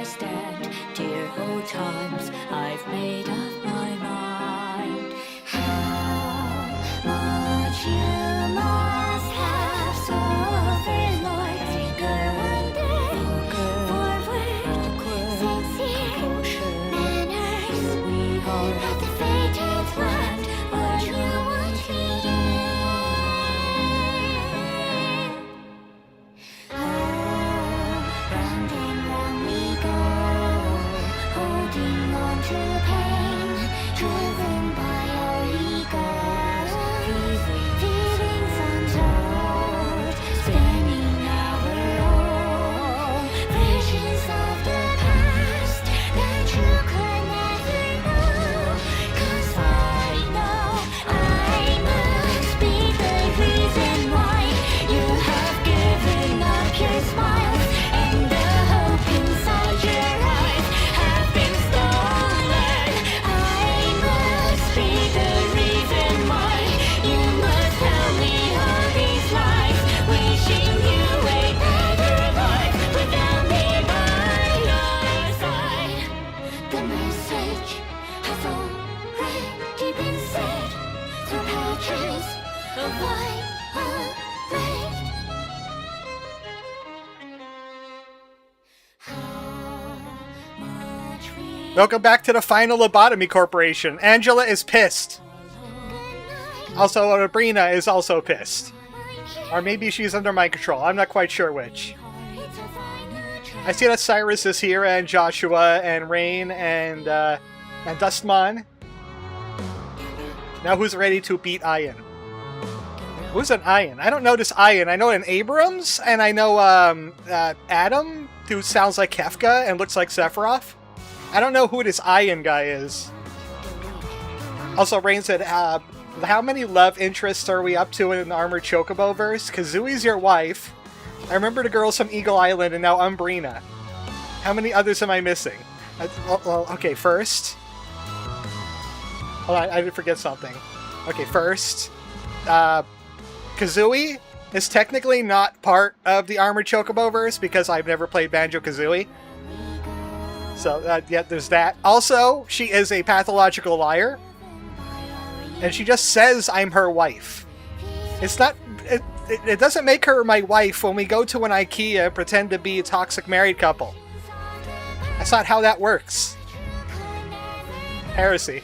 I stand. Dear old times, I've made up my mind. How much you must have suffered, Lord. Figure one day, forward, sincere manners. We are not the fated land, or you want me round and round we go, holding on to pain, driven by our egos, feelings untold, spinning our own visions of the past that you could never know. 'Cause I know I must be the reason why you have given up your smiles, and the hope inside your eyes have been stolen. I must be the reason why you must tell me all these lies, wishing you a better life without me by your side. The message has already been said through pages of white left. Welcome back to the Final Lobotomy Corporation. Angela is pissed. Also, Sabrina is also pissed. Or maybe she's under my control. I'm not quite sure which. I see that Cyrus is here, and Joshua, and Rain, and Dustman. Now who's ready to beat Ian? Who's an Ian? I don't know this Ian. I know an Abrams, and I know Adam, who sounds like Kefka and looks like Sephiroth. I don't know who this Ian guy is. Also, Rain said, how many love interests are we up to in the Armored Chocobo verse? Kazui's your wife. I remember the girls from Eagle Island, and now Umbrina. How many others am I missing? Well, okay, first... Hold on, I did forget something. Okay, first... Kazooie is technically not part of the Armored Chocobo verse because I've never played Banjo-Kazooie. So, yeah, there's that. Also, she is a pathological liar. And she just says I'm her wife. It's not... It doesn't make her my wife when we go to an IKEA and pretend to be a toxic married couple. That's not how that works. Heresy.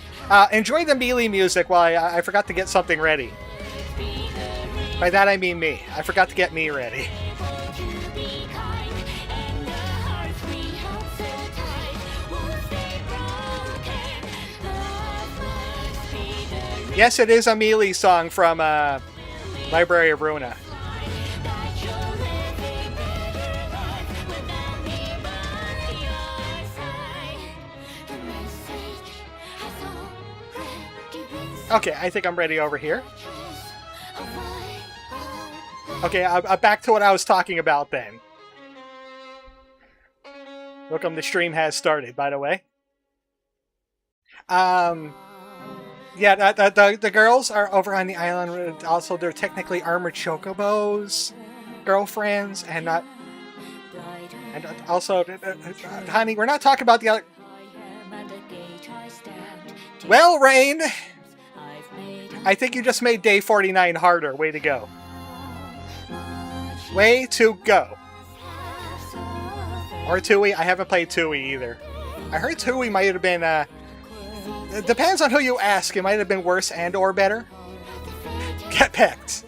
Enjoy the Mili music while I forgot to get something ready. By that I mean me. I forgot to get me ready. Yes, it is a Mili song from Library of Runa. Okay, I think I'm ready over here. Okay, back to what I was talking about then. Welcome, the stream has started, by the way. Yeah, the girls are over on the island. Also, they're technically Armored Chocobo's girlfriends, and not... And also, honey, we're not talking about the other... Well, Rain, I think you just made day 49 harder. Way to go. Way to go. Or Tui. I haven't played Tui either. I heard Tui might have been, it depends on who you ask. It might have been worse and or better. Get pecked.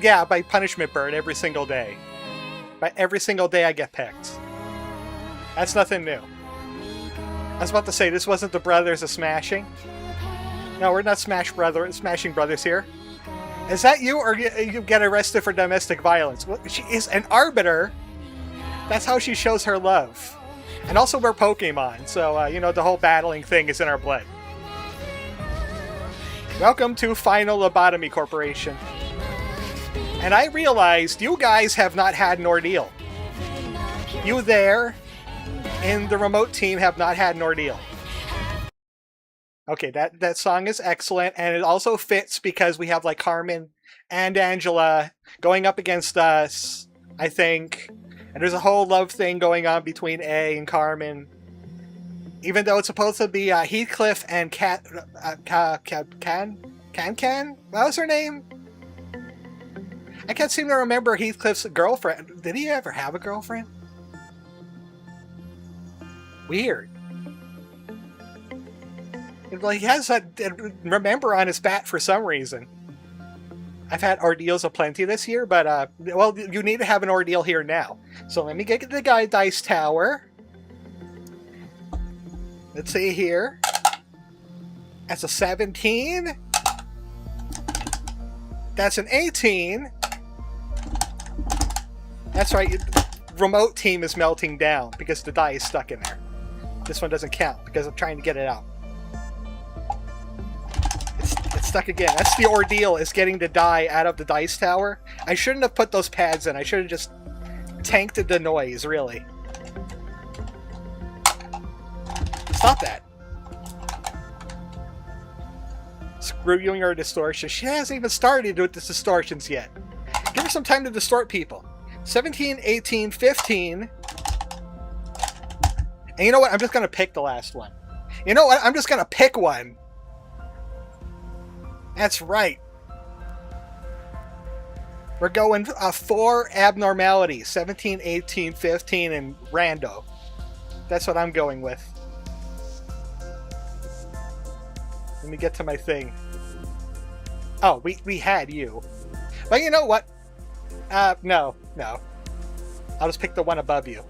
Yeah, by punishment bird every single day. By every single day I get pecked. That's nothing new. I was about to say, this wasn't the Brothers of Smashing. No, we're not Smashing Brothers here. Is that you, or you get arrested for domestic violence? Well, she is an arbiter. That's how she shows her love. And also we're Pokemon, so, you know, the whole battling thing is in our blood. Welcome to Final Lobotomy Corporation. And I realized you guys have not had an ordeal. You there, in the remote team, have not had an ordeal. Okay, that song is excellent, and it also fits because we have, like, Carmen and Angela going up against us, I think, And there's a whole love thing going on between A and Carmen. Even though it's supposed to be Heathcliff and Can? What was her name? I can't seem to remember Heathcliff's girlfriend. Did he ever have a girlfriend? Weird. Well, he has that remember on his bat for some reason. I've had ordeals aplenty this year, but, well, you need to have an ordeal here now. So let me get the guy dice tower. Let's see here. That's a 17. That's an 18. That's right, remote team is melting down because the die is stuck in there. This one doesn't count because I'm trying to get it out. It's stuck again. That's the ordeal, is getting the die out of the dice tower. I shouldn't have put those pads in. I should have just tanked the noise, really. Stop that. Screw you and your distortion. She hasn't even started with the distortions yet. Give her some time to distort people. 17, 18, 15. And you know what? I'm just going to pick the last one. You know what? I'm just going to pick one. That's right. We're going 4 abnormalities. 17, 18, 15, and rando. That's what I'm going with. Let me get to my thing. Oh, we had you. But you know what? No. I'll just pick the one above you.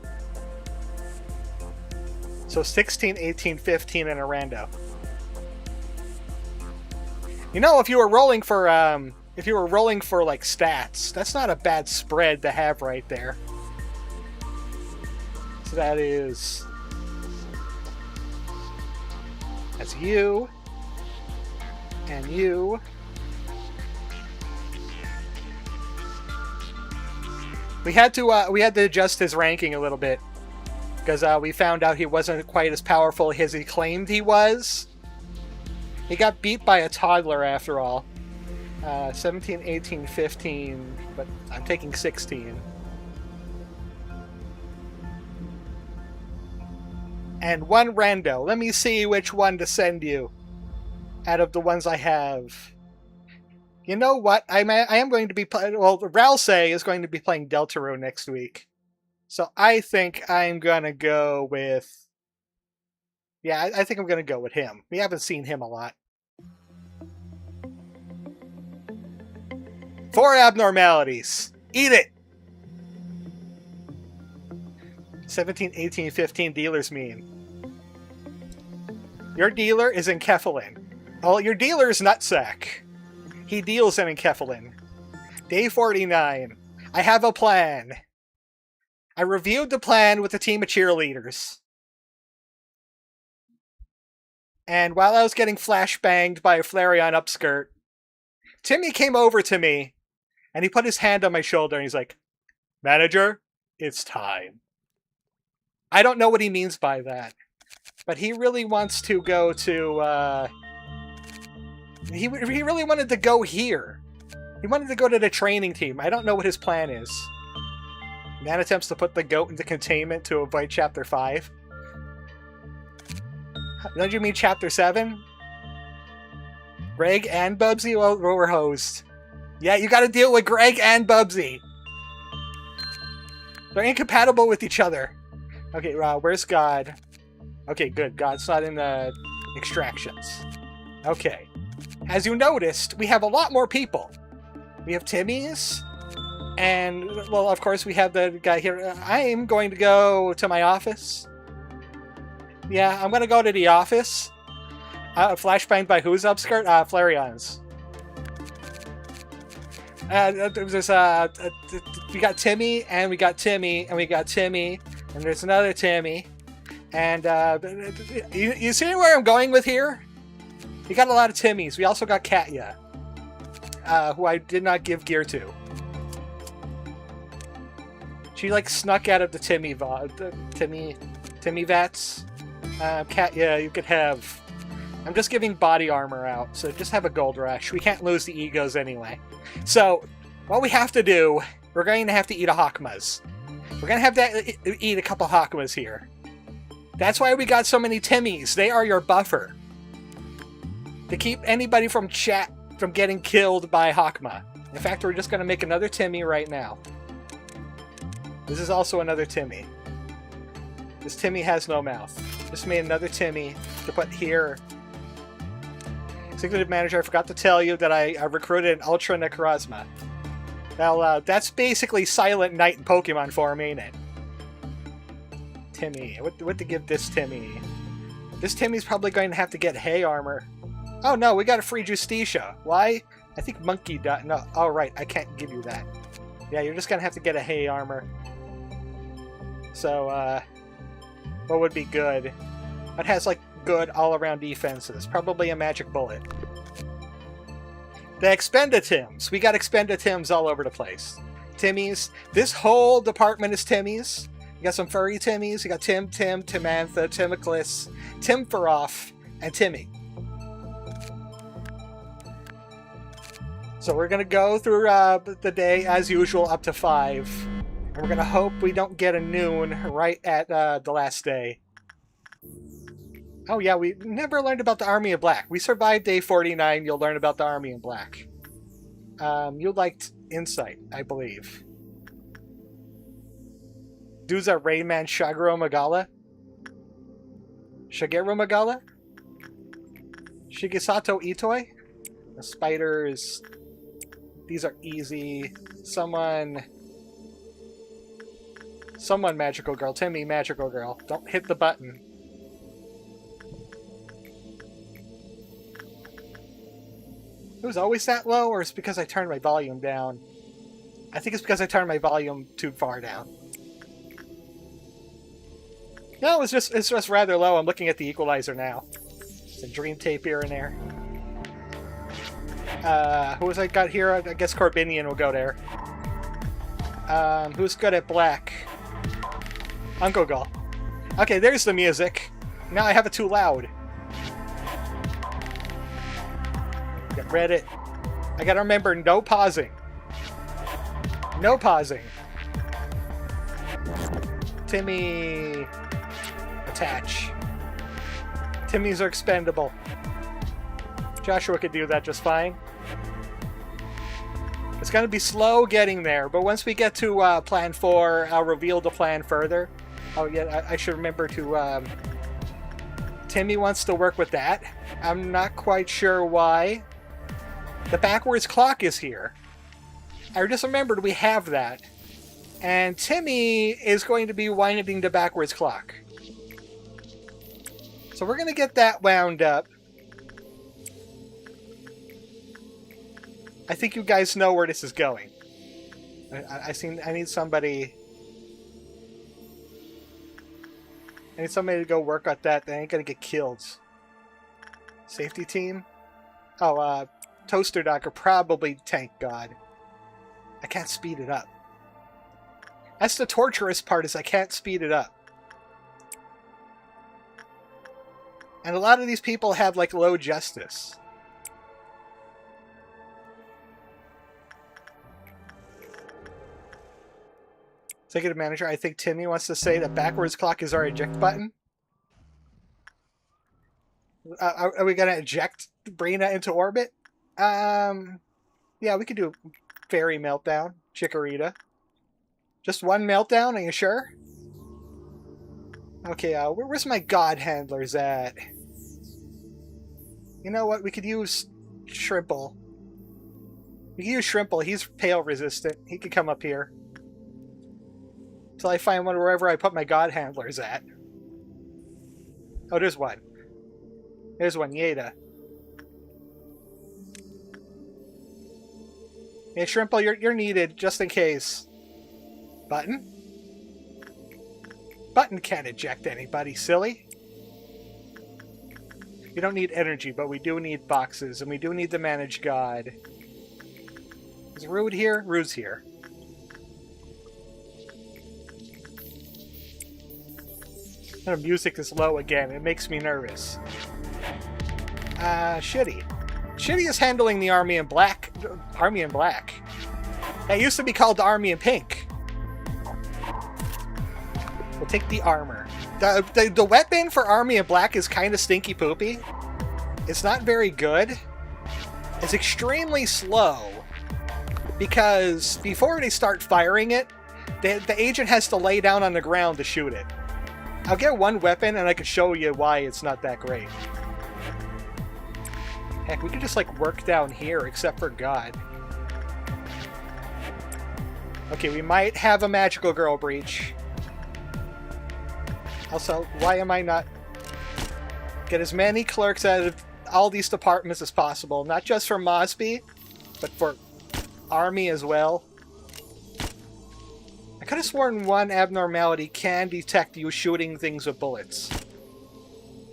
So 16, 18, 15, and a rando. You know, if you were rolling for like stats, that's not a bad spread to have right there. So that's you and you. We had to adjust his ranking a little bit because we found out he wasn't quite as powerful as he claimed he was. He got beat by a toddler after all. 17, 18, 15, but I'm taking 16. And 1 rando. Let me see which one to send you out of the ones I have. You know what? I am going to be playing... Well, Ralsei is going to be playing Deltarune next week. So I think I'm going to go with... Yeah, I think I'm going to go with him. We haven't seen him a lot. 4 abnormalities. Eat it! 17, 18, 15 dealers mean. Your dealer is enkephalin. Oh, your dealer is nutsack. He deals in enkephalin. Day 49. I have a plan. I reviewed the plan with a team of cheerleaders. And while I was getting flashbanged by a Flareon upskirt, Timmy came over to me, and he put his hand on my shoulder, and he's like, "Manager, it's time." I don't know what he means by that, but he really wants to go to, he really wanted to go here. He wanted to go to the training team. I don't know what his plan is. Man attempts to put the goat into containment to avoid Chapter 5. Don't you mean Chapter 7? Greg and Bubsy? Well, we're hosed. Yeah, you gotta deal with Greg and Bubsy. They're incompatible with each other. Okay, where's God? Okay, good. God's not in the extractions. Okay. As you noticed, we have a lot more people. We have Timmy's, and, well, of course, we have the guy here. I'm going to go to my office. Yeah, I'm going to go to the office. Flashbanged by who's upskirt? Flareon's. We got Timmy, and we got Timmy, and we got Timmy, and there's another Timmy. And, you see where I'm going with here? We got a lot of Timmys. We also got Katya, who I did not give gear to. She, like, snuck out of the Timmy vats. Katya, you could have... I'm just giving body armor out, so just have a gold rush. We can't lose the egos anyway. So, what we have to do, we're going to have to eat a Hakmaz. We're gonna have to eat a couple Hakmas here. That's why we got so many Timmies. They are your buffer. To keep anybody from chat from getting killed by Hakma. In fact, we're just gonna make another Timmy right now. This is also another Timmy. This Timmy has no mouth. Just made another Timmy to put here. Executive Manager, I forgot to tell you that I recruited an Ultra Necrozma. Now, that's basically Silent Night in Pokemon form, ain't it? Timmy. What to give this Timmy? This Timmy's probably going to have to get hay armor. Oh no, we got a free Justicia. Why? I think Monkey died. No, oh right, I can't give you that. Yeah, you're just going to have to get a hay armor. So, what would be good? It has, like, good all-around defenses. Probably a Magic Bullet. The Expenditims. We got Expenditims all over the place. Timmies. This whole department is Timmies. You got some furry Timmies. You got Tim, Timantha, Timiclus, Timferoff, and Timmy. So we're going to go through the day, as usual, up to 5. And we're going to hope we don't get a noon right at the last day. Oh yeah, we never learned about the Army of Black. We survived day 49, you'll learn about the Army in Black. You liked Insight, I believe. Duza Rayman Shaguro Magala? Shigeru Magala? Shigesato Itoi? The spiders... These are easy. Someone Magical Girl. Timmy Magical Girl. Don't hit the button. It was always that low, or it's because I turned my volume down? I think it's because I turned my volume too far down. No, it's just rather low. I'm looking at the equalizer now. Some Dream Tape here and there. Who was I got here? I guess Corbinian will go there. Who's good at black? Uncle Gull. Okay, there's the music. Now I have it too loud. Get Reddit. I gotta remember, no pausing. No pausing. Timmy... Attach. Timmys are expendable. Joshua could do that just fine. It's gonna be slow getting there, but once we get to Plan 4, I'll reveal the plan further. Oh yeah, I should remember to... Timmy wants to work with that. I'm not quite sure why. The backwards clock is here. I just remembered we have that. And Timmy is going to be winding the backwards clock. So we're going to get that wound up. I think you guys know where this is going. I need somebody... I need somebody to go work on that. They ain't going to get killed. Safety team? Oh, Toaster Docker, probably Tank God. I can't speed it up. That's the torturous part, is I can't speed it up. And a lot of these people have, like, low justice. Executive Manager, I think Timmy wants to say that backwards clock is our eject button. Are we going to eject Brina into orbit? Yeah, we could do Fairy Meltdown, Chikorita. Just one meltdown, are you sure? Okay, where's my God Handlers at? You know what, we could use Shrimple. We can use Shrimple, he's Pale resistant. He could come up here. Until I find one wherever I put my God Handlers at. Oh, there's one. There's one, Yeda. Hey, Shrimple, you're needed, just in case. Button? Button can't eject anybody, silly. We don't need energy, but we do need boxes, and we do need to manage God. Is Rude here? Rude's here. The music is low again. It makes me nervous. Shitty. Shitty is handling the Army in Black. Army in Black. That used to be called the Army in Pink. We'll take the armor. The weapon for Army in Black is kind of stinky poopy. It's not very good. It's extremely slow. Because before they start firing it, the agent has to lay down on the ground to shoot it. I'll get one weapon and I can show you why it's not that great. Heck, we could just like work down here, except for God. Okay, we might have a magical girl breach. Also, why am I not... Get as many clerks out of all these departments as possible. Not just for Mosby, but for Army as well. I could have sworn one abnormality can detect you shooting things with bullets.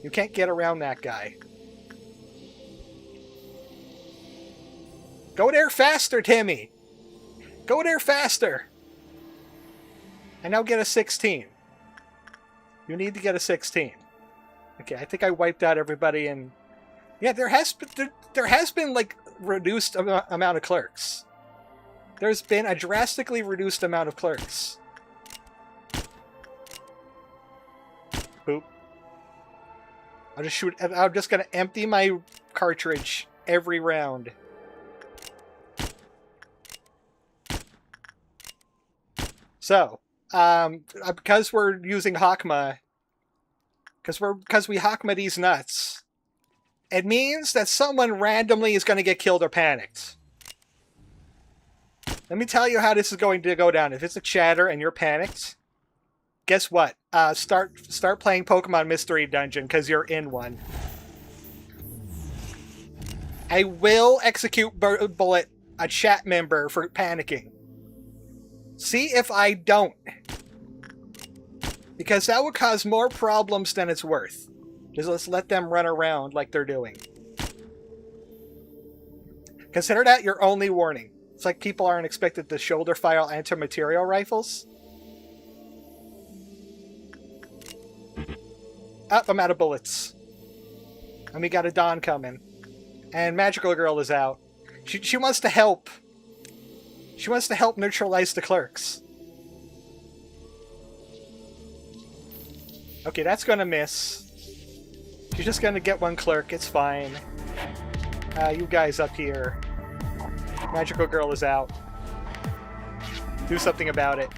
You can't get around that guy. Go there faster, Timmy! Go there faster! I now get a 16. You need to get a 16. Okay, I think I wiped out everybody and... Yeah, there has been like, reduced amount of clerks. There's been a drastically reduced amount of clerks. Boop. I'll just shoot... I'm just gonna empty my cartridge every round. So, because we're using Hakma, because we Hakma these nuts, it means that someone randomly is going to get killed or panicked. Let me tell you how this is going to go down. If it's a chatter and you're panicked, guess what? Start playing Pokemon Mystery Dungeon, because you're in one. I will execute bullet a chat member for panicking. See if I don't. Because that would cause more problems than it's worth. Just let's let them run around like they're doing. Consider that your only warning. It's like people aren't expected to shoulder fire anti-material rifles. Oh, I'm out of bullets. And we got a Dawn coming. And Magical Girl is out. She wants to help. She wants to help neutralize the clerks. Okay, that's gonna miss. She's just gonna get one clerk, it's fine. You guys up here. Magical Girl is out. Do something about it.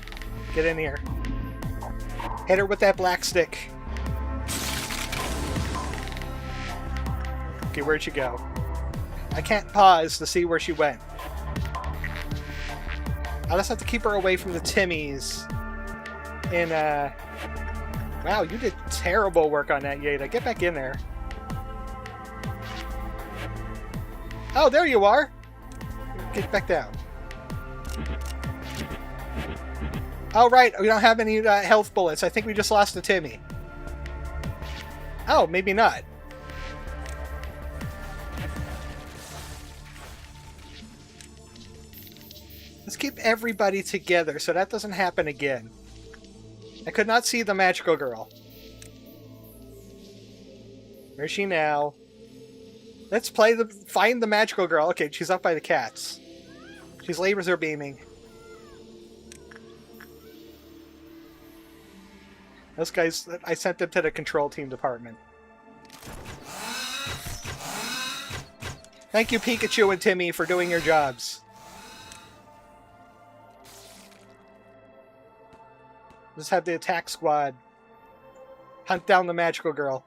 Get in here. Hit her with that black stick. Okay, where'd she go? I can't pause to see where she went. I'll just have to keep her away from the Timmies. And, wow, you did terrible work on that, Yada. Get back in there. Oh, there you are! Get back down. Oh, right, we don't have any health bullets. I think we just lost a Timmy. Oh, maybe not. Let's keep everybody together so that doesn't happen again. I could not see the Magical Girl. Where's she now? Let's find the Magical Girl. Okay, she's up by the cats. She's laser beaming. Those guys, I sent them to the control team department. Thank you, Pikachu and Timmy, for doing your jobs. Just have the attack squad hunt down the Magical Girl.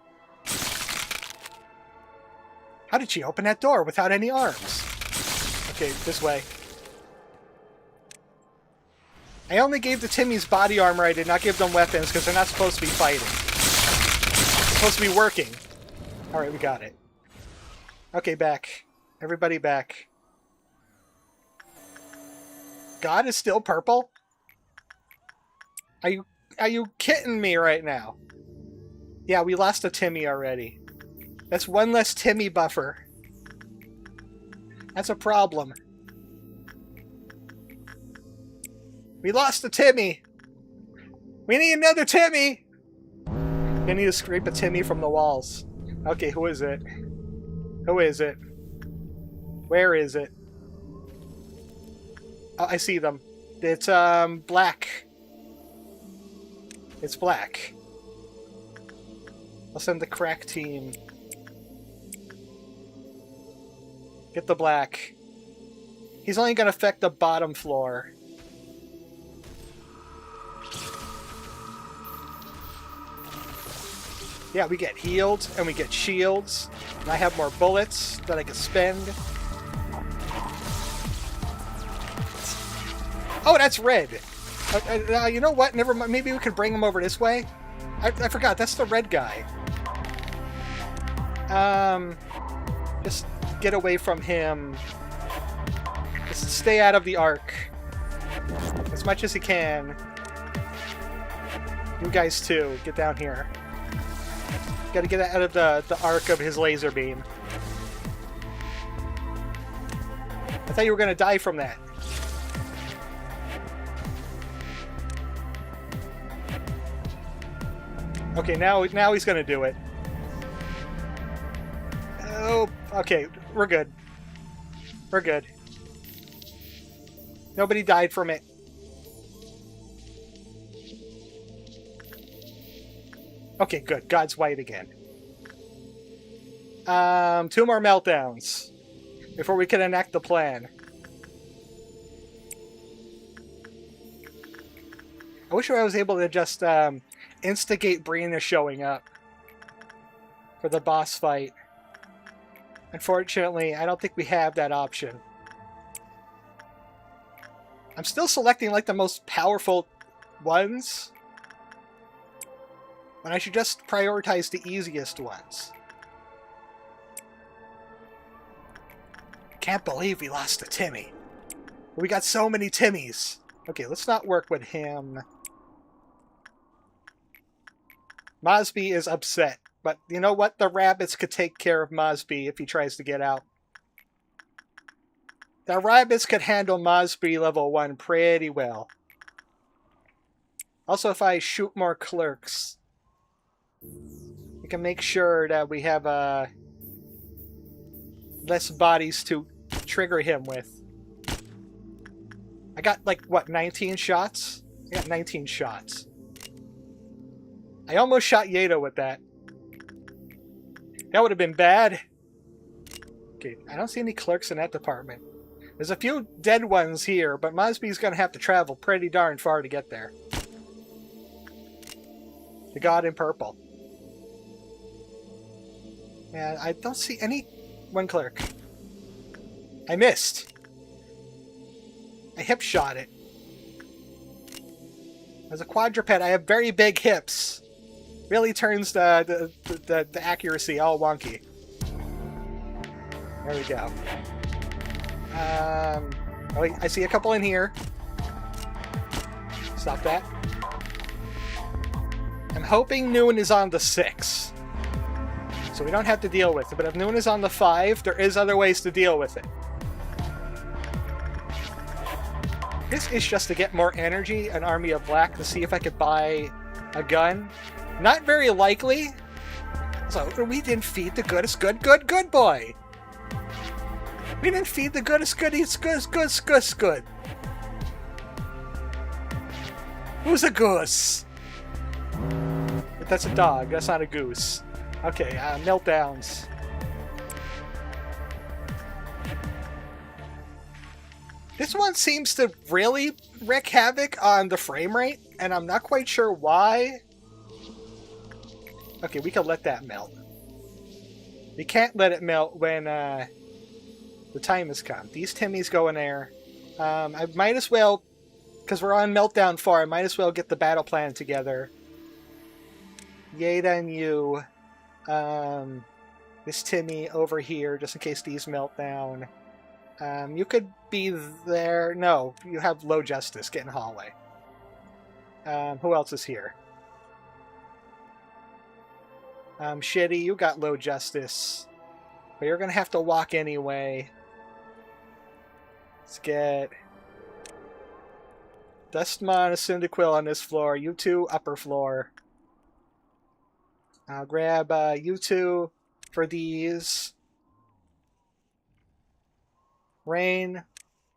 How did she open that door without any arms? Okay, this way. I only gave the Timmies body armor, I did not give them weapons because they're not supposed to be fighting. They're supposed to be working. Alright, we got it. Okay, back. Everybody back. God is still purple? Are you kidding me right now? Yeah, we lost a Timmy already. That's one less Timmy buffer. That's a problem. We lost a Timmy! We need another Timmy! We need to scrape a Timmy from the walls. Okay, who is it? Who is it? Where is it? Oh, I see them. It's, black. It's black. I'll send the crack team. Get the black. He's only going to affect the bottom floor. Yeah, we get healed, and we get shields. And I have more bullets that I can spend. Oh, that's red. You know what? Never mind. Maybe we could bring him over this way. I forgot. That's the red guy. Just get away from him. Just stay out of the arc as much as you can. You guys too. Get down here. Got to get out of the arc of his laser beam. I thought you were going to die from that. Okay, now he's going to do it. Oh, okay. We're good. We're good. Nobody died from it. Okay, good. God's white again. 2 more meltdowns before we can enact the plan. I wish I was able to just instigate Brina showing up for the boss fight. Unfortunately, I don't think we have that option. I'm still selecting like the most powerful ones, when I should just prioritize the easiest ones. Can't believe we lost to Timmy. We got so many Timmys. Okay, let's not work with him. Mosby is upset, but you know what? The rabbits could take care of Mosby if he tries to get out. The rabbits could handle Mosby level 1 pretty well. Also, if I shoot more clerks, we can make sure that we have less bodies to trigger him with. I got like, what, 19 shots? I got 19 shots. I almost shot Yeto with that. That would have been bad. Okay, I don't see any clerks in that department. There's a few dead ones here, but Mosby's going to have to travel pretty darn far to get there. The God in Purple. And I don't see any... One clerk. I missed. I hip shot it. As a quadruped, I have very big hips. Really turns the accuracy all wonky. There we go. Oh, I see a couple in here. Stop that. I'm hoping Noon is on the 6. So we don't have to deal with it. But if Noon is on the 5, there is other ways to deal with it. This is just to get more energy, an army of black, to see if I could buy a gun. Not very likely. So we didn't feed the goodest good boy. We didn't feed the goodest goodies good. Who's a goose? But that's a dog. That's not a goose. Okay, meltdowns. This one seems to really wreak havoc on the frame rate, and I'm not quite sure why. Okay, we can let that melt. We can't let it melt when the time has come. These Timmys go in there. I might as well, because we're on Meltdown 4, I might as well get the battle plan together. Yada and you. This Timmy over here, just in case these melt down. You could be there. No, you have low justice. Get in the hallway. Who else is here? Shitty, you got low justice. But you're going to have to walk anyway. Let's get Dustmon and Cyndaquil on this floor. You two, upper floor. I'll grab you two for these. Rain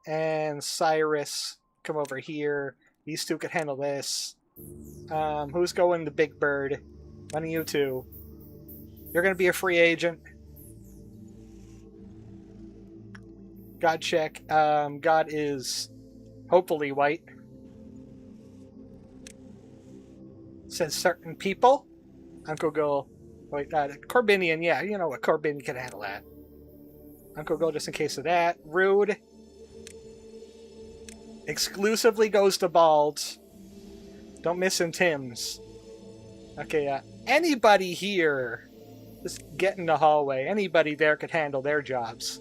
and Cyrus, come over here. These two can handle this. Who's going to Big Bird? One of you two. You're going to be a free agent. God check. God is hopefully white. Says certain people. Uncle Go. Wait, Corbinian. Yeah, you know what? Corbinian can handle that. Uncle Go just in case of that. Rude. Exclusively goes to Balds. Don't miss him, Tim's. Okay, anybody here, just get in the hallway. Anybody there could handle their jobs.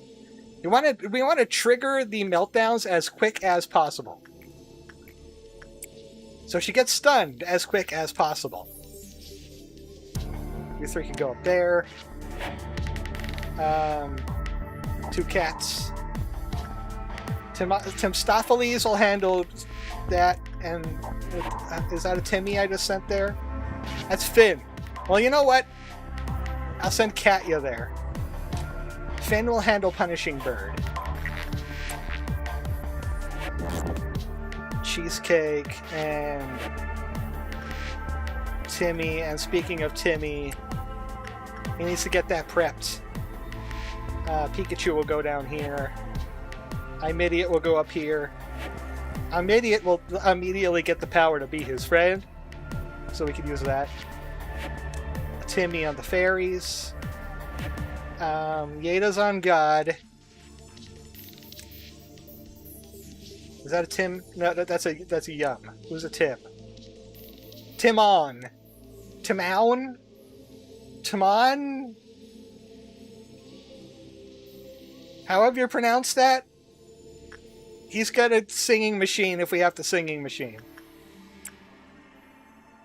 We want to trigger the meltdowns as quick as possible. So she gets stunned as quick as possible. You three can go up there. 2 cats. Timstopheles will handle that, and is that a Timmy I just sent there? That's Finn. Well, you know what? I'll send Katya there. Finn will handle Punishing Bird. Cheesecake and Timmy, and speaking of Timmy, he needs to get that prepped. Pikachu will go down here. I'm Idiot will go up here. I'm Idiot will immediately get the power to be his friend, so we can use that. Timmy on the fairies. Yeda's on God. Is that a Tim? No, that's a Yum. Who's a Tim? Timon. Timon? Timon? However you pronounce that? He's got a singing machine if we have the singing machine.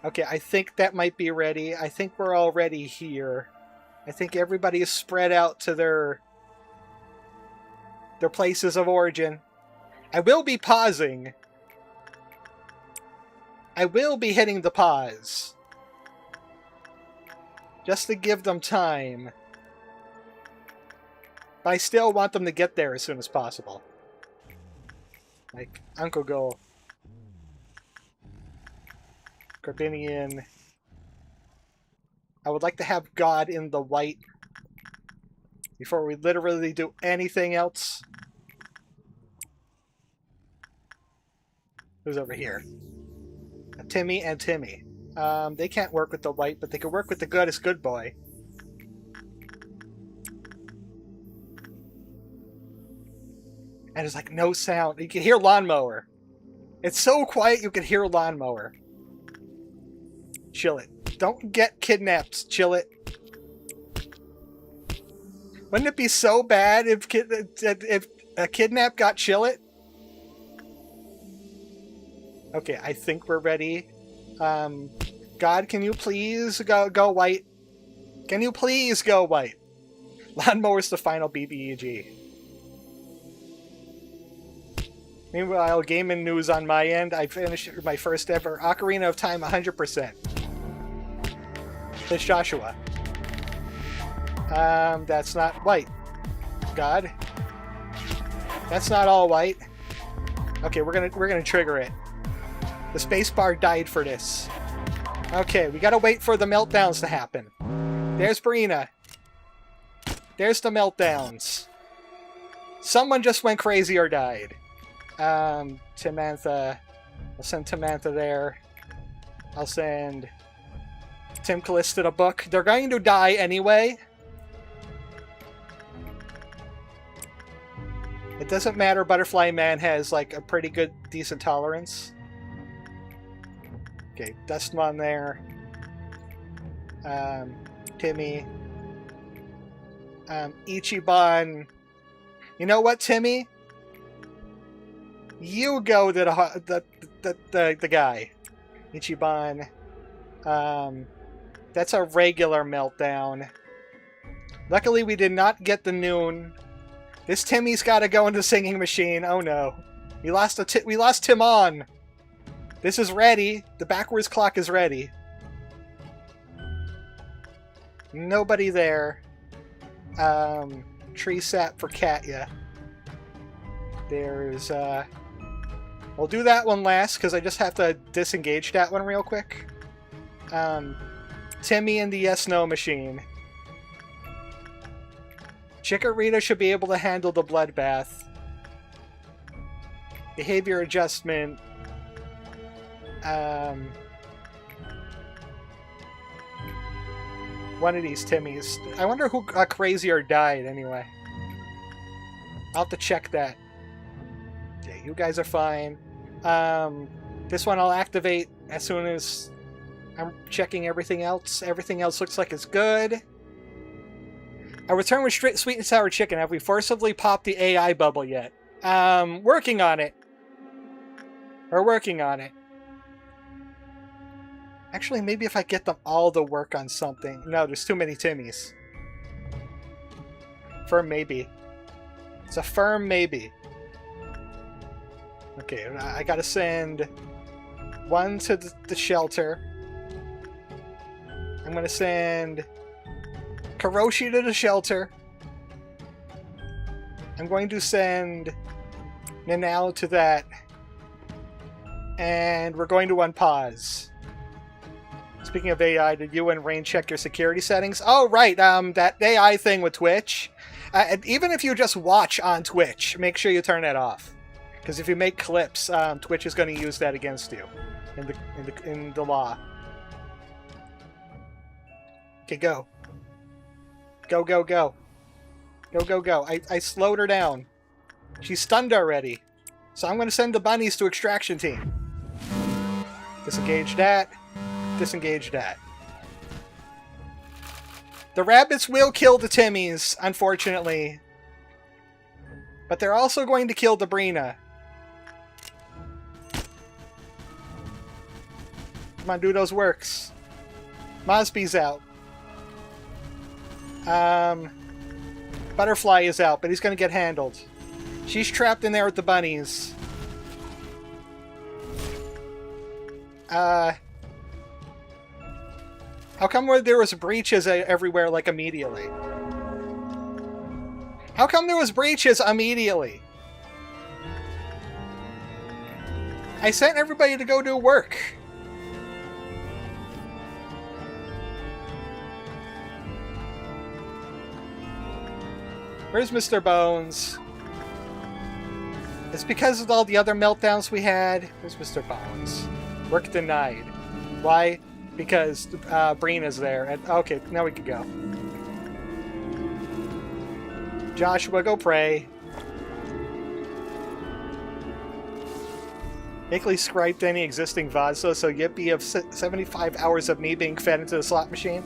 Okay, I think that might be ready. I think we're already here. I think everybody is spread out to their places of origin. I will be pausing. I will be hitting the pause. Just to give them time. But I still want them to get there as soon as possible. Like, Uncle Go. Corbinian. I would like to have God in the white before we literally do anything else. Who's over here? Timmy and Timmy. They can't work with the white, but they can work with the goodest good boy. And there's like no sound. You can hear lawnmower. It's so quiet you can hear lawnmower. Chill it. Don't get kidnapped. Chill it. Wouldn't it be so bad if a kidnap got chill it? Okay, I think we're ready. God, can you please go white? Can you please go white? Lawnmower's the final BBEG. Meanwhile, gaming news on my end. I finished my first ever Ocarina of Time 100%. It's Joshua. That's not white. God. That's not all white. Okay, we're gonna trigger it. The spacebar died for this. Okay, we gotta wait for the meltdowns to happen. There's Brina. There's the meltdowns. Someone just went crazy or died. Timantha. I'll send Timantha there. I'll send Tim Callista a book. They're going to die anyway. It doesn't matter. Butterfly Man has like a pretty good, decent tolerance. Okay, Dustmon there. Timmy. Ichiban. You know what, Timmy? You go to the guy. Ichiban. That's a regular meltdown. Luckily, we did not get the noon. This Timmy's got to go into the singing machine. Oh no, we lost Timon. This is ready. The backwards clock is ready. Nobody there. Tree sap for Katya. There's We'll do that one last, because I just have to disengage that one real quick. Timmy and the yes-no machine. Chikorita should be able to handle the bloodbath. Behavior adjustment. One of these Timmys. I wonder who got crazy or died anyway. I'll have to check that. Okay, you guys are fine. This one I'll activate as soon as I'm checking everything else. Everything else looks like it's good. I return with sweet and sour chicken. Have we forcibly popped the AI bubble yet? Working on it. We're working on it. Actually, maybe if I get them all to work on something. No, there's too many Timmys. Firm maybe. It's a firm maybe. Okay, I gotta send one to the shelter. I'm gonna send Karoshi to the shelter. I'm going to send Nanao to that. And we're going to unpause. Speaking of AI, did you and Rain check your security settings? Oh, right, that AI thing with Twitch. Even if you just watch on Twitch, make sure you turn that off. Because if you make clips, Twitch is going to use that against you in the law. Okay, go. Go, go, go. Go, go, go. I slowed her down. She's stunned already. So I'm going to send the bunnies to extraction team. Disengage that. Disengage that. The rabbits will kill the Timmys, unfortunately. But they're also going to kill the Brina. Come on, do those works. Mosby's out. Butterfly is out, but he's going to get handled. She's trapped in there with the bunnies. How come there was breaches everywhere, like, immediately? How come there was breaches immediately? I sent everybody to go do work. Where's Mr. Bones? It's because of all the other meltdowns we had. Where's Mr. Bones? Work denied. Why? Because Brina's there. And, okay, now we can go. Joshua, go pray. Nickly scriped any existing VODs, so yippee of 75 hours of me being fed into the slot machine.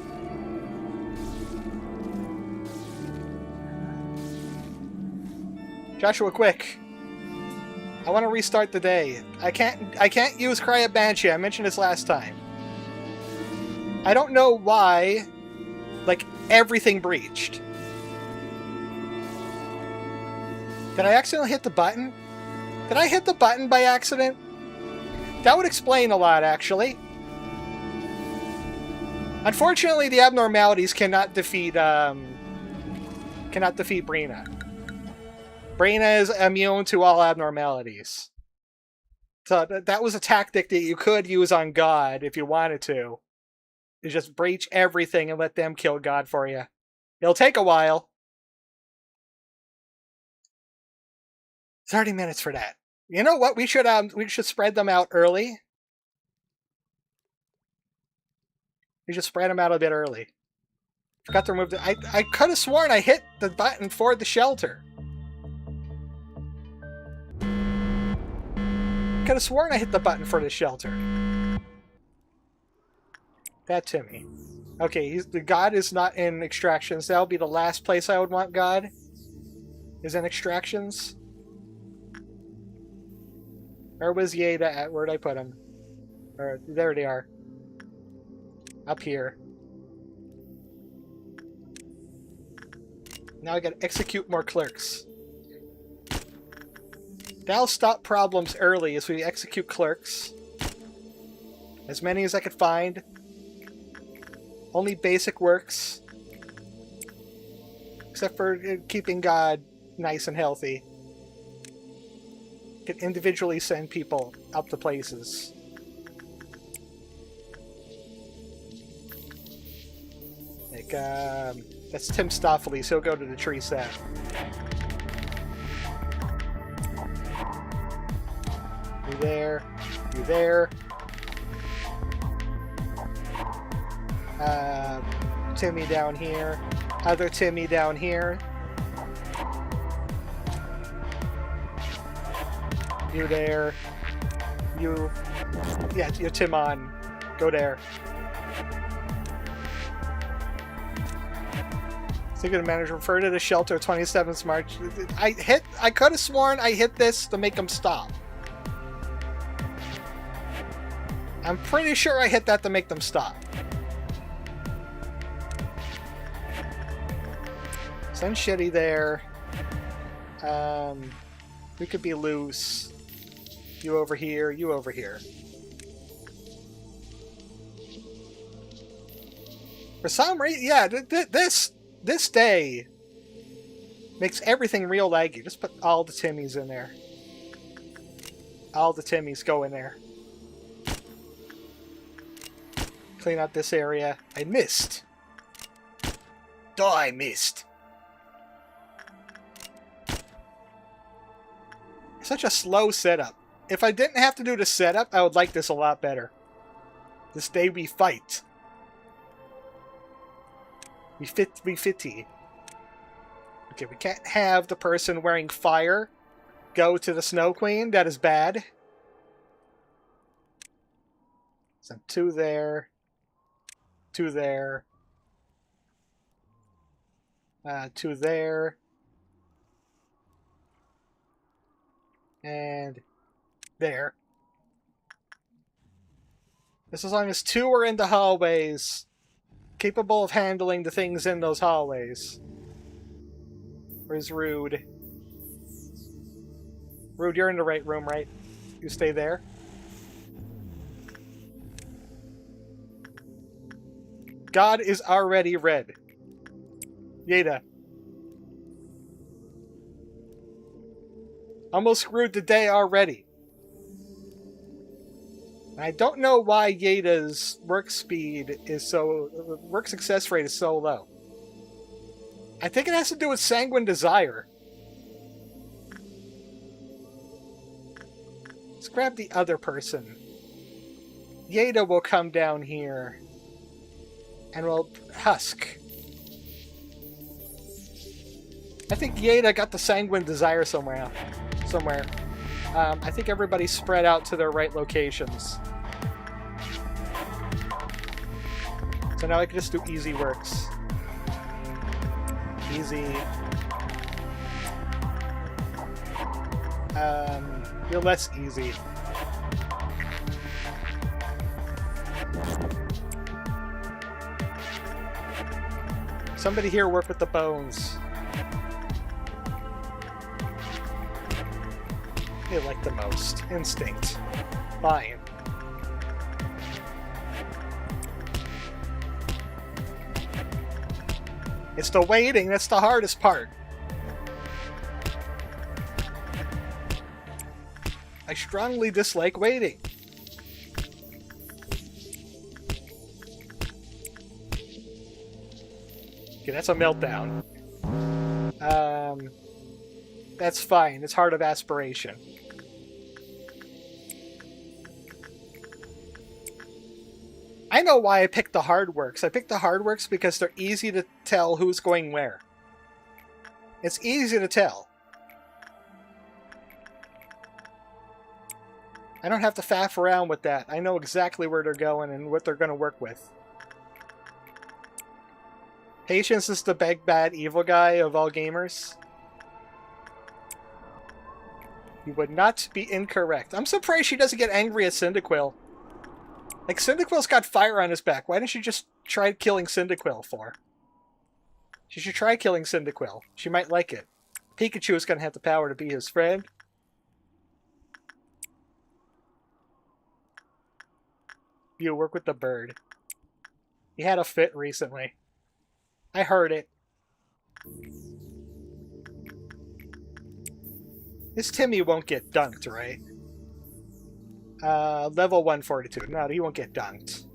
Joshua, quick. I want to restart the day. I can't use Cryo Banshee. I mentioned this last time. I don't know why, like, everything breached. Did I accidentally hit the button? Did I hit the button by accident? That would explain a lot, actually. Unfortunately, the abnormalities cannot defeat Brina. Brina is immune to all abnormalities. So that was a tactic that you could use on God if you wanted to. You just breach everything and let them kill God for you. It'll take a while. 30 minutes for that. You know what? We should spread them out early. We should spread them out a bit early. Forgot to remove the... I could have sworn I hit the button for the shelter. Could have sworn I hit the button for the shelter. That Timmy. Okay, the God is not in extractions. That'll be the last place I would want God. Is in extractions. Where was Yeda at? Where'd I put him? There they are. Up here. Now I gotta execute more clerks. That'll stop problems early as we execute clerks. As many as I could find. Only basic works. Except for keeping God nice and healthy. can individually send people up to places. Like, that's Tim Stoffoli, so he'll go to the tree set. You there. You there. Timmy down here. Other Timmy down here. You there. You... Yeah, you're Tim on. Go there. Secret manager, refer to the shelter 27th March. I could have sworn I hit this to make him stop. I'm pretty sure I hit that to make them stop. Send Shitty there. We could be loose. You over here, you over here. For some reason, yeah, this day makes everything real laggy. Just put all the Timmys in there. All the Timmys go in there. Clean out this area. I missed. Duh, I missed. Such a slow setup. If I didn't have to do the setup, I would like this a lot better. This day we fight. We fitty. Okay, we can't have the person wearing fire go to the Snow Queen. That is bad. So 2 there. 2 there. 2 there. And there. Just as long as 2 are in the hallways, capable of handling the things in those hallways. Where's Rude? Rude, you're in the right room, right? You stay there. God is already red. Yada. Almost screwed the day already. I don't know why Yada's work success rate is so low. I think it has to do with Sanguine Desire. Let's grab the other person. Yada will come down here. And we'll husk. I think Yada got the Sanguine Desire somewhere. I think everybody's spread out to their right locations. So now I can just do easy works. Easy. You're less easy. Somebody here work with the bones. They like the most. Instinct. Fine. It's the waiting that's the hardest part. I strongly dislike waiting. Okay, that's a meltdown. That's fine. It's Heart of Aspiration. I know why I picked the hard works. I picked the hard works because they're easy to tell who's going where. It's easy to tell. I don't have to faff around with that. I know exactly where they're going and what they're going to work with. Patience is the big, bad, evil guy of all gamers. You would not be incorrect. I'm surprised she doesn't get angry at Cyndaquil. Like, Cyndaquil's got fire on his back. Why didn't you just try killing Cyndaquil for? She should try killing Cyndaquil. She might like it. Pikachu is going to have the power to be his friend. You work with the bird. He had a fit recently. I heard it. This Timmy won't get dunked, right? Level 142. No, he won't get dunked.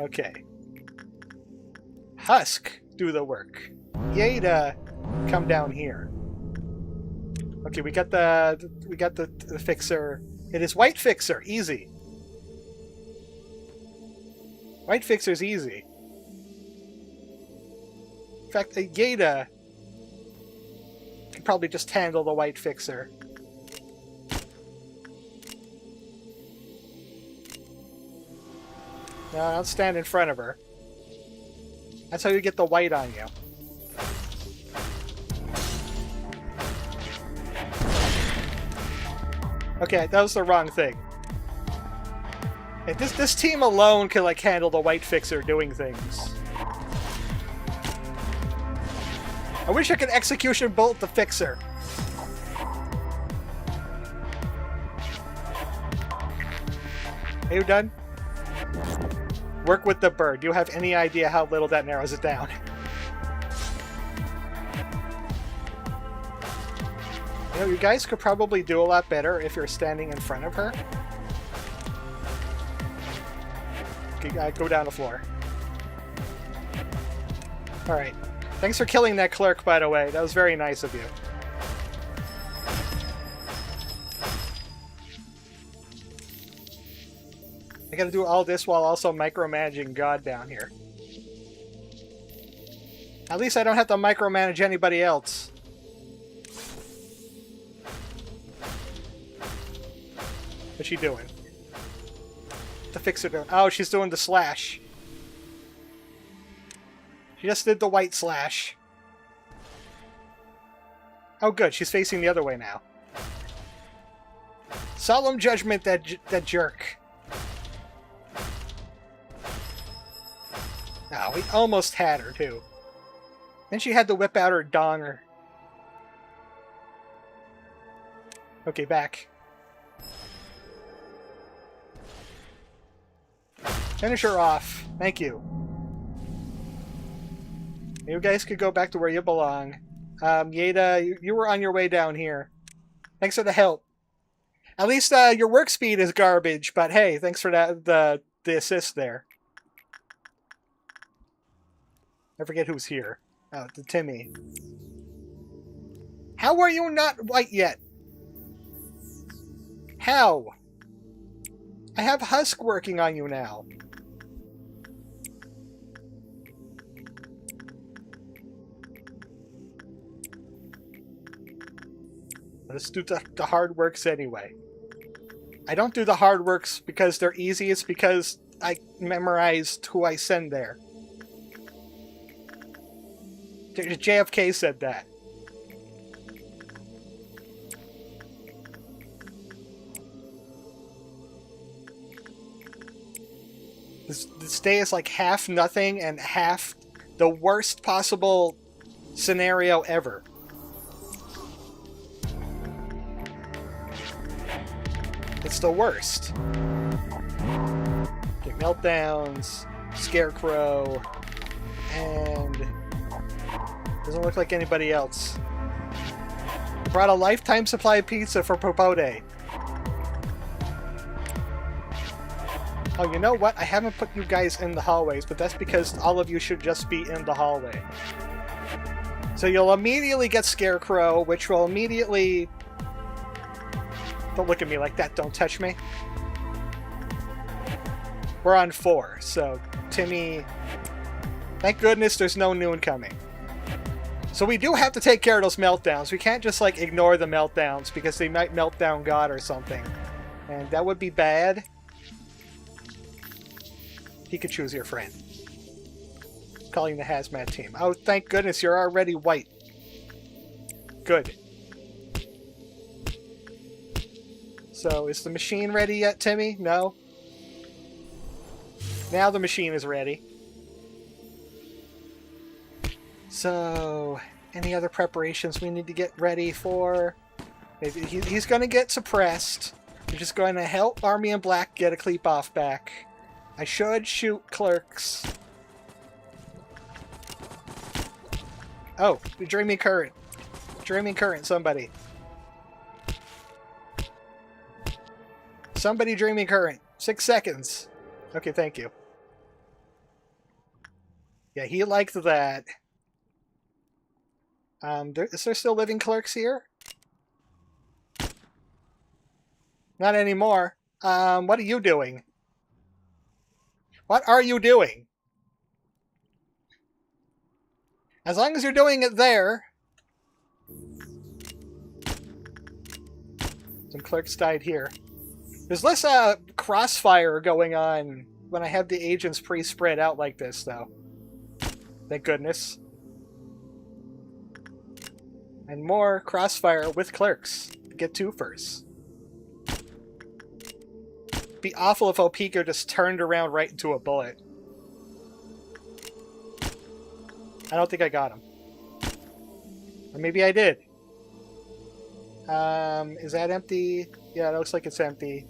Okay. Husk, do the work. Yada, come down here. Okay, we got the fixer. It is White Fixer, easy. White Fixer's easy. In fact, Yada can probably just handle the White Fixer. No, don't stand in front of her. That's how you get the white on you. Okay, that was the wrong thing. Hey, this team alone can like handle the White Fixer doing things. I wish I could execution bolt the Fixer. Are you done? Work with the bird. Do you have any idea how little that narrows it down? You know, you guys could probably do a lot better if you're standing in front of her. Okay, go down the floor. Alright. Thanks for killing that clerk, by the way. That was very nice of you. I gotta do all this while also micromanaging God down here. At least I don't have to micromanage anybody else. What's she doing? The Fixer doing? Oh, she's doing the slash. She just did the white slash. Oh good, she's facing the other way now. Solemn judgment, that jerk. Oh, we almost had her, too. Then she had to whip out her donger. Okay, back. Finish her off. Thank you. You guys could go back to where you belong. Yada, you were on your way down here. Thanks for the help. At least your work speed is garbage, but hey, thanks for that the assist there. I forget who's here. Oh, the Timmy. How are you not white yet? How? I have Husk working on you now. Let's do the hard works anyway. I don't do the hard works because they're easy. It's because I memorized who I send there. JFK said that. This day is like half nothing and half the worst possible scenario ever. It's the worst. Okay, meltdowns, scarecrow, and doesn't look like anybody else. Brought a lifetime supply of pizza for Popode. Oh, you know what? I haven't put you guys in the hallways, but that's because all of you should just be in the hallway. So you'll immediately get Scarecrow, which will immediately... Don't look at me like that, don't touch me. We're on 4, so Timmy... Thank goodness there's no noon coming. So we do have to take care of those meltdowns. We can't just, like, ignore the meltdowns because they might melt down God or something. And that would be bad. Pikachu's your friend. Calling the hazmat team. Oh, thank goodness you're already white. Good. So, is the machine ready yet, Timmy? No? Now the machine is ready. So, any other preparations we need to get ready for? Maybe he's going to get suppressed. We're just going to help Army in Black get a cleap off back. I should shoot clerks. Oh, the Dreamy Current. Streaming current, somebody. Somebody dreaming current. 6 seconds. Okay, thank you. Yeah, he liked that. Is there still living clerks here? Not anymore. What are you doing? What are you doing? As long as you're doing it there. Some clerks died here. There's less crossfire going on when I have the agents pre-spread out like this, though. Thank goodness. And more crossfire with clerks. Get 2 first. Be awful if Opiko just turned around right into a bullet. I don't think I got him. Or maybe I did. Is that empty? Yeah, it looks like it's empty.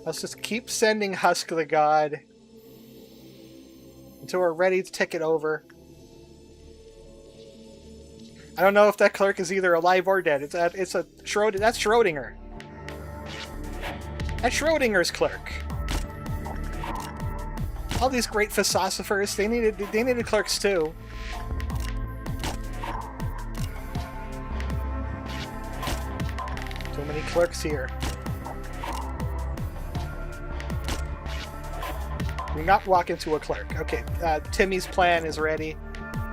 Let's just keep sending Husk the God until we're ready to take it over. I don't know if that clerk is either alive or dead. It's a Schrodinger. That's Schrodinger. That's Schrodinger's clerk. All these great philosophers, they needed clerks too. Too many clerks here. Do not walk into a clerk. Okay, Timmy's plan is ready.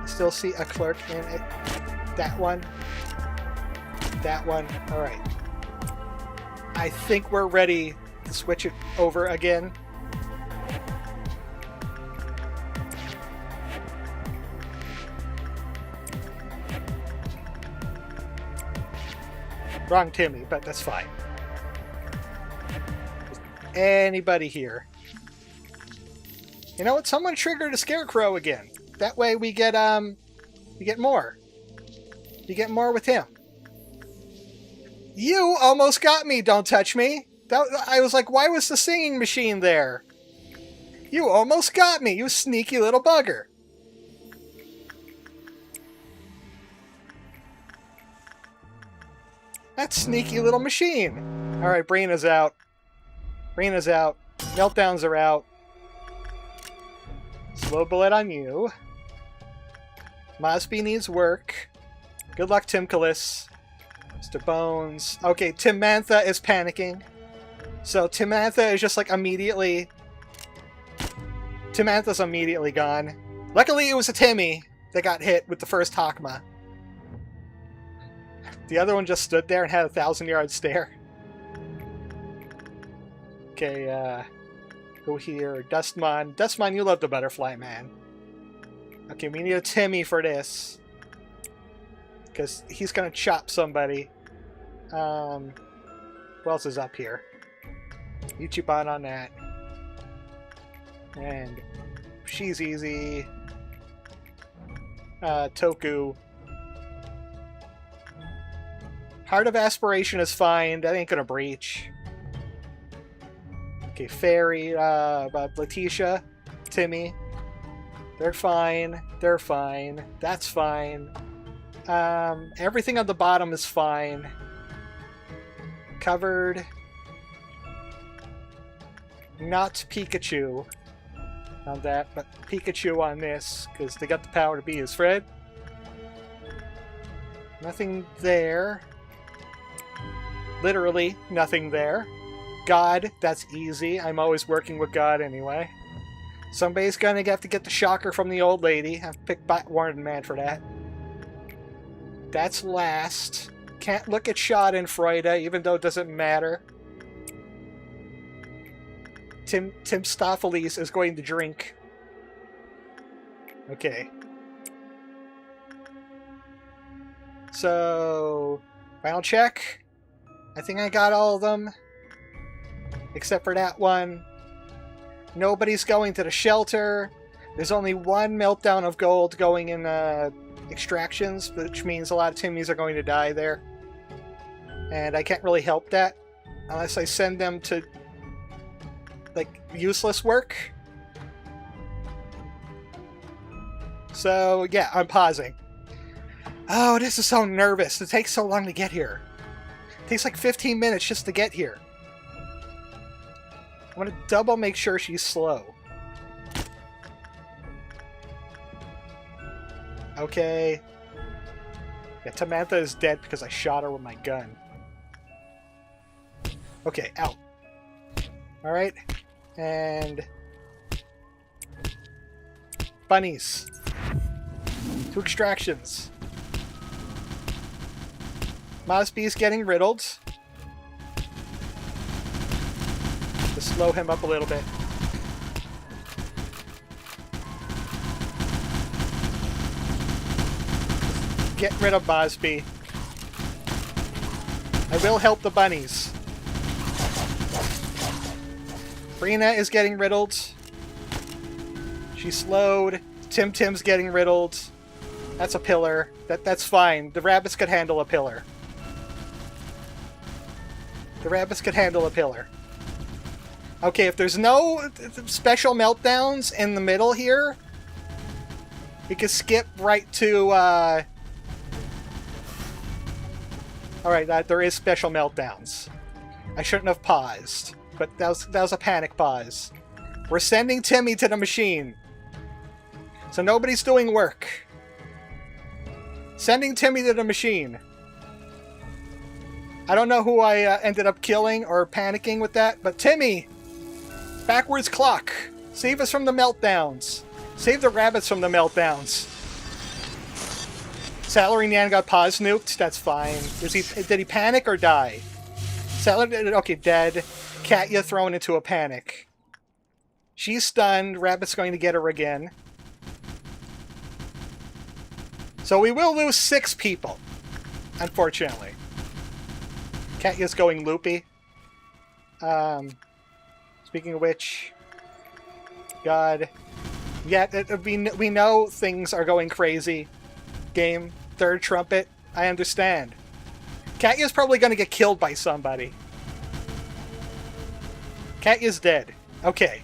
Still see a clerk in it. That one. That one. Alright. I think we're ready to switch it over again. Wrong Timmy, but that's fine. Anybody here? You know what? Someone triggered a scarecrow again. That way we get more. You get more with him. You almost got me, don't touch me. I was like, why was the singing machine there? You almost got me, you sneaky little bugger. That sneaky little machine. Alright, Brina's out. Brina's out. Meltdowns are out. Slow bullet on you. Mosby needs work. Good luck, Timcalis. Mr. Bones. Okay, Timantha is panicking. So Timantha is just like immediately... Timantha's immediately gone. Luckily it was a Timmy that got hit with the first Hakma. The other one just stood there and had a 1,000-yard stare. Okay, go here. Dustmon. Dustmon, you love the butterfly, man. Okay, we need a Timmy for this. Because he's going to chop somebody. Who else is up here? Ichiban on that. And she's easy. Toku. Heart of Aspiration is fine. That ain't gonna breach. Okay, Fairy, Letitia, Timmy. They're fine. They're fine. That's fine. Everything on the bottom is fine. Covered. Not Pikachu on that, but Pikachu on this, because they got the power to be his friend. Nothing there. Literally nothing there. God, that's easy. I'm always working with God anyway. Somebody's gonna have to get the shocker from the old lady. I've picked Warren Man for that. That's last. Can't look at Schadenfreude, even though it doesn't matter. Tim Stopheles is going to drink. Okay. So, final check. I think I got all of them. Except for that one. Nobody's going to the shelter. There's only one meltdown of gold going in extractions, which means a lot of Timmys are going to die there. And I can't really help that unless I send them to like useless work. So yeah, I'm pausing. Oh, this is so nervous. It takes so long to get here. It takes like 15 minutes just to get here. I'm gonna double make sure she's slow. Okay. Yeah, Tamantha is dead because I shot her with my gun. Okay, out. Alright. And... bunnies. 2 extractions. Mosby's getting riddled. To slow him up a little bit. Get rid of Mosby. I will help the bunnies. Brina is getting riddled. She's slowed. Tim's getting riddled. That's a pillar. That's fine. The rabbits could handle a pillar. The rabbits could handle a pillar. Okay, if there's no special meltdowns in the middle here, we could skip right to, Alright, there is special meltdowns. I shouldn't have paused, but that was a panic pause. We're sending Timmy to the machine. So nobody's doing work. Sending Timmy to the machine. I don't know who I ended up killing or panicking with that, but Timmy! Backwards clock! Save us from the meltdowns! Save the rabbits from the meltdowns! Salary Nan got pause nuked, that's fine. Did he panic or die? Okay, dead. Katya thrown into a panic. She's stunned, Rabbit's going to get her again. So we will lose 6 people, unfortunately. Katya's going loopy. Speaking of which, God, yeah, we know things are going crazy. Game, 3rd trumpet, I understand. Katya's probably going to get killed by somebody. Katya's dead. Okay.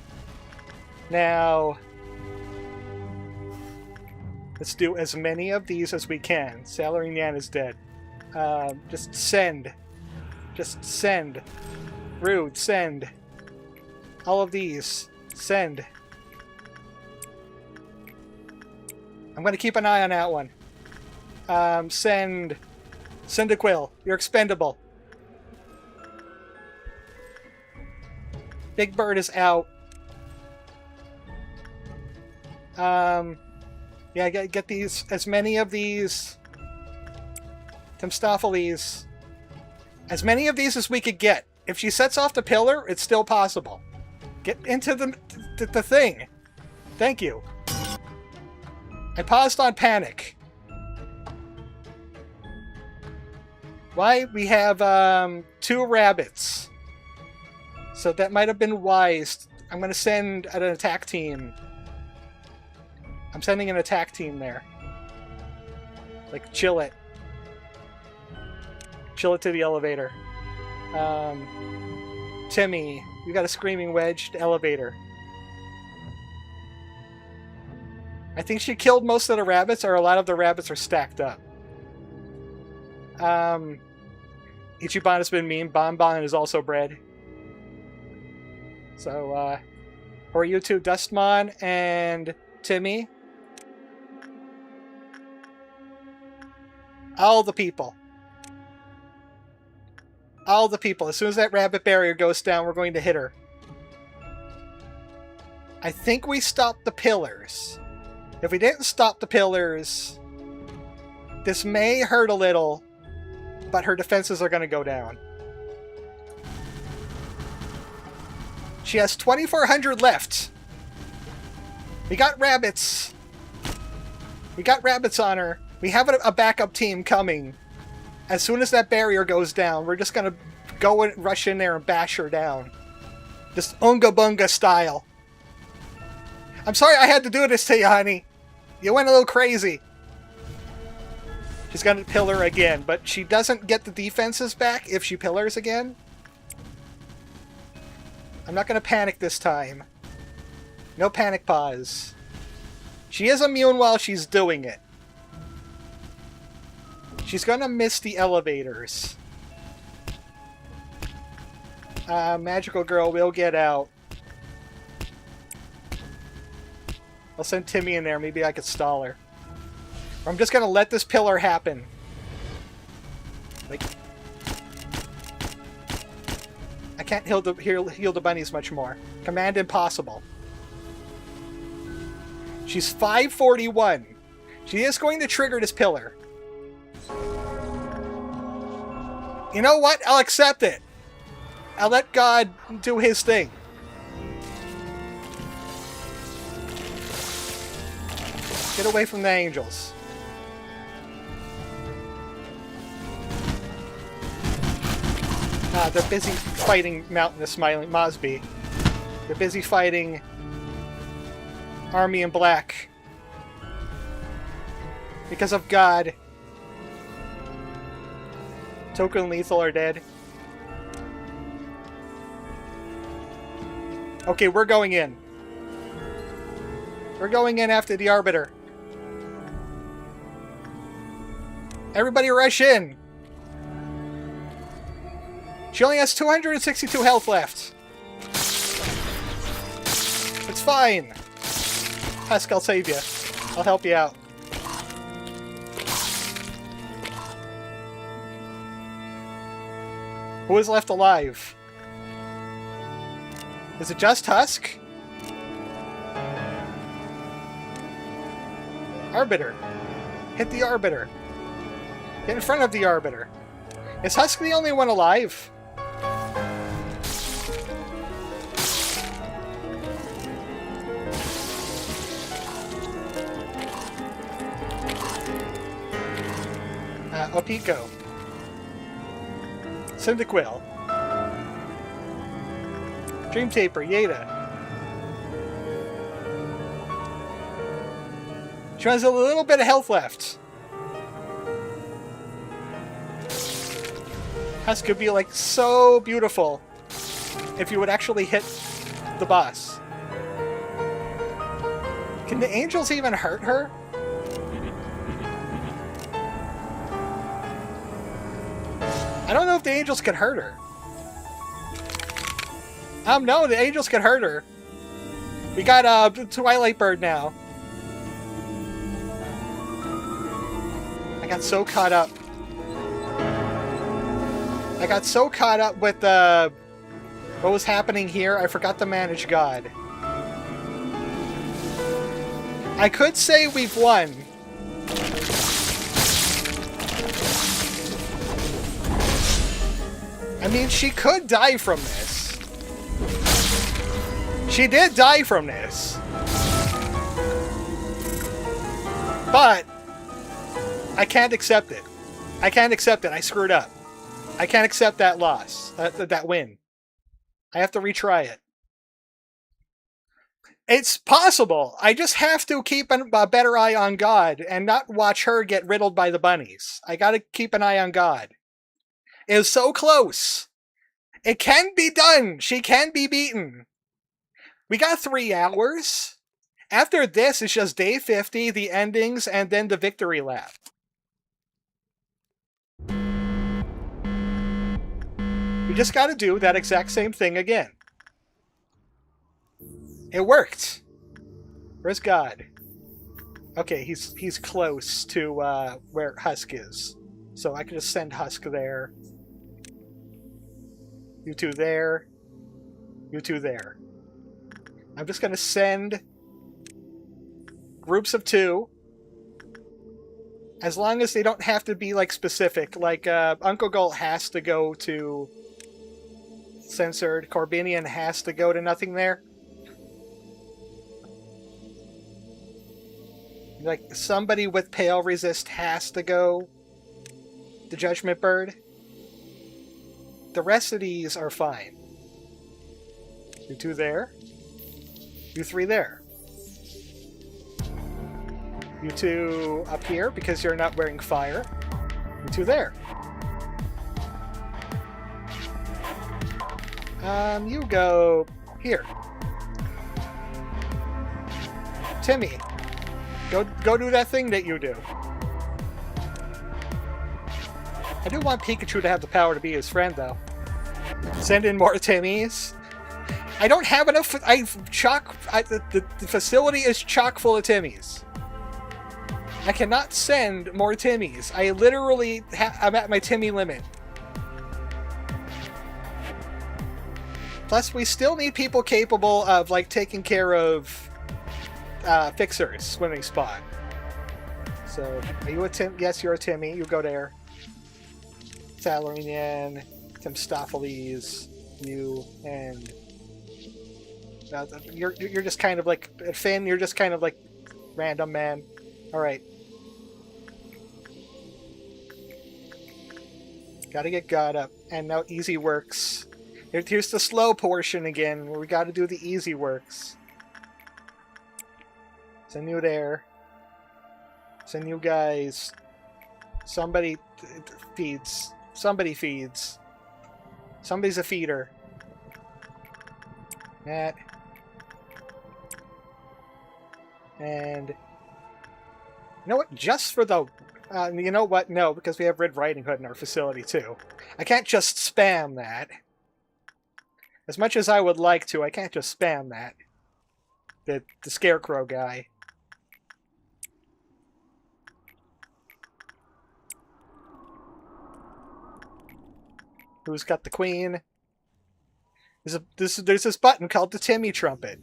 Now, let's do as many of these as we can. Salary Nyan is dead. Just send. Just send. Rude, send. All of these. Send. I'm going to keep an eye on that one. Send. Cyndaquil, you're expendable. Big Bird is out. Yeah, get these, as many of these. Timstopheles. As many of these as we could get. If she sets off the pillar, it's still possible. Get into the thing. Thank you. I paused on panic. Why? We have 2 rabbits. So that might have been wise. I'm going to send an attack team. I'm sending an attack team there. Like, chill it. Chill it to the elevator. Timmy, you got a screaming wedge to elevator. I think she killed most of the rabbits, or a lot of the rabbits are stacked up. Ichiban has been mean. Bonbon is also bred. So, who are you two? Dustmon and Timmy. All the people. All the people. As soon as that rabbit barrier goes down, we're going to hit her. I think we stopped the pillars. If we didn't stop the pillars, this may hurt a little, but her defenses are going to go down. She has 2,400 left. We got rabbits. We got rabbits on her. We have a backup team coming. As soon as that barrier goes down, we're just going to go and rush in there and bash her down. Just Unga Bunga style. I'm sorry I had to do this to you, honey. You went a little crazy. She's going to pillar again, but she doesn't get the defenses back if she pillars again. I'm not going to panic this time. No panic pause. She is immune while she's doing it. She's gonna miss the elevators. Magical girl will get out. I'll send Timmy in there. Maybe I could stall her. Or I'm just gonna let this pillar happen. Like, I can't heal the bunnies much more. Command impossible. She's 541. She is going to trigger this pillar. You know what? I'll accept it. I'll let God do his thing. Get away from the angels. They're busy fighting Mountain of Smiling Mosby. They're busy fighting Army in Black. Because of God. Token and Lethal are dead. Okay, we're going in. We're going in after the Arbiter. Everybody rush in! She only has 262 health left. It's fine. Husk, I'll save you. I'll help you out. Who is left alive? Is it just Husk? Arbiter. Hit the Arbiter. Get in front of the Arbiter. Is Husk the only one alive? Opico. Cyndaquil. Dream Taper, Yeda. She has a little bit of health left. Husk could be like so beautiful if you would actually hit the boss. Can the angels even hurt her? I don't know if the angels could hurt her. No, the angels could hurt her. We got Twilight Bird now. I got so caught up. I got so caught up with what was happening here, I forgot to manage God. I could say we've won. I mean, she could die from this. She did die from this. But I can't accept it. I can't accept it. I screwed up. I can't accept that loss. That win. I have to retry it. It's possible. I just have to keep a better eye on God and not watch her get riddled by the bunnies. I gotta keep an eye on God. It was so close. It can be done. She can be beaten. We got 3 hours. After this, it's just day 50, the endings, and then the victory lap. We just gotta do that exact same thing again. It worked. Where's God? Okay, he's close to where Husk is. So I can just send Husk there. You two there. You two there. I'm just gonna send groups of 2. As long as they don't have to be like specific. Like Uncle Gold has to go to Censored. Corbinian has to go to nothing there. Like somebody with Pale Resist has to go to Judgment Bird. The rest of these are fine. You 2 there. You 3 there. You 2 up here because you're not wearing fire. You 2 there. You go here. Timmy, go do that thing that you do. I do want Pikachu to have the power to be his friend, though. Send in more Timmies. I don't have enough. The facility is chock full of Timmies. I cannot send more Timmies. I literally I'm at my Timmy limit. Plus, we still need people capable of like taking care of fixers when they spawn. So, are you a Tim? Yes, you're a Timmy. You go there. Salarian, Timstopheles, you, and you're just kind of like Finn. You're just kind of like random man. All right. Gotta get God up, and now easy works. Here's the slow portion again, where we gotta do the easy works. Send you there. Send you guys. Somebody feeds. Somebody feeds. Somebody's a feeder. That. And you know what? Just for the you know what? No, because we have Red Riding Hood in our facility too. I can't just spam that. As much as I would like to, I can't just spam that. The Scarecrow guy. Who's got the queen? There's this button called the Timmy Trumpet.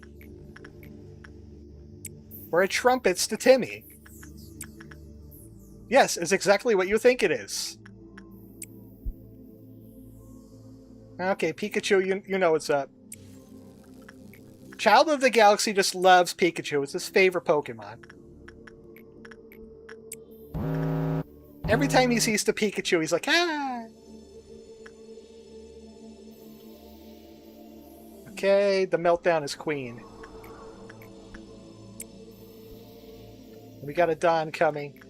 Where it trumpets to Timmy. Yes, it's exactly what you think it is. Okay, Pikachu, you know what's up. Child of the Galaxy just loves Pikachu. It's his favorite Pokemon. Every time he sees the Pikachu, he's like, ah! Okay, the meltdown is queen. We got a Dawn coming.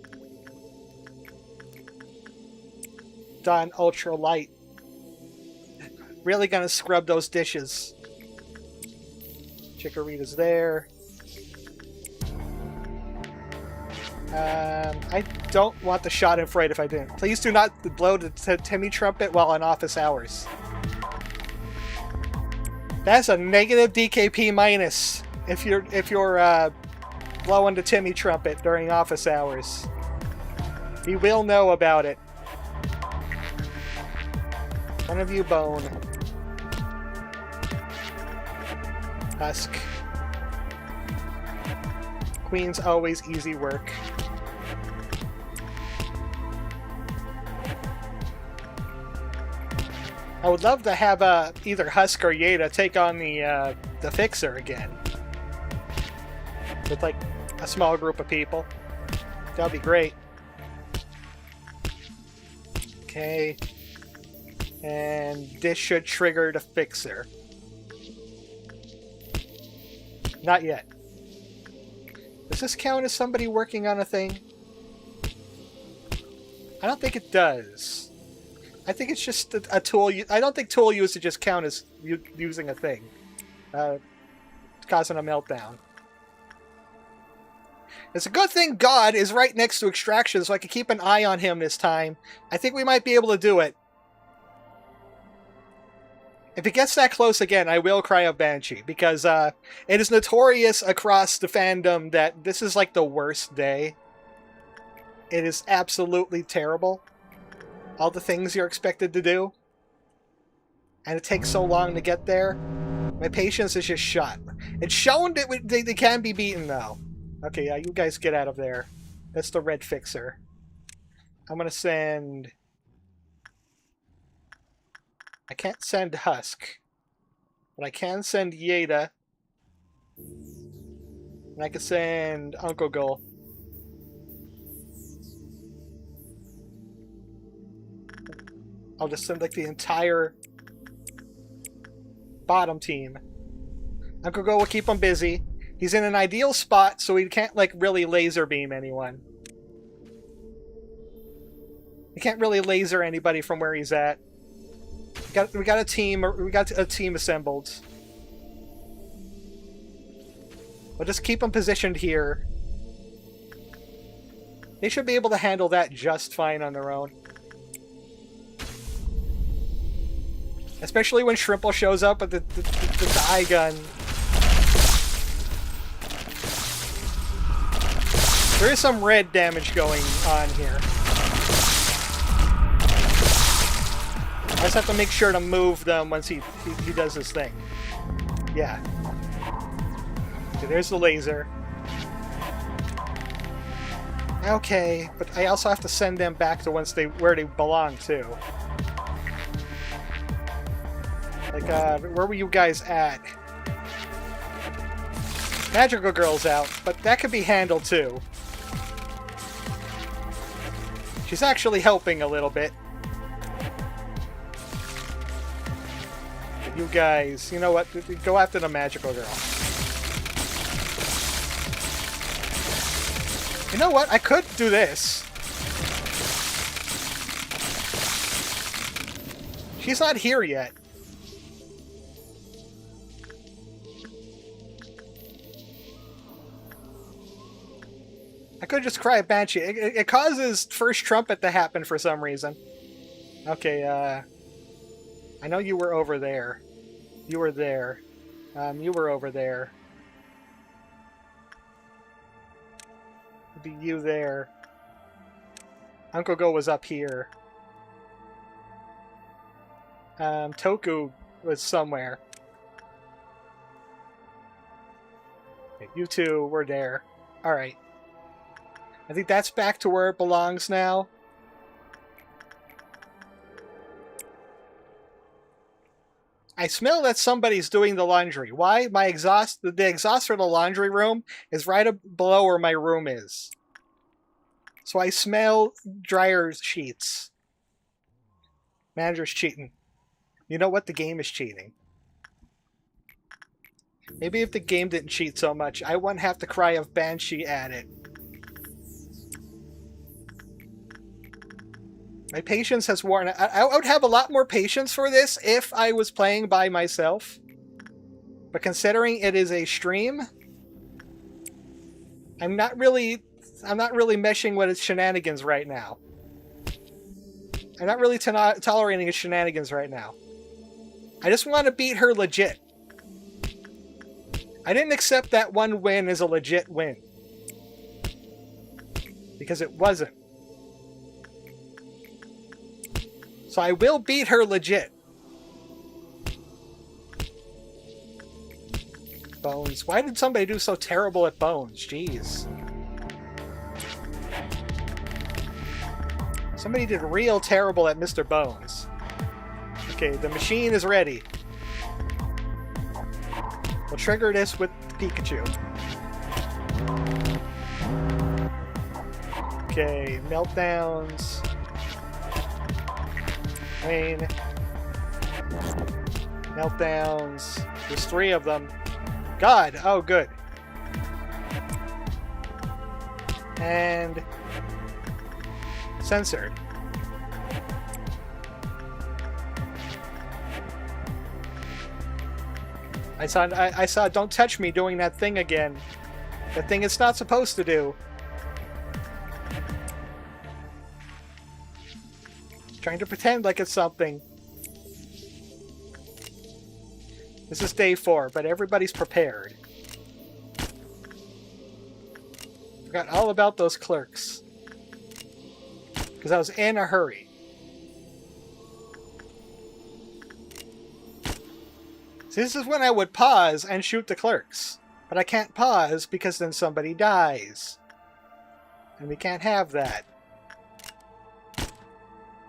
Dawn Ultra Light. Really gonna scrub those dishes. Chikorita's there. I don't want the shot in fright if I didn't. Please do not blow the Timmy Trumpet while on office hours. That's a negative DKP minus if you're blowing the Timmy Trumpet during office hours. He will know about it. One of you bone. Husk. Queen's always easy work. I would love to have either Husk or Yeda take on the Fixer again. With like a small group of people. That'd be great. Okay. And this should trigger the Fixer. Not yet. Does this count as somebody working on a thing? I don't think it does. I think it's just a tool. I don't think tool usage just count as using a thing. Causing a meltdown. It's a good thing God is right next to Extraction, so I can keep an eye on him this time. I think we might be able to do it. If it gets that close again, I will cry out Banshee, because it is notorious across the fandom that this is like the worst day. It is absolutely terrible. All the things you're expected to do. And it takes so long to get there. My patience is just shot. It's shown that they can be beaten, though. Okay, yeah, you guys get out of there. That's the red Fixer. I'm gonna send... I can't send Husk. But I can send Yeda. And I can send Uncle Gull. I'll just send like the entire bottom team. Uncle Gull will keep him busy. He's in an ideal spot, so he can't like really laser beam anyone. He can't really laser anybody from where he's at. We got a team assembled. We'll just keep them positioned here. They should be able to handle that just fine on their own. Especially when Shrimple shows up with the eye gun. There is some red damage going on here. I just have to make sure to move them once he does his thing. Yeah. Okay, there's the laser. Okay, but I also have to send them back to where they belong too. Like, where were you guys at? Magical Girl's out, but that could be handled too. She's actually helping a little bit. You guys, you know what? Go after the Magical Girl. You know what? I could do this. She's not here yet. I could just cry a Banshee. It causes First Trumpet to happen for some reason. Okay, I know you were over there. You were there. You were over there. Be you there. Uncle Go was up here. Toku was somewhere. Okay, you two were there. Alright. I think that's back to where it belongs now. I smell that somebody's doing the laundry. Why? My exhaust, the exhaust for the laundry room is right up below where my room is. So I smell dryer sheets. Manager's cheating. You know what? The game is cheating. Maybe if the game didn't cheat so much, I wouldn't have to cry of Banshee at it. My patience has worn. I would have a lot more patience for this if I was playing by myself. But considering it is a stream, I'm not really meshing with its shenanigans right now. I'm not really tolerating its shenanigans right now. I just want to beat her legit. I didn't accept that one win as a legit win. Because it wasn't. So I will beat her legit. Bones. Why did somebody do so terrible at Bones? Jeez. Somebody did real terrible at Mr. Bones. Okay, the machine is ready. We'll trigger this with Pikachu. Okay, meltdowns. Rain. Meltdowns. There's 3 of them. God! Oh, good. And... censored. I saw Don't Touch Me doing that thing again. The thing it's not supposed to do. Trying to pretend like it's something. This is day 4, but everybody's prepared. Forgot all about those clerks. Because I was in a hurry. See, this is when I would pause and shoot the clerks. But I can't pause because then somebody dies. And we can't have that.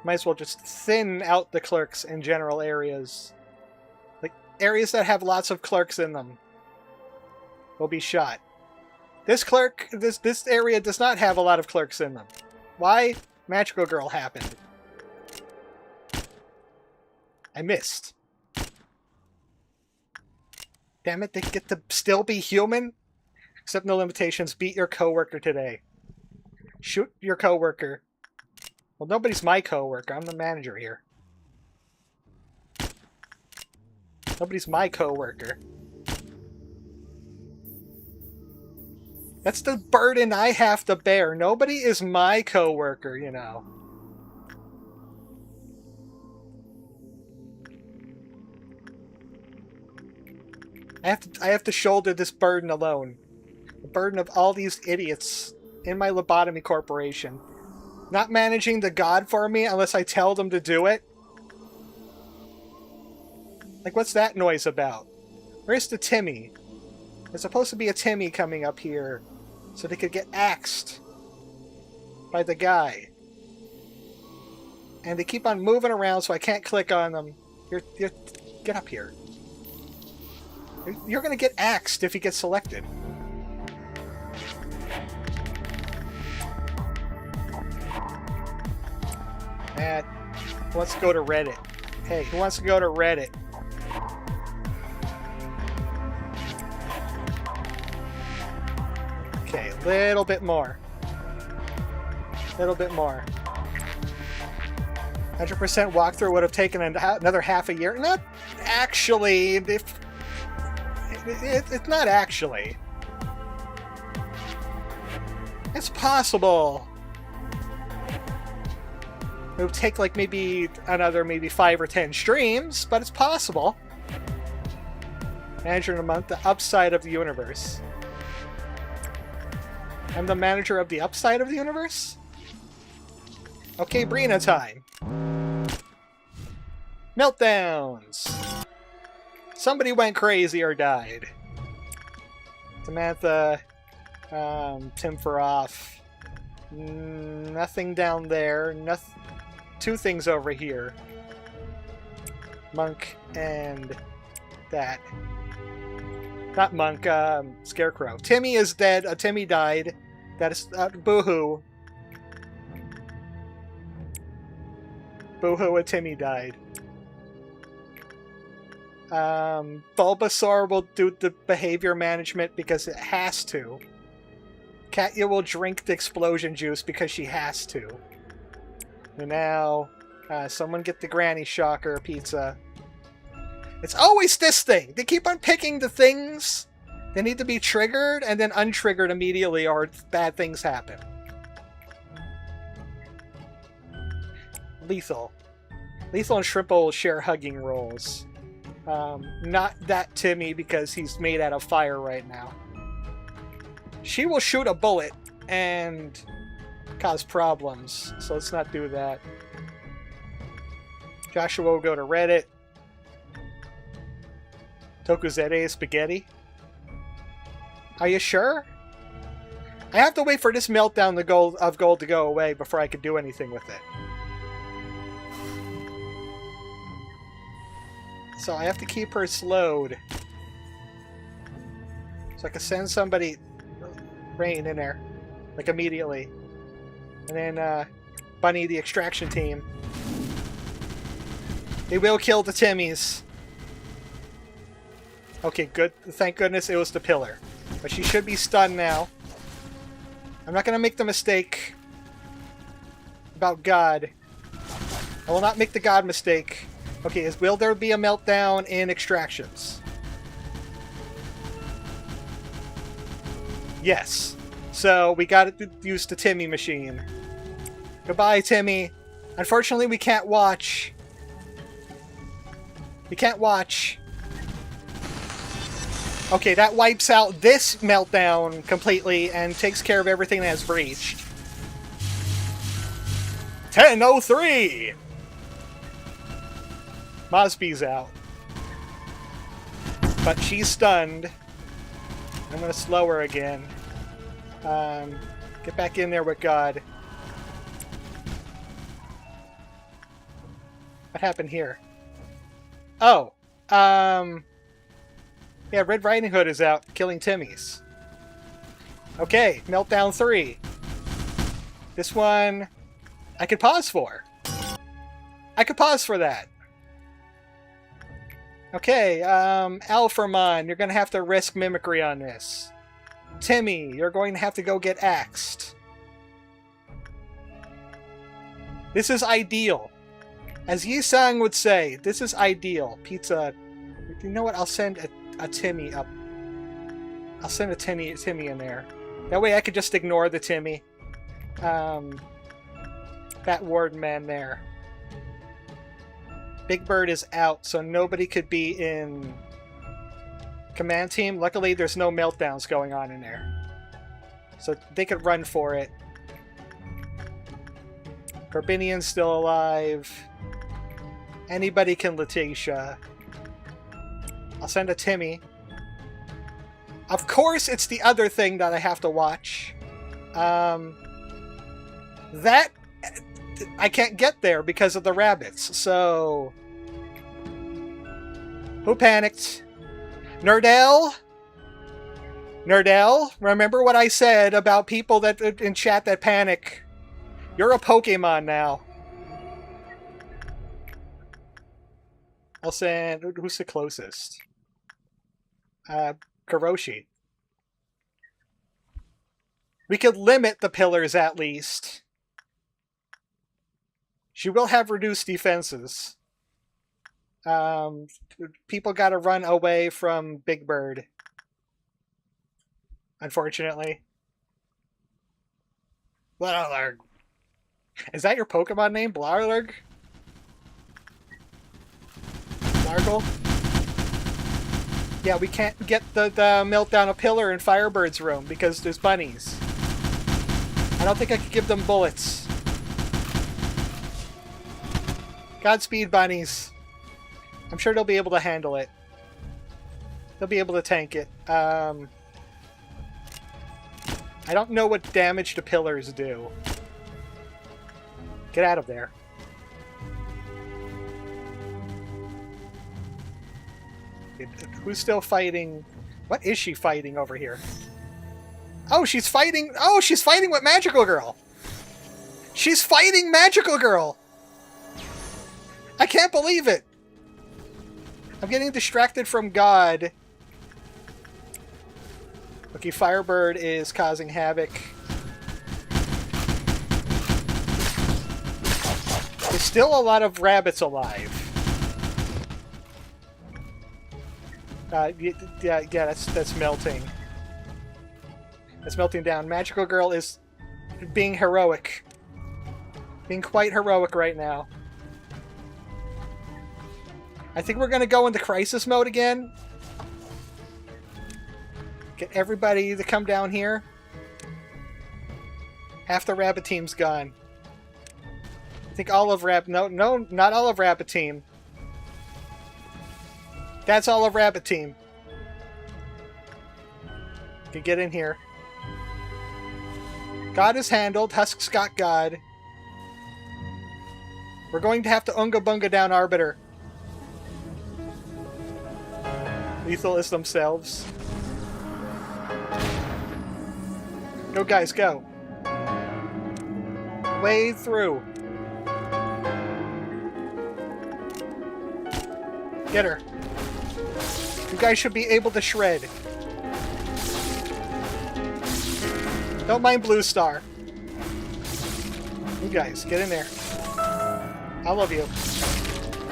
Might as well just thin out the clerks in general areas. Like, areas that have lots of clerks in them will be shot. This area does not have a lot of clerks in them. Why? Magical Girl happened. I missed. Damn it, they get to still be human? Accept no limitations. Beat your coworker today. Shoot your coworker. Well, nobody's my coworker. I'm the manager here. Nobody's my coworker. That's the burden I have to bear. Nobody is my coworker, you know. I have to shoulder this burden alone. The burden of all these idiots in my lobotomy corporation. Not managing the god for me unless I tell them to do it. Like, what's that noise about? Where's the Timmy? There's supposed to be a Timmy coming up here so they could get axed by the guy. And they keep on moving around so I can't click on them. You're get up here. You're gonna get axed if you get selected. And let's go to Reddit. Hey, who wants to go to Reddit? Okay, little bit more. Little bit more. 100% walkthrough would have taken another half a year. Not actually. It's not actually. It's possible. It would take like maybe another 5 or 10 streams, but it's possible. Manager in a month, the upside of the universe. I'm the manager of the upside of the universe? Okay, Brina time. Meltdowns. Somebody went crazy or died. Samantha, Tim Feroff. Nothing down there. Nothing. 2 things over here. Monk and that. Not Monk, Scarecrow. Timmy is dead. Timmy died. That is boo-hoo. Boo-hoo, a Timmy died. Bulbasaur will do the behavior management because it has to. Katya will drink the explosion juice because she has to. And now, someone get the Granny Shocker pizza. It's always this thing! They keep on picking the things that need to be triggered and then untriggered immediately or bad things happen. Lethal. Lethal and Shrimpo will share hugging rolls. Not that Timmy because he's made out of fire right now. She will shoot a bullet and cause problems, so let's not do that. Joshua will go to Reddit. Tokuzete spaghetti. Are you sure? I have to wait for this meltdown of gold to go away before I can do anything with it. So I have to keep her slowed. So I can send somebody, Rain, in there. Like immediately. And then Bunny, the extraction team. They will kill the Timmies. Okay, good. Thank goodness it was the pillar. But she should be stunned now. I'm not going to make the mistake about God. I will not make the God mistake. Okay, will there be a meltdown in extractions? Yes. So we got to use the Timmy machine. Goodbye, Timmy. Unfortunately, we can't watch. We can't watch. Okay, that wipes out this meltdown completely and takes care of everything that has breached. 10:03! Mosby's out. But she's stunned. I'm going to slow her again. Get back in there with God. What happened here? Oh. Yeah, Red Riding Hood is out, killing Timmies. Okay, Meltdown 3. This one, I could pause for. I could pause for that. Okay, Alphamon, you're gonna have to risk mimicry on this. Timmy, you're going to have to go get axed. This is ideal. As Yi-sang would say, this is ideal. Pizza. You know what? I'll send a Timmy up. I'll send a Timmy in there. That way I could just ignore the Timmy. That Warden man there. Big Bird is out, so nobody could be in Command team. Luckily, there's no meltdowns going on in there. So they could run for it. Corbinian's still alive. Anybody can Letitia. I'll send a Timmy. Of course, it's the other thing that I have to watch. That... I can't get there because of the rabbits, so... Who panicked? Nerdell? Nerdell? Remember what I said about people that in chat that panic? You're a Pokemon now. I'll send... Who's the closest? Karoshi. We could limit the pillars at least. She will have reduced defenses. People gotta run away from Big Bird. Unfortunately. Blarg. Is that your Pokemon name? Blarg? Blargle? Yeah, we can't get the meltdown a pillar in Firebird's room because there's bunnies. I don't think I could give them bullets. Godspeed, bunnies. I'm sure they'll be able to handle it. They'll be able to tank it. I don't know what damage to pillars do. Get out of there. Who's still fighting? What is she fighting over here? Oh, she's fighting... Oh, she's fighting with Magical Girl! She's fighting Magical Girl! I can't believe it! I'm getting distracted from God. Okay, Firebird is causing havoc. There's still a lot of rabbits alive. Yeah, that's melting. That's melting down. Magical Girl is being heroic. Being quite heroic right now. I think we're going to go into crisis mode again. Get everybody to come down here. Half the rabbit team's gone. I think all of No, not all of rabbit team. That's all of rabbit team. Can get in here. God is handled. Husk's got God. We're going to have to Unga Bunga down Arbiter. Lethal is themselves. Go, guys, go. Way through. Get her. You guys should be able to shred. Don't mind Blue Star. You guys, get in there. I love you.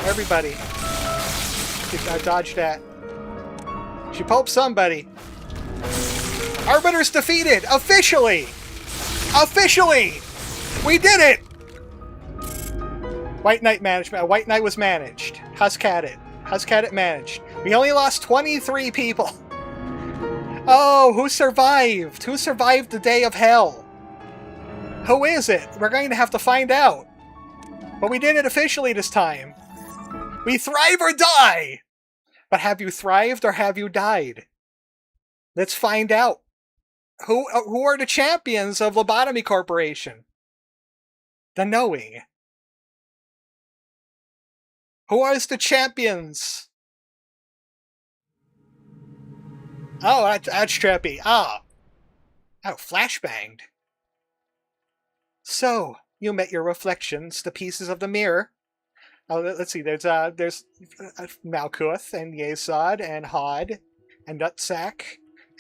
Everybody. I dodged that. She pulped somebody. Arbiter's defeated! Officially! Officially! We did it! White Knight management. White Knight was managed. Husk had it. Husk had it managed. We only lost 23 people. Oh, who survived? Who survived the day of hell? Who is it? We're going to have to find out. But we did it officially this time. We thrive or die! But have you thrived or have you died? Let's find out. Who are the champions of Lobotomy Corporation? The knowing. Who are the champions? Oh, that's trippy. Ah. Oh, flashbanged. So, you met your reflections, the pieces of the mirror. Oh, let's see. There's Malkuth and Yesod and Hod and Nutsack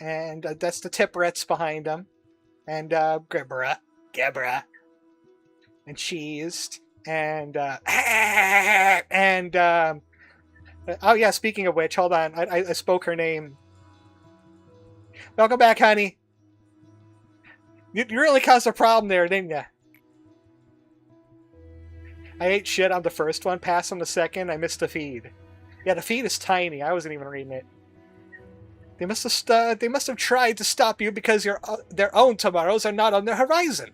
and that's the Tipperets behind them and Gebra and Cheesed and oh yeah. Speaking of which, hold on. I spoke her name. Welcome back, honey. You really caused a problem there, didn't you? I ate shit on the first one, passed on the second, I missed the feed. Yeah, the feed is tiny, I wasn't even reading it. They must have tried to stop you because their own tomorrows are not on the horizon.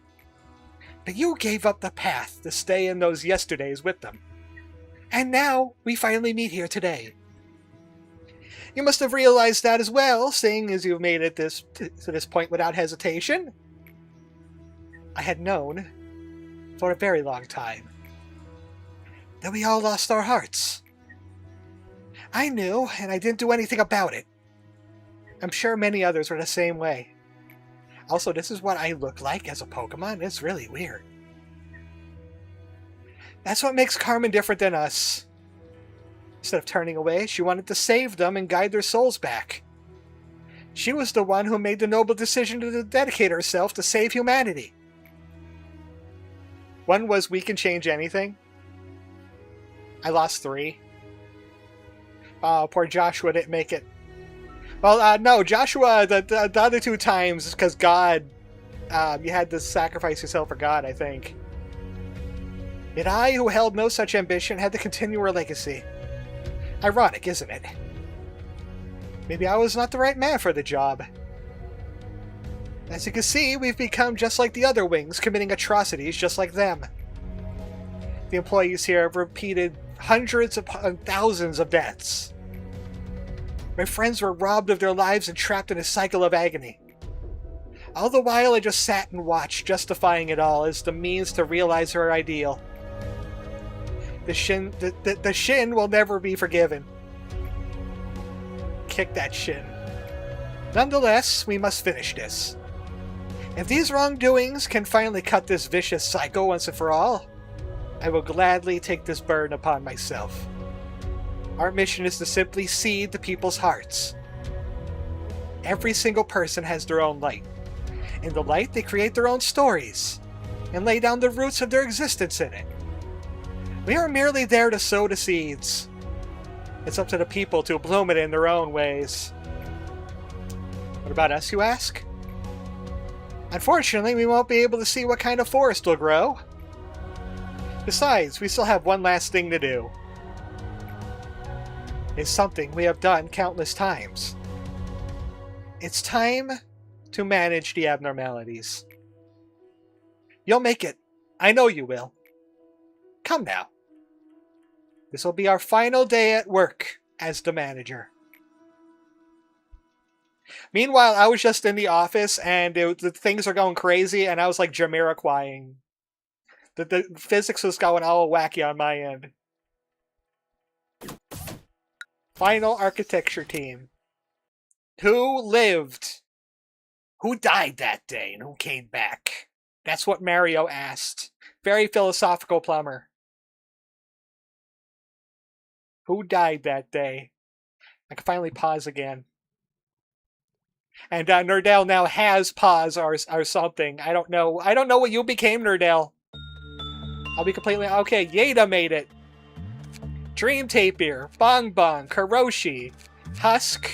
But you gave up the path to stay in those yesterdays with them. And now we finally meet here today. You must have realized that as well, seeing as you've made it to this point without hesitation. I had known, for a very long time, that we all lost our hearts. I knew, and I didn't do anything about it. I'm sure many others were the same way. Also, this is what I look like as a Pokemon. It's really weird. That's what makes Carmen different than us. Instead of turning away, she wanted to save them and guide their souls back. She was the one who made the noble decision to dedicate herself to save humanity. One was we can change anything. I lost 3. Oh, poor Joshua didn't make it. Well, no, Joshua, the other 2 times, because God, you had to sacrifice yourself for God, I think. Yet I, who held no such ambition, had to continue her legacy. Ironic, isn't it? Maybe I was not the right man for the job. As you can see, we've become just like the other wings, committing atrocities just like them. The employees here have repeated hundreds upon thousands of deaths. My friends were robbed of their lives and trapped in a cycle of agony. All the while I just sat and watched, justifying it all as the means to realize her ideal. The Shin will never be forgiven. Kick that Shin. Nonetheless, we must finish this. If these wrongdoings can finally cut this vicious cycle once and for all, I will gladly take this burden upon myself. Our mission is to simply seed the people's hearts. Every single person has their own light. In the light, they create their own stories and lay down the roots of their existence in it. We are merely there to sow the seeds. It's up to the people to bloom it in their own ways. What about us, you ask? Unfortunately, we won't be able to see what kind of forest will grow. Besides, we still have one last thing to do. It's something we have done countless times. It's time to manage the abnormalities. You'll make it. I know you will. Come now. This will be our final day at work as the manager. Meanwhile, I was just in the office and the things are going crazy and I was like Jamiroquai-ing. The physics was going all wacky on my end. Final architecture team. Who lived? Who died that day and who came back? That's what Mario asked. Very philosophical plumber. Who died that day? I can finally pause again. And Nerdell now has pause or something. I don't know. I don't know what you became, Nerdell. I'll be completely... Okay, Yeda made it. Dream Tapir, Bong Bong, Karoshi, Husk.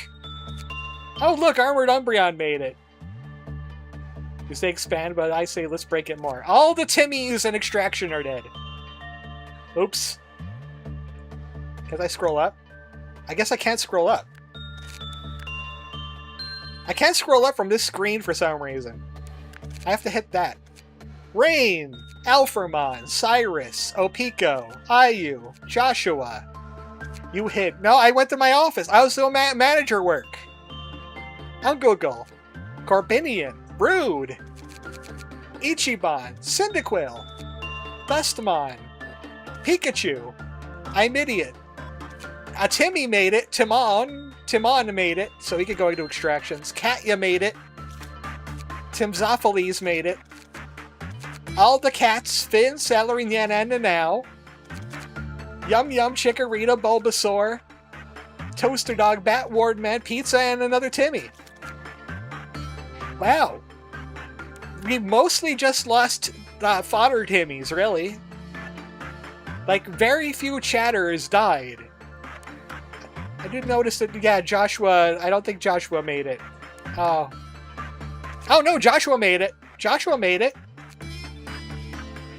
Oh, look, Armored Umbreon made it. You say expand, but I say let's break it more. All the Timmies and Extraction are dead. Oops. Can I scroll up? I guess I can't scroll up. I can't scroll up from this screen for some reason. I have to hit that. Rain, Alpharmon, Cyrus, Opico, Ayu, Joshua. You hid. No, I went to my office. I was doing manager work. Ungugal, Corbinian, Rude, Ichiban, Cyndaquil, Dustmon, Pikachu, I'm Idiot. Timmy made it. Timon made it, so he could go into extractions. Katya made it. Timzophiles made it. All the cats, Finn, Celery, Nyan, and Nanao. Yum Yum, Chikorita, Bulbasaur, Toaster Dog, Bat, Wardman, Pizza, and another Timmy. Wow. We mostly just lost fodder Timmies, really. Like, very few chatters died. I did notice that, yeah, Joshua... I don't think Joshua made it. Oh. Oh, no, Joshua made it. Joshua made it.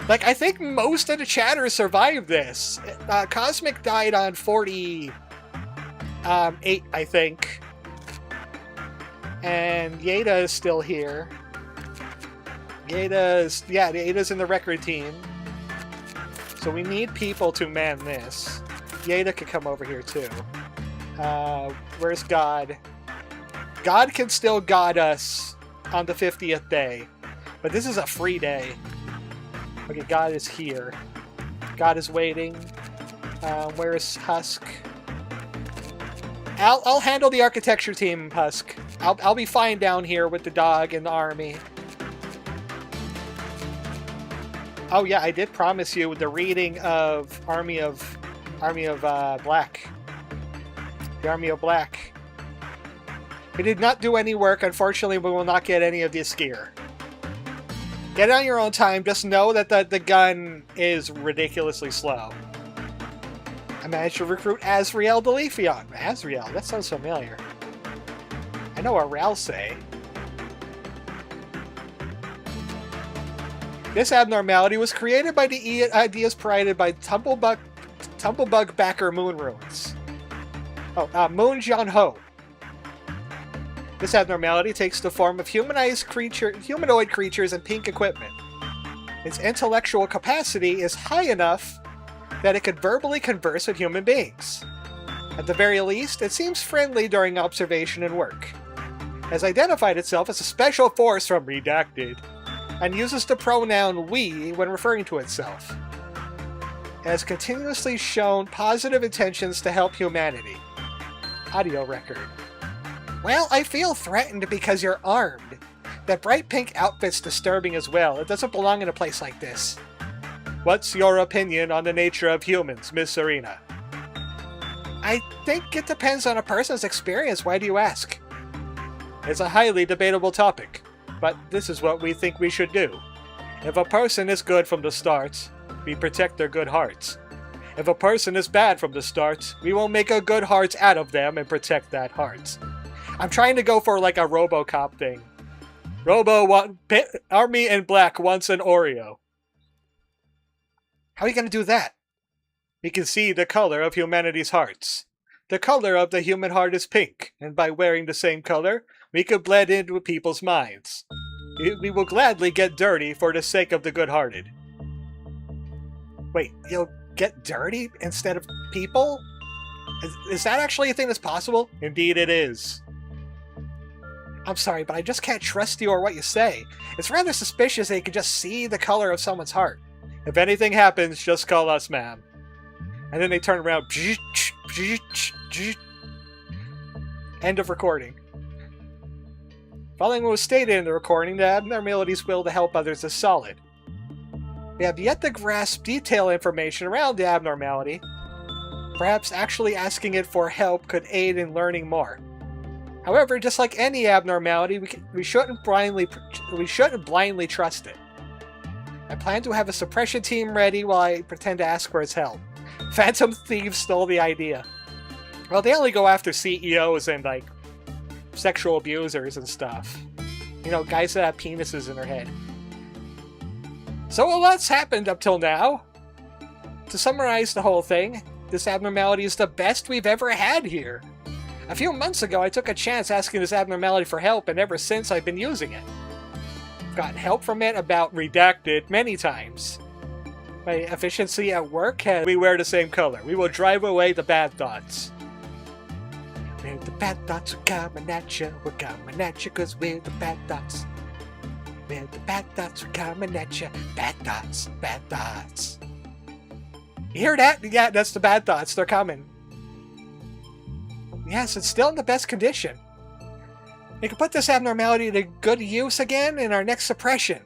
Like, I think most of the chatters survived this. Cosmic died on 48, I think. And Yeda is still here. Yeda's in the record team. So we need people to man this. Yeda could come over here too. Where's God? God can still God us on the 50th day. But this is a free day. Okay, God is here. God is waiting. Where is Husk? I'll handle the architecture team, Husk. I'll be fine down here with the dog and the army. Oh yeah, I did promise you the reading of Army of Black. The Army of Black. We did not do any work. Unfortunately, we will not get any of this gear. Get it on your own time. Just know that the gun is ridiculously slow. I managed to recruit Azrael Delefion. Azrael? That sounds familiar. I know what Ral say. This abnormality was created by the ideas provided by Tumblebug backer Moon Ruins. Moon Jian Ho. This abnormality takes the form of humanoid creatures and pink equipment. Its intellectual capacity is high enough that it could verbally converse with human beings. At the very least, it seems friendly during observation and work. It has identified itself as a special force from Redacted, and uses the pronoun we when referring to itself. It has continuously shown positive intentions to help humanity. Audio record. Well, I feel threatened because you're armed. That bright pink outfit's disturbing as well. It doesn't belong in a place like this. What's your opinion on the nature of humans, Miss Serena? I think it depends on a person's experience. Why do you ask? It's a highly debatable topic, but this is what we think we should do. If a person is good from the start, we protect their good hearts. If a person is bad from the start, we will make a good heart out of them and protect that heart. I'm trying to go for like a RoboCop thing. Army in Black wants an Oreo. How are you going to do that? We can see the color of humanity's hearts. The color of the human heart is pink, and by wearing the same color, we could blend into people's minds. We will gladly get dirty for the sake of the good-hearted. Wait, you'll get dirty instead of people? Is that actually a thing that's possible? Indeed it is. I'm sorry, but I just can't trust you or what you say. It's rather suspicious that you can just see the color of someone's heart. If anything happens, just call us, ma'am. And then they turn around. End of recording. Following what was stated in the recording, the abnormality's will to help others is solid. We have yet to grasp detailed information around the abnormality. Perhaps actually asking it for help could aid in learning more. However, just like any abnormality, we shouldn't blindly trust it. I plan to have a suppression team ready while I pretend to ask for its help. Phantom Thieves stole the idea. Well, they only go after CEOs and, like, sexual abusers and stuff. You know, guys that have penises in their head. So a lot's happened up till now. To summarize the whole thing, this abnormality is the best we've ever had here. A few months ago, I took a chance asking this abnormality for help, and ever since I've been using it. I've gotten help from it about Redacted many times. My efficiency at work has... We wear the same color. We will drive away the bad thoughts. We're the bad thoughts, we're coming at you. We're coming at you cause we're the bad thoughts. We're the bad thoughts, we're coming at you. Bad thoughts, bad thoughts. You hear that? Yeah, that's the bad thoughts. They're coming. Yes, it's still in the best condition. We can put this abnormality to good use again in our next suppression.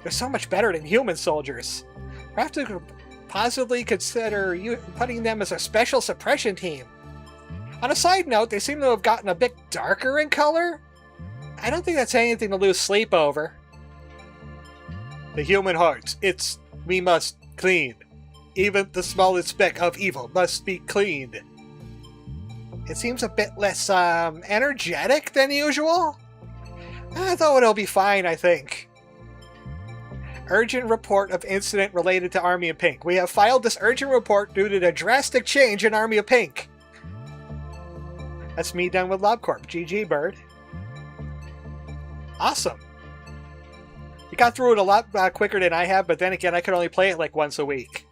They're so much better than human soldiers. We have to possibly consider putting them as a special suppression team. On a side note, they seem to have gotten a bit darker in color. I don't think that's anything to lose sleep over. The human heart, we must clean. Even the smallest speck of evil must be cleaned. It seems a bit less, energetic than usual. Though it'll be fine, I think. Urgent report of incident related to Army of Pink. We have filed this urgent report due to the drastic change in Army of Pink. That's me done with LobCorp. GG, bird. Awesome. You got through it a lot quicker than I have, but then again, I could only play it like once a week.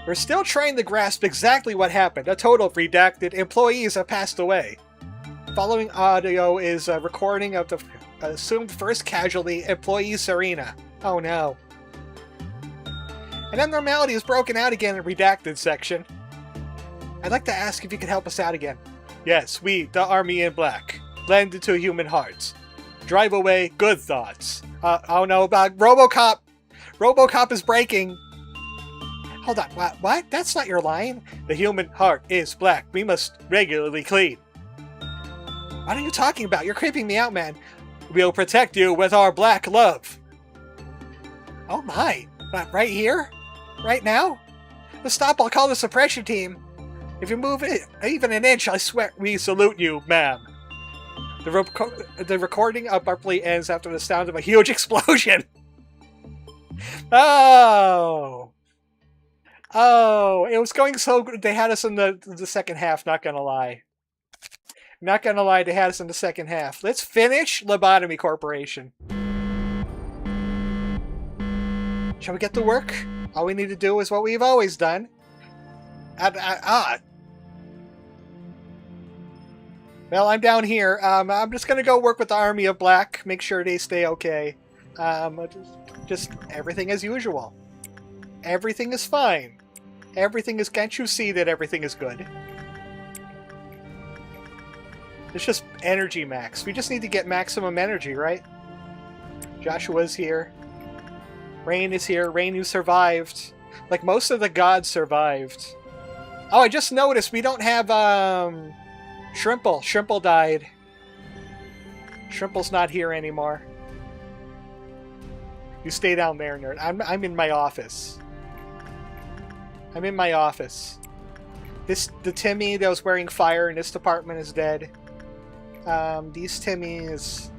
We're still trying to grasp exactly what happened. A total of redacted employees have passed away. Following audio is a recording of the assumed first casualty, employee Serena. Oh no. An abnormality is broken out again in redacted section. I'd like to ask if you could help us out again. Yes, we, the Army in Black, blend into human hearts. Drive away good thoughts. Oh no, RoboCop! RoboCop is breaking! Hold on, what? That's not your line? The human heart is black. We must regularly clean. What are you talking about? You're creeping me out, man. We'll protect you with our black love. Oh my. Right here? Right now? Stop, I'll call the suppression team. If you move it even an inch, I swear we salute you, ma'am. The recording abruptly ends after the sound of a huge explosion. Oh! Oh, it was going so good. They had us in the second half, not gonna lie. Not gonna lie, they had us in the second half. Let's finish Lobotomy Corporation. Shall we get to work? All we need to do is what we've always done. Well, I'm down here. I'm just gonna go work with the Army of Black, make sure they stay okay. Just everything as usual. Everything is fine. Everything is... Can't you see that everything is good? It's just energy max. We just need to get maximum energy, right? Joshua's here. Rain is here. Rain, you survived. Like, most of the gods survived. Oh, I just noticed we don't have, Shrimple. Shrimple died. Shrimple's not here anymore. You stay down there, nerd. I'm in my office. I'm in my office. The Timmy that was wearing fire in this department is dead. These Timmys...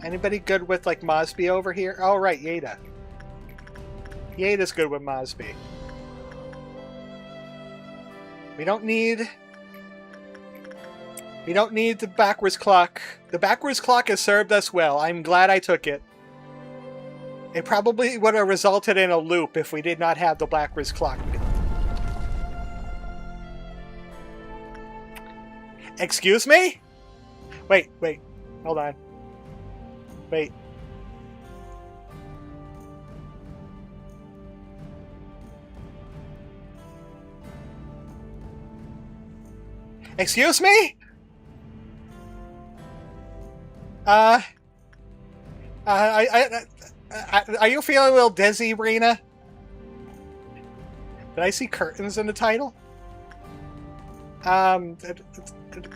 Anybody good with, like, Mosby over here? Oh, right, Yada. Yada's good with Mosby. We don't need the backwards clock. The backwards clock has served us well. I'm glad I took it. It probably would have resulted in a loop if we did not have the backwards clock. Excuse me? Wait. Hold on. Wait. Excuse me? Are you feeling a little dizzy, Rena? Did I see curtains in the title?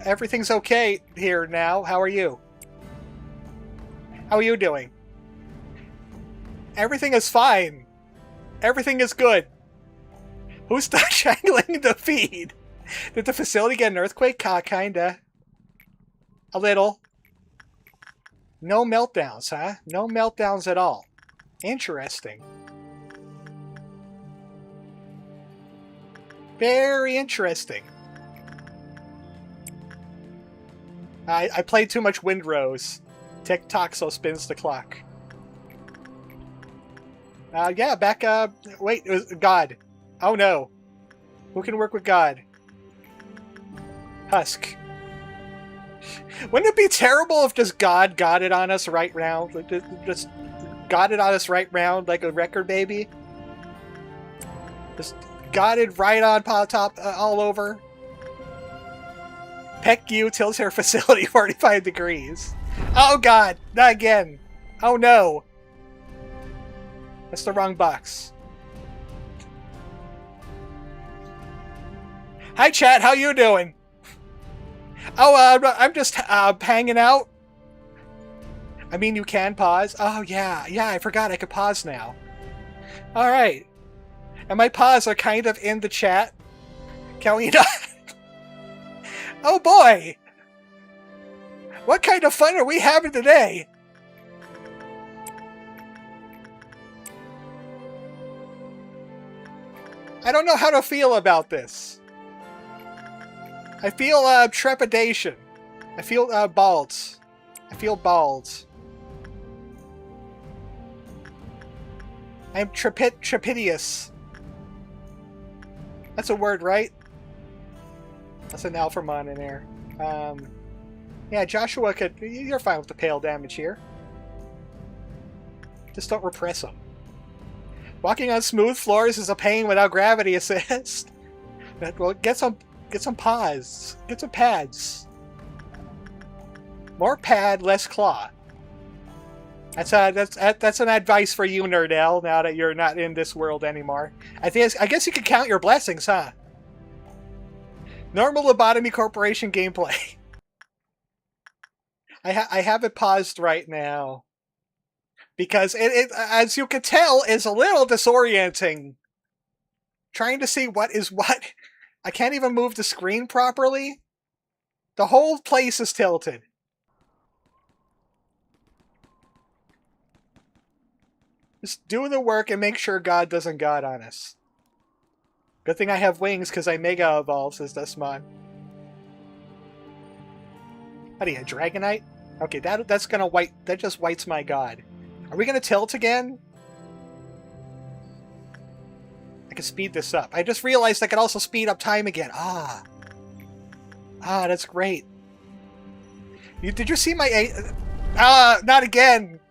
Everything's okay here now. How are you? How are you doing? Everything is fine. Everything is good. Who's strangling the feed? Did the facility get an earthquake? Kinda. A little. No meltdowns, huh? No meltdowns at all. Interesting. Very interesting. I played too much Windrose. TikTok so spins the clock. Yeah, back up. Wait, it was God. Oh no. Who can work with God? Husk. Wouldn't it be terrible if just God got it on us right round? Like, just got it on us right round like a record baby? Just got it right on top all over? Peck you tilts her facility 45 degrees. Oh god, not again. Oh no. That's the wrong box. Hi chat, how you doing? Oh, I'm just hanging out. I mean, you can pause. Oh yeah, I forgot I could pause now. Alright. And my pause are kind of in the chat. Can we not? Oh boy! What kind of fun are we having today? I don't know how to feel about this. I feel trepidation. I feel balls. I feel bald. I'm trepidious. That's a word, right? That's an Alphamon in there. Yeah, Joshua could... You're fine with the pale damage here. Just don't repress him. Walking on smooth floors is a pain without gravity assist. Well, get some paws. Get some pads. More pad, less claw. That's an advice for you, Nerdell, now that you're not in this world anymore. I guess you could count your blessings, huh? Normal Lobotomy Corporation gameplay. I have it paused right now. Because it, as you can tell, is a little disorienting. Trying to see what is what. I can't even move the screen properly. The whole place is tilted. Just do the work and make sure God doesn't God on us. Good thing I have wings because I Mega Evolve, says Dustmon. What are you, a Dragonite? Okay, that's gonna white. That just whites my God. Are we gonna tilt again? I can speed this up. I just realized I could also speed up time again. Ah, that's great. Did you see my not again.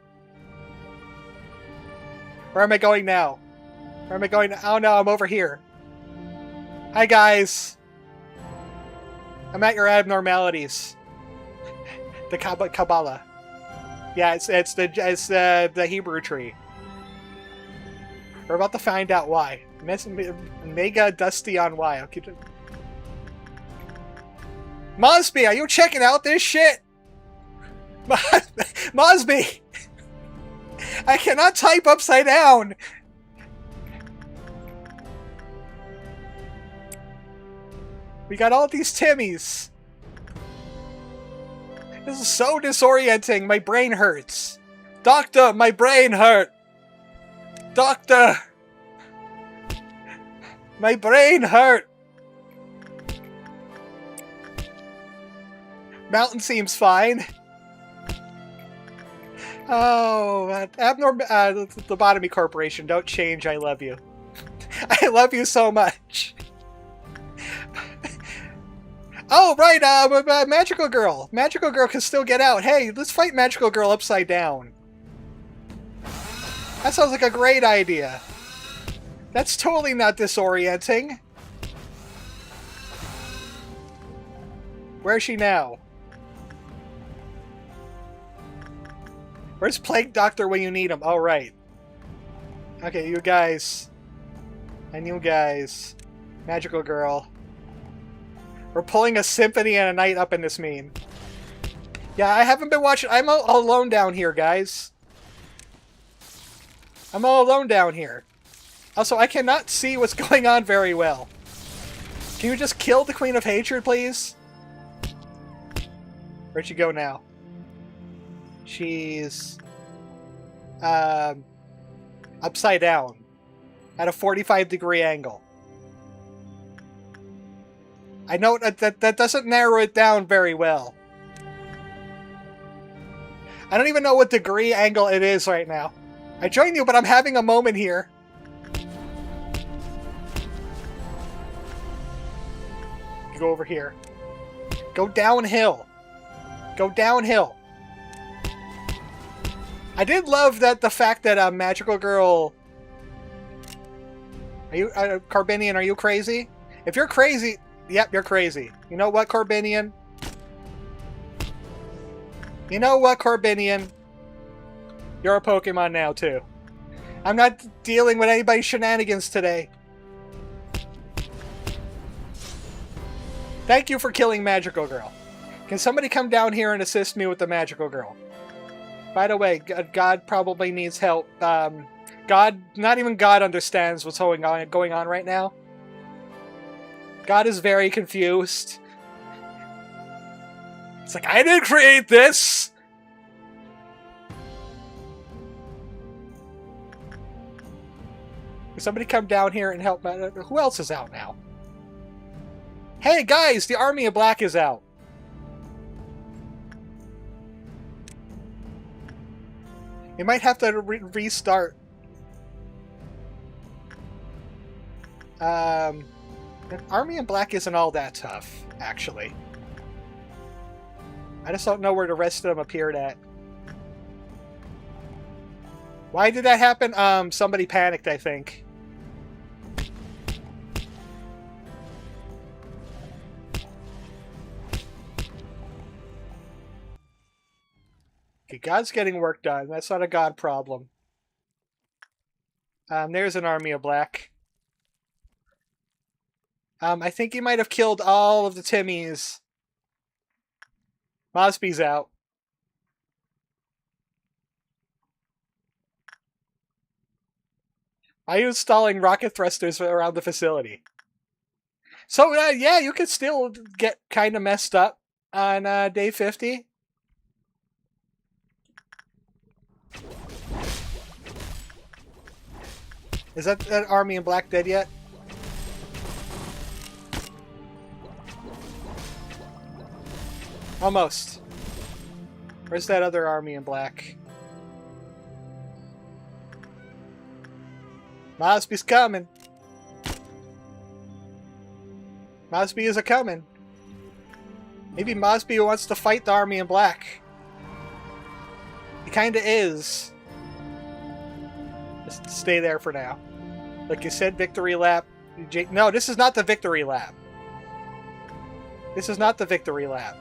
Where am I going now? Where am I going? Oh no, I'm over here. Hi guys. I'm at your abnormalities. The Kabbalah. Yeah, it's the Hebrew tree. We're about to find out why. Mega Dusty on why. Okay. Mosby, are you checking out this shit? Mosby! I cannot type upside down! We got all these Timmies. This is so disorienting. My brain hurts. Doctor, my brain hurt. Doctor! My brain hurt. Mountain seems fine. Oh, Lobotomy Corporation, don't change. I love you. I love you so much. Oh, right, Magical Girl. Magical Girl can still get out. Hey, let's fight Magical Girl upside down. That sounds like a great idea. That's totally not disorienting. Where's she now? Where's Plague Doctor when you need him? Oh, right. Okay, you guys. And you guys. Magical Girl. We're pulling a symphony and a night up in this meme. Yeah, I haven't been watching. I'm all alone down here, guys. I'm all alone down here. Also, I cannot see what's going on very well. Can you just kill the Queen of Hatred, please? Where'd she go now? She's... upside down. At a 45-degree angle. I know that doesn't narrow it down very well. I don't even know what degree angle it is right now. I join you, but I'm having a moment here. Go over here. Go downhill. Go downhill. I did love that the fact that Magical Girl... Are you... Carbinian, are you crazy? If you're crazy... Yep, you're crazy. You know what, Carbinian? You know what, Carbinian? You're a Pokemon now, too. I'm not dealing with anybody's shenanigans today. Thank you for killing Magical Girl. Can somebody come down here and assist me with the Magical Girl? By the way, God probably needs help. God, not even God understands what's going on right now. God is very confused. It's like, I didn't create this! Can somebody come down here and help? Who else is out now? Hey guys, the Army of Black is out. We might have to restart. Army in Black isn't all that tough, actually. I just don't know where the rest of them appeared at. Why did that happen? Somebody panicked, I think. Okay, God's getting work done. That's not a God problem. There's an Army of Black. I think he might have killed all of the Timmies. Mosby's out. Are you installing rocket thrusters around the facility? So, yeah, you could still get kind of messed up on day 50. Is that Army in Black dead yet? Almost. Where's that other Army in Black? Mosby's coming. Mosby is a-coming. Maybe Mosby wants to fight the Army in Black. He kinda is. Just stay there for now. Like you said, victory lap. No, this is not the victory lap. This is not the victory lap.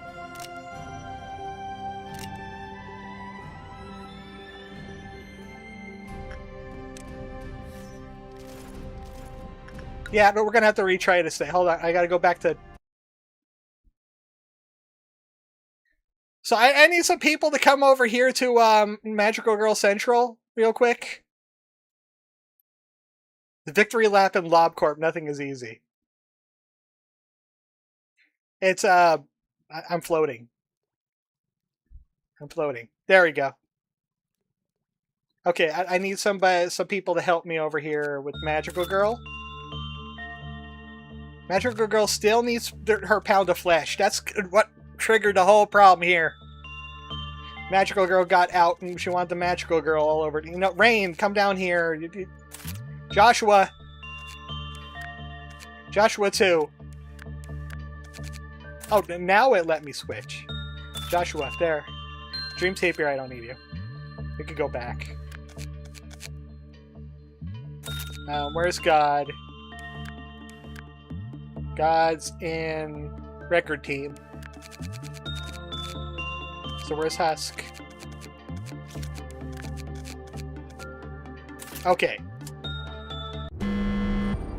Yeah, but we're gonna have to retry this thing. Hold on, I gotta go back to... So I need some people to come over here to Magical Girl Central real quick. The victory lap in LobCorp, nothing is easy. It's, I'm floating. I'm floating. There we go. Okay, I need some people to help me over here with Magical Girl. Magical Girl still needs her pound of flesh. That's what triggered the whole problem here. Magical Girl got out and she wanted the Magical Girl all over. You know, Rain, come down here. Joshua. Joshua too. Oh, now it let me switch. Joshua, there. Dream Tapier, I don't need you. We could go back. Where's God? God's in Record Team. So where's Husk? Okay.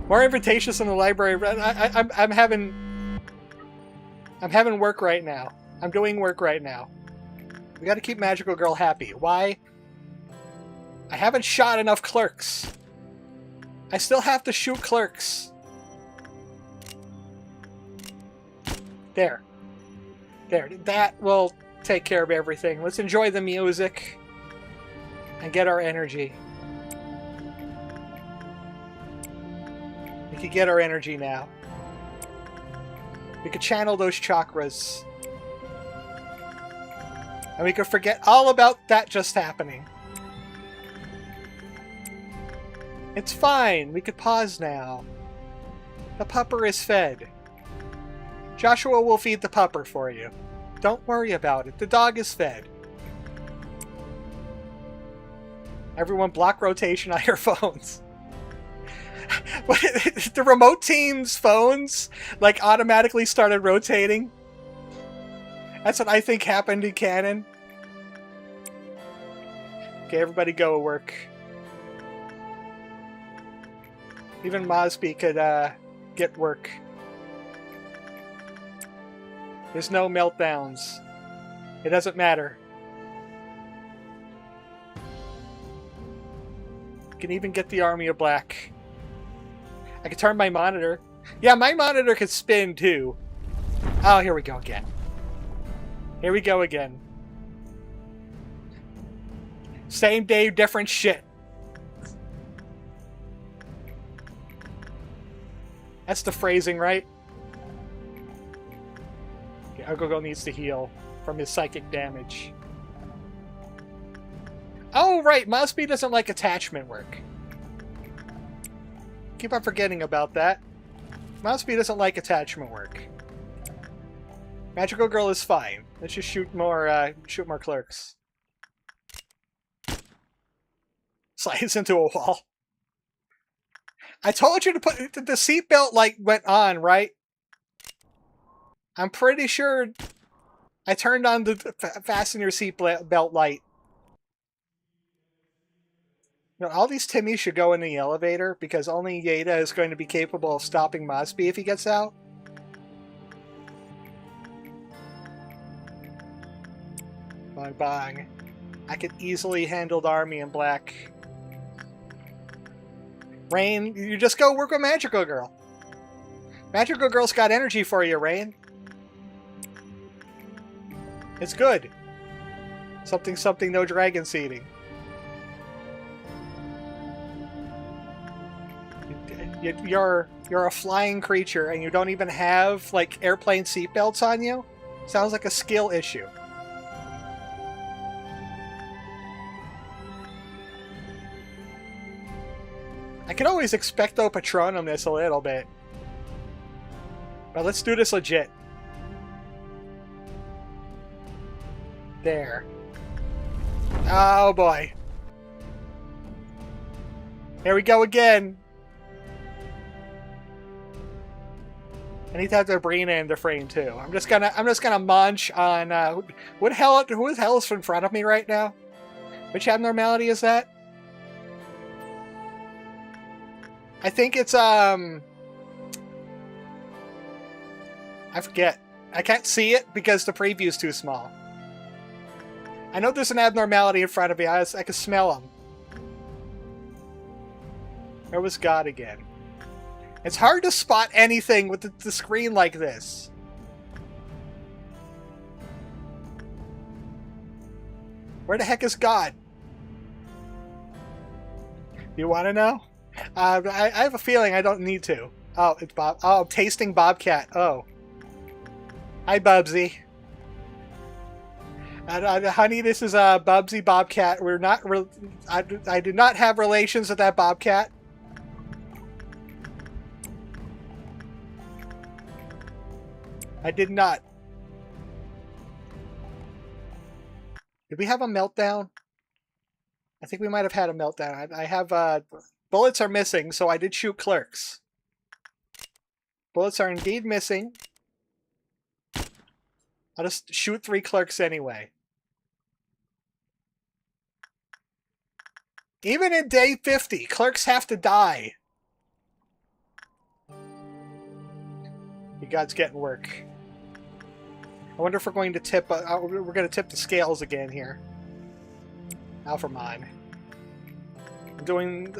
More invitations in the library. I'm having work right now. I'm doing work right now. We gotta keep Magical Girl happy. Why? I haven't shot enough clerks. I still have to shoot clerks. There. There. That will take care of everything. Let's enjoy the music and get our energy. We can get our energy now. We could channel those chakras. And we could forget all about that just happening. It's fine. We could pause now. The pupper is fed. Joshua will feed the pupper for you. Don't worry about it. The dog is fed. Everyone block rotation on your phones. The remote team's phones like automatically started rotating. That's what I think happened in canon. Okay, everybody go work. Even Mosby could get work. There's no meltdowns. It doesn't matter. You can even get the Army of Black. I can turn my monitor. Yeah, my monitor could spin too. Oh, here we go again. Here we go again. Same day, different shit. That's the phrasing, right? Okay, Chocobo needs to heal from his psychic damage. Oh, right. Mosby doesn't like attachment work. Keep on forgetting about that. Mosby doesn't like attachment work. Magical Girl is fine. Let's just shoot more clerks. Slides into a wall. I told you to put the seatbelt light went on, right? I'm pretty sure I turned on the fasten your seatbelt light. You know, all these Timmies should go in the elevator because only Yeda is going to be capable of stopping Mosby if he gets out. Bang bang. I could easily handle the army in black. Rain, you just go work with Magical Girl. Magical Girl's got energy for you, Rain. It's good. Something, something, no dragon seeding. You're a flying creature and you don't even have, like, airplane seatbelts on you? Sounds like a skill issue. I can always expecto Patronum this a little bit. But let's do this legit. There. Oh boy. Here we go again. I need to have their brain in the frame too. I'm just gonna munch on who the hell is in front of me right now? Which abnormality is that? I think it's I forget. I can't see it because the preview's too small. I know there's an abnormality in front of me. I can smell them. Where was God again? It's hard to spot anything with the screen like this. Where the heck is God? You want to know? I have a feeling I don't need to. Oh, it's Bob. Oh, tasting Bobcat. Oh. Hi, Bubsy. Honey, this is Bubsy Bobcat. We're not. I do not have relations with that Bobcat. I did not. Did we have a meltdown? I think we might have had a meltdown. I have bullets are missing, so I did shoot clerks. Bullets are indeed missing. I'll just shoot 3 clerks anyway. Even in day 50, clerks have to die. You God's getting work. I wonder if we're going to tip. We're going to tip the scales again here. Alphamon. I'm doing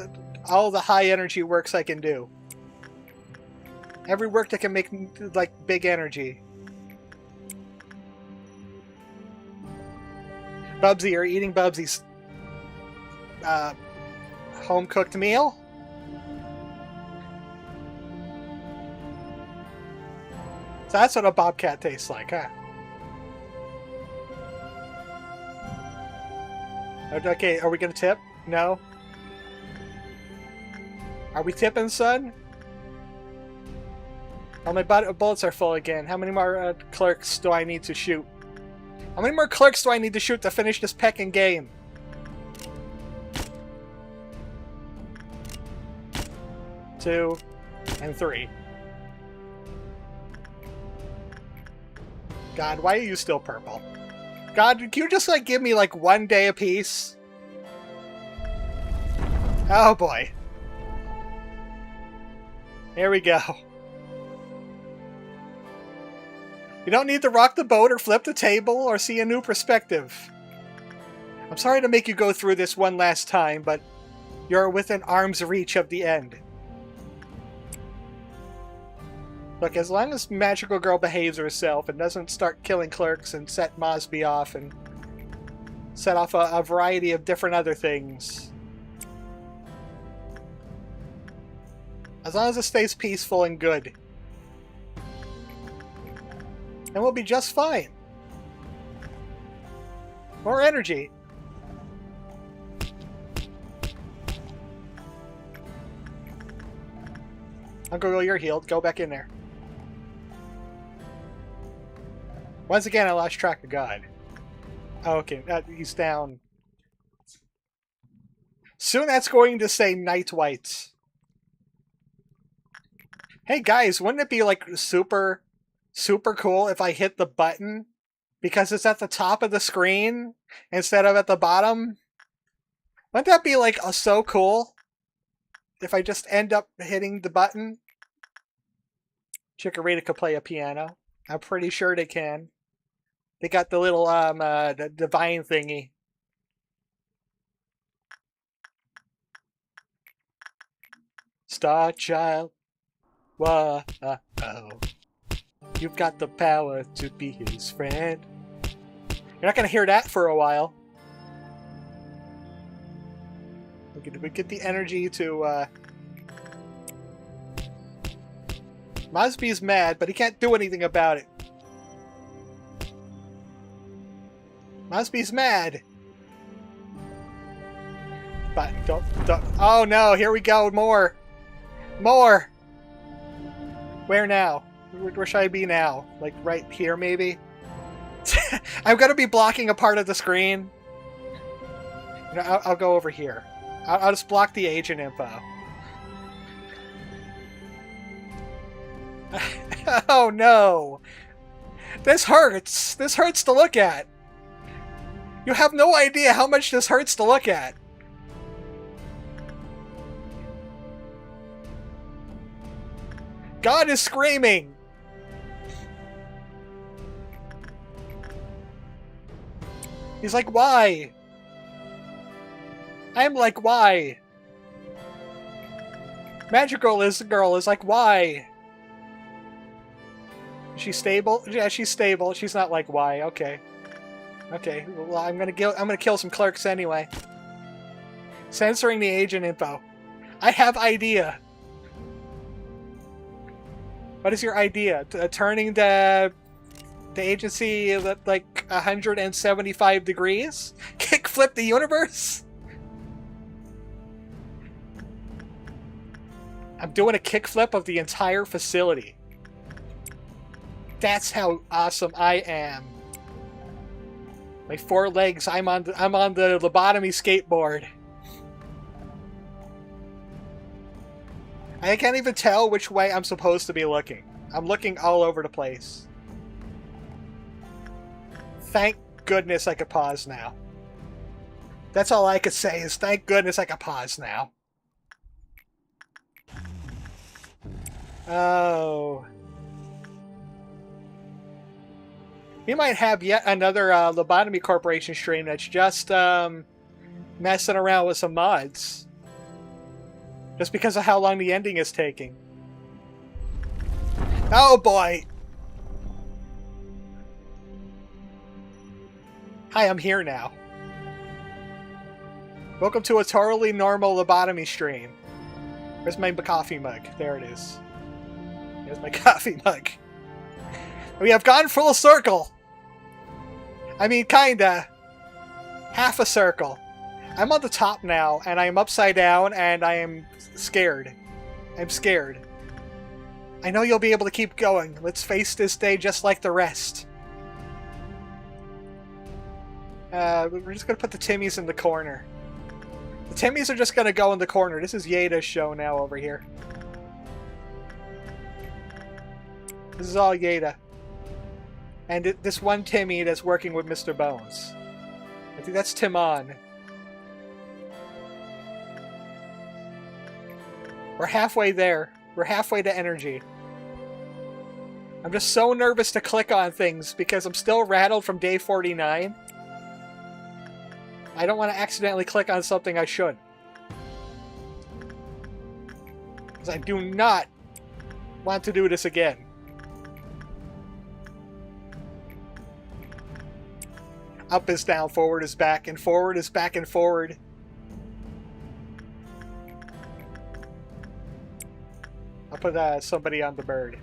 all the high energy works I can do. Every work that can make like big energy. Bubsy, you're eating Bubsy's home cooked meal. So that's what a bobcat tastes like, huh? Okay, are we gonna tip? No? Are we tipping, son? Oh, my bullets are full again. How many more clerks do I need to shoot? How many more clerks do I need to shoot to finish this pecking game? Two and 3. God, why are you still purple? God, can you just like give me like 1 day apiece? Oh boy. Here we go. You don't need to rock the boat or flip the table or see a new perspective. I'm sorry to make you go through this one last time, but you're within arm's reach of the end. Look, as long as Magical Girl behaves herself and doesn't start killing clerks and set Mosby off and set off a variety of different other things. As long as it stays peaceful and good. And we'll be just fine. More energy. Uncle Will, you're healed. Go back in there. Once again, I lost track of God. Oh, okay, he's down. Soon that's going to say Night White. Hey guys, wouldn't it be like super cool if I hit the button because it's at the top of the screen instead of at the bottom? Wouldn't that be like so cool if I just end up hitting the button? Chikorita could play a piano. I'm pretty sure they can. They got the little the divine thingy. Star Child. Whoa. You've got the power to be his friend. You're not gonna hear that for a while. We get the energy to Mosby's mad, but he can't do anything about it. Mosby's mad. But don't. Oh no, here we go, more. More! Where now? Where should I be now? Like right here, maybe? I'm gonna be blocking a part of the screen. You know, I'll go over here. I'll just block the agent info. Oh no! This hurts! This hurts to look at! You have no idea how much this hurts to look at! God is screaming! He's like, why? I'm like, why? Magical girl is like, why? Is she stable? Yeah, she's stable. She's not like, why? Okay. Okay, well, I'm gonna kill some clerks anyway. Censoring the agent info. I have idea. What is your idea? Turning the agency like 175 degrees? Kickflip the universe? I'm doing a kickflip of the entire facility. That's how awesome I am. My 4 legs, I'm on the lobotomy skateboard. I can't even tell which way I'm supposed to be looking. I'm looking all over the place. Thank goodness I could pause now. That's all I could say is thank goodness I could pause now. Oh. We might have yet another Lobotomy Corporation stream that's just messing around with some mods. Just because of how long the ending is taking. Oh boy! Hi, I'm here now. Welcome to a totally normal lobotomy stream. Where's my coffee mug? There it is. There's my coffee mug. We have gone full circle! I mean, kinda. Half a circle. I'm on the top now, and I'm upside down, and I am scared. I'm scared. I know you'll be able to keep going. Let's face this day just like the rest. We're just gonna put the Timmies in the corner. The Timmies are just gonna go in the corner. This is Yeda's show now over here. This is all Yeda. And this one Timmy that's working with Mr. Bones. I think that's Timon. We're halfway there. We're halfway to energy. I'm just so nervous to click on things because I'm still rattled from day 49. I don't want to accidentally click on something I should. Because I do not want to do this again. Up is down, forward is back, and forward is back and forward. I'll put somebody on the bird.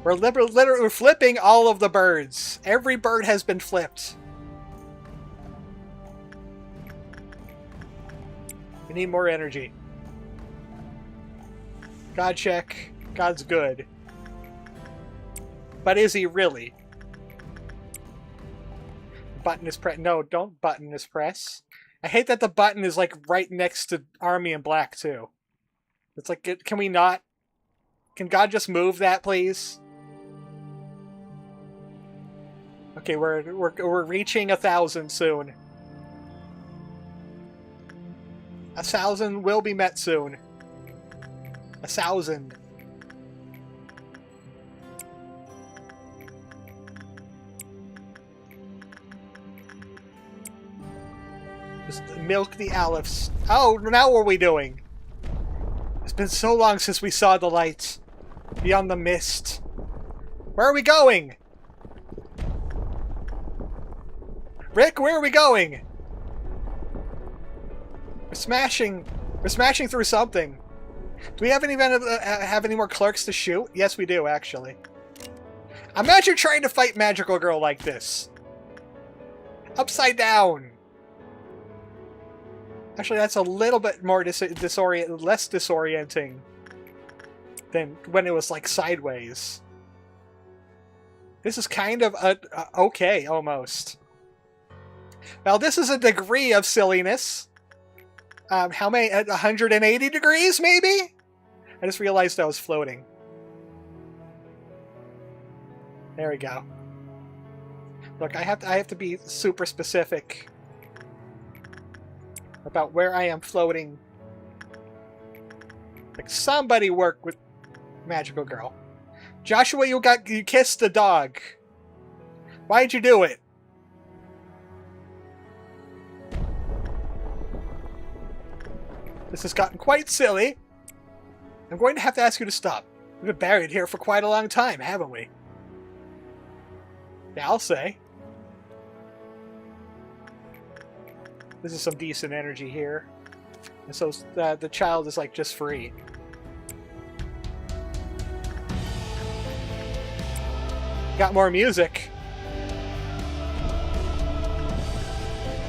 We're literally flipping all of the birds. Every bird has been flipped. We need more energy. God check. God's good. But is he really? Button is press. No, don't button is press. I hate that the button is like right next to Army in Black too. It's like, can we not? Can God just move that, please? Okay, we're reaching 1,000 soon. 1,000 will be met soon. 1,000. Just milk the Alephs. Oh, now what are we doing? It's been so long since we saw the light. Beyond the mist. Where are we going? Rick, where are we going? We're smashing through something. Do we have any more clerks to shoot? Yes, we do, actually. Imagine trying to fight Magical Girl like this. Upside down. Actually, that's a little bit more less disorienting than when it was like sideways. This is kind of okay, almost. Well, this is a degree of silliness. How many? 180 degrees, maybe? I just realized I was floating. There we go. Look, I have to be super specific about where I am floating. Like, somebody work with Magical Girl. Joshua, you kissed the dog. Why'd you do it? This has gotten quite silly. I'm going to have to ask you to stop. We've been buried here for quite a long time, haven't we? Yeah, I'll say. This is some decent energy here. And so the child is like just free. Got more music.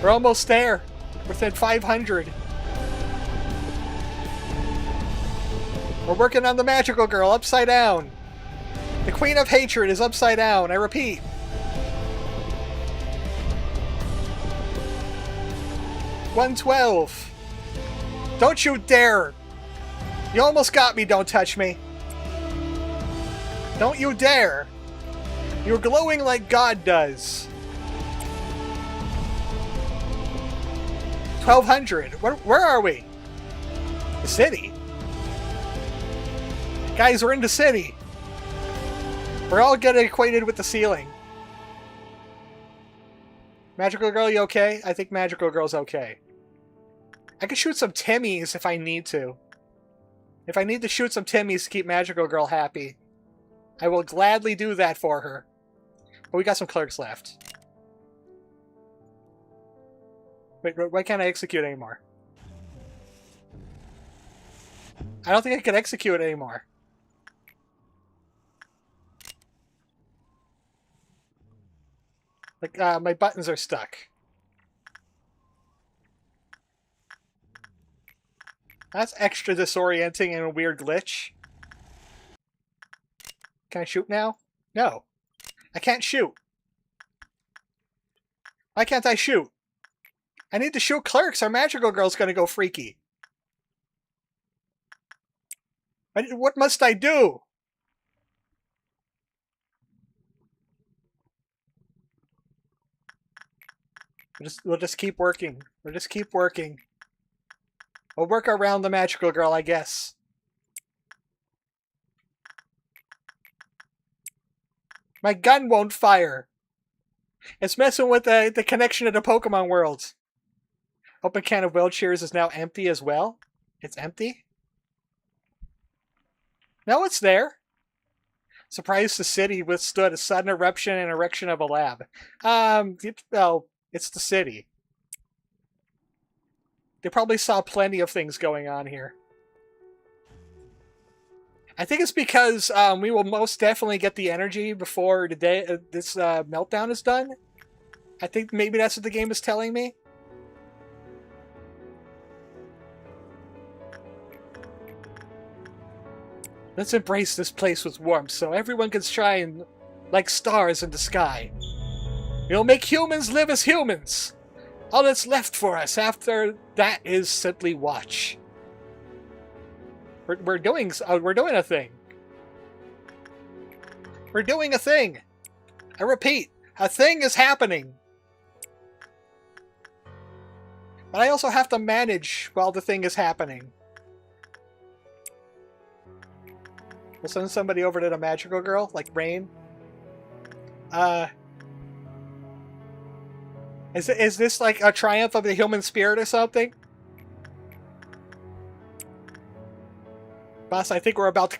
We're almost there. Within 500. We're working on the Magical Girl upside down. The Queen of Hatred is upside down. I repeat. $112. Don't you dare. You almost got me, don't touch me. Don't you dare. You're glowing like God does. 1,200. Where are we? The city. Guys, we're in the city. We're all getting acquainted with the ceiling. Magical Girl, you okay? I think Magical Girl's okay. I can shoot some Timmies if I need to. If I need to shoot some Timmies to keep Magical Girl happy, I will gladly do that for her. But we got some clerks left. Wait, why can't I execute anymore? I don't think I can execute anymore. Like, my buttons are stuck. That's extra disorienting and a weird glitch. Can I shoot now? No. I can't shoot. Why can't I shoot? I need to shoot clerks. Our Magical Girl's gonna go freaky. What must I do? We'll just keep working. We'll just keep working. We'll work around the Magical Girl, I guess. My gun won't fire. It's messing with the connection to the Pokemon world. Open can of wheelchairs is now empty as well. It's empty? No, it's there. Surprised the city withstood a sudden eruption and erection of a lab. It's the city. They probably saw plenty of things going on here. I think it's because we will most definitely get the energy before the day this meltdown is done. I think maybe that's what the game is telling me. Let's embrace this place with warmth so everyone can shine like stars in the sky. We'll make humans live as humans. All that's left for us after that is simply watch. We're doing a thing. We're doing a thing. I repeat, a thing is happening. But I also have to manage while the thing is happening. We'll send somebody over to the magical girl, like Rain. Is this like a triumph of the human spirit or something? Boss, I think we're about to...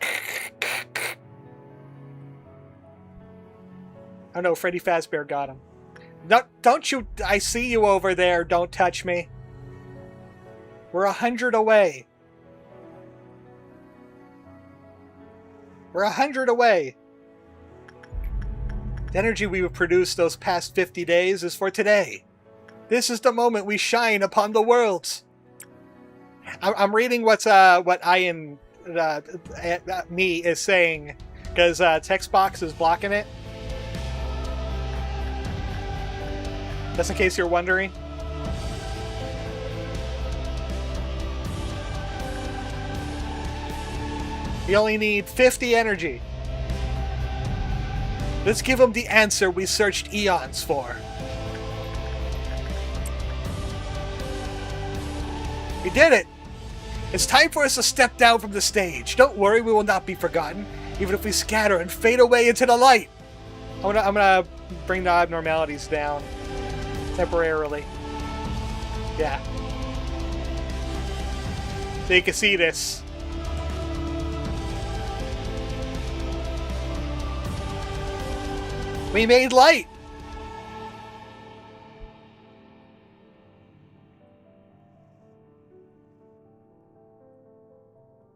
Oh no, Freddy Fazbear got him. No, don't you... I see you over there. Don't touch me. We're 100 away. We're 100 away. The energy we've produced those past 50 days is for today. This is the moment we shine upon the worlds. I'm reading what Ian me is saying because text box is blocking it. Just in case you're wondering. We only need 50 energy. Let's give him the answer we searched eons for. We did it! It's time for us to step down from the stage. Don't worry, we will not be forgotten, even if we scatter and fade away into the light. I'm gonna bring the abnormalities down temporarily. Yeah. So you can see this. We made light!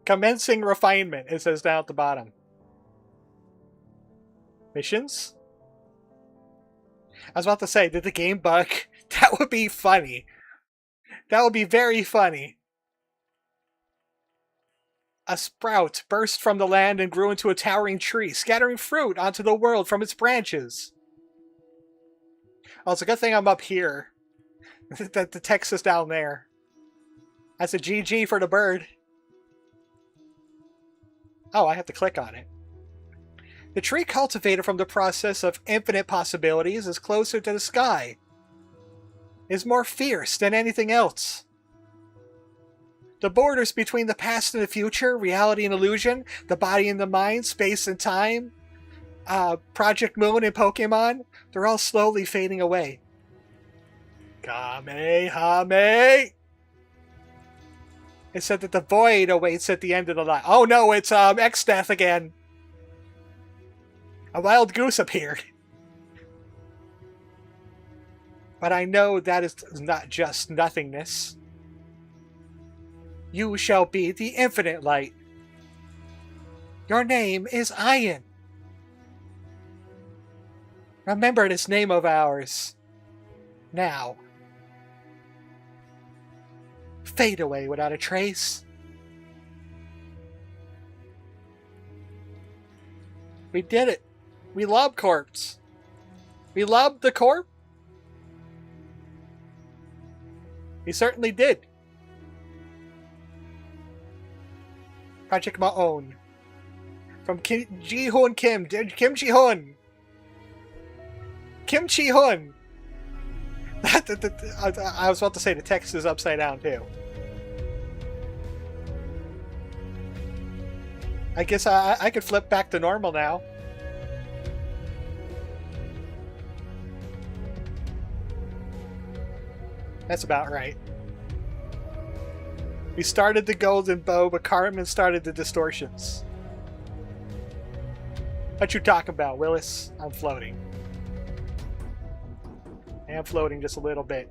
Commencing refinement, it says down at the bottom. Missions? I was about to say, did the game bug? That would be funny. That would be very funny. A sprout burst from the land and grew into a towering tree, scattering fruit onto the world from its branches. Oh, it's a good thing I'm up here. That the text is down there. That's a GG for the bird. Oh, I have to click on it. The tree cultivated from the process of infinite possibilities is closer to the sky. Is more fierce than anything else. The borders between the past and the future, reality and illusion, the body and the mind, space and time, Project Moon and Pokemon, they're all slowly fading away. Kamehame! It said that the void awaits at the end of the line. Oh no, it's X-Death again. A wild goose appeared. But I know that is not just nothingness. You shall be the infinite light. Your name is Ian. Remember this name of ours. Now. Fade away without a trace. We did it. We love corpse. We loved the corpse. We certainly did. Project Maon. From Ji-hoon Kim. Kim Ji-hoon. Kim Ji-hoon. I was about to say the text is upside down too. I guess I could flip back to normal now. That's about right. We started the golden bow, but Cartman started the distortions. What you talking about, Willis? I'm floating. I am floating just a little bit.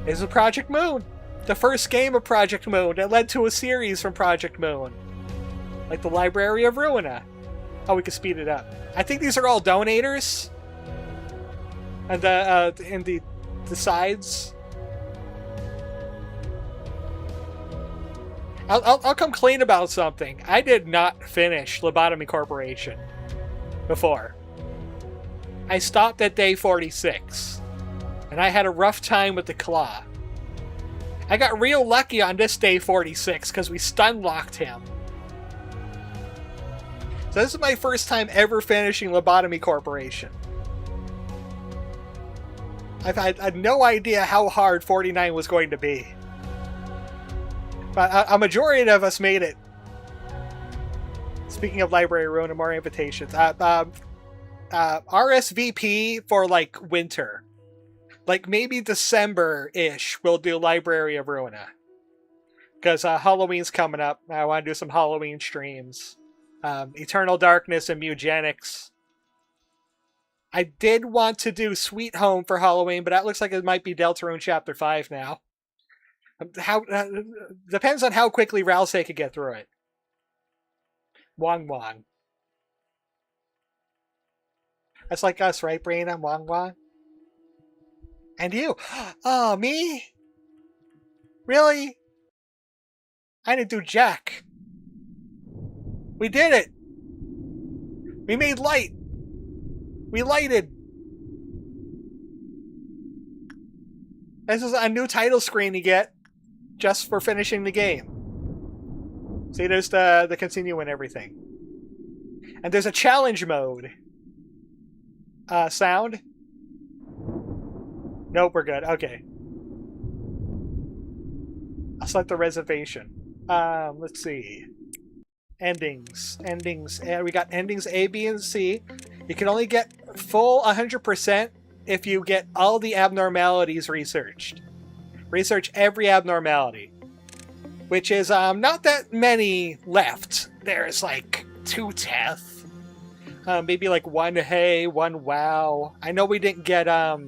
This is Project Moon! The first game of Project Moon that led to a series from Project Moon. Like the Library of Ruina. Oh, we can speed it up. I think these are all donators. And the sides. I'll come clean about something. I did not finish Lobotomy Corporation before. I stopped at day 46, and I had a rough time with the claw. I got real lucky on this day 46 because we stun locked him. So this is my first time ever finishing Lobotomy Corporation. I had no idea how hard 49 was going to be. But a majority of us made it. Speaking of Library Ruin and more invitations. RSVP for like winter. Like maybe December-ish we'll do Library of Ruina. Because Halloween's coming up. I want to do some Halloween streams. Eternal Darkness and Mugenics. I did want to do Sweet Home for Halloween, but that looks like it might be Deltarune Chapter 5 now. Depends on how quickly Ralsei could get through it. Wong Wong. That's like us, right, Brina? Wong Wong? And you? Oh, me? Really? I didn't do jack. We did it! We made light! We lighted! This is a new title screen you get just for finishing the game. See, there's the continue and everything. And there's a challenge mode. Sound? Nope, we're good. Okay. I'll select the reservation. Let's see. Endings. Endings. We got endings A, B, and C. You can only get full 100% if you get all the abnormalities researched. Research every abnormality. Which is not that many left. There's like 2 Teth. Maybe like 1 Hey, 1 Wow. I know we didn't get the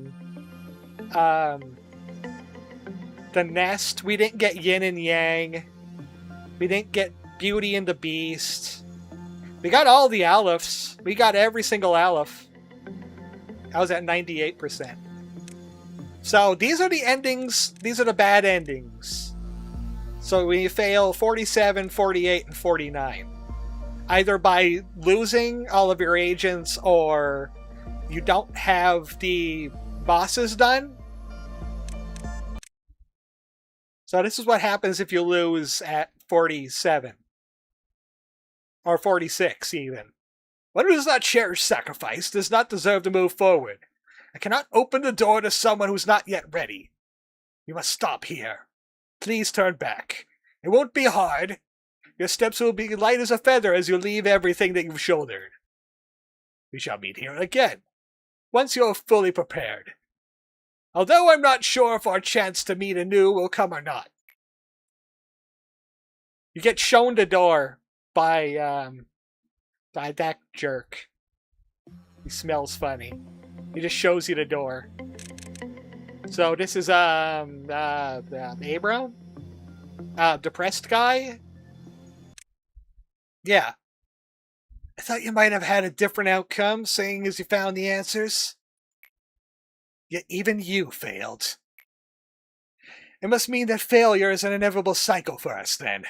Nest. We didn't get Yin and Yang. We didn't get Beauty and the Beast. We got all the Alephs. We got every single Aleph. I was at 98%. So these are the endings. These are the bad endings. So when you fail 47, 48, and 49. Either by losing all of your agents or you don't have the bosses done. So this is what happens if you lose at 47. Or 46, even. One who does not cherish sacrifice does not deserve to move forward. I cannot open the door to someone who's not yet ready. You must stop here. Please turn back. It won't be hard. Your steps will be light as a feather as you leave everything that you've shouldered. We shall meet here again, once you are fully prepared. Although I'm not sure if our chance to meet anew will come or not. You get shown the door by that jerk. He smells funny. He just shows you the door. So this is Abram? Depressed guy? Yeah. I thought you might have had a different outcome, seeing as you found the answers. Yet even you failed. It must mean that failure is an inevitable cycle for us, then.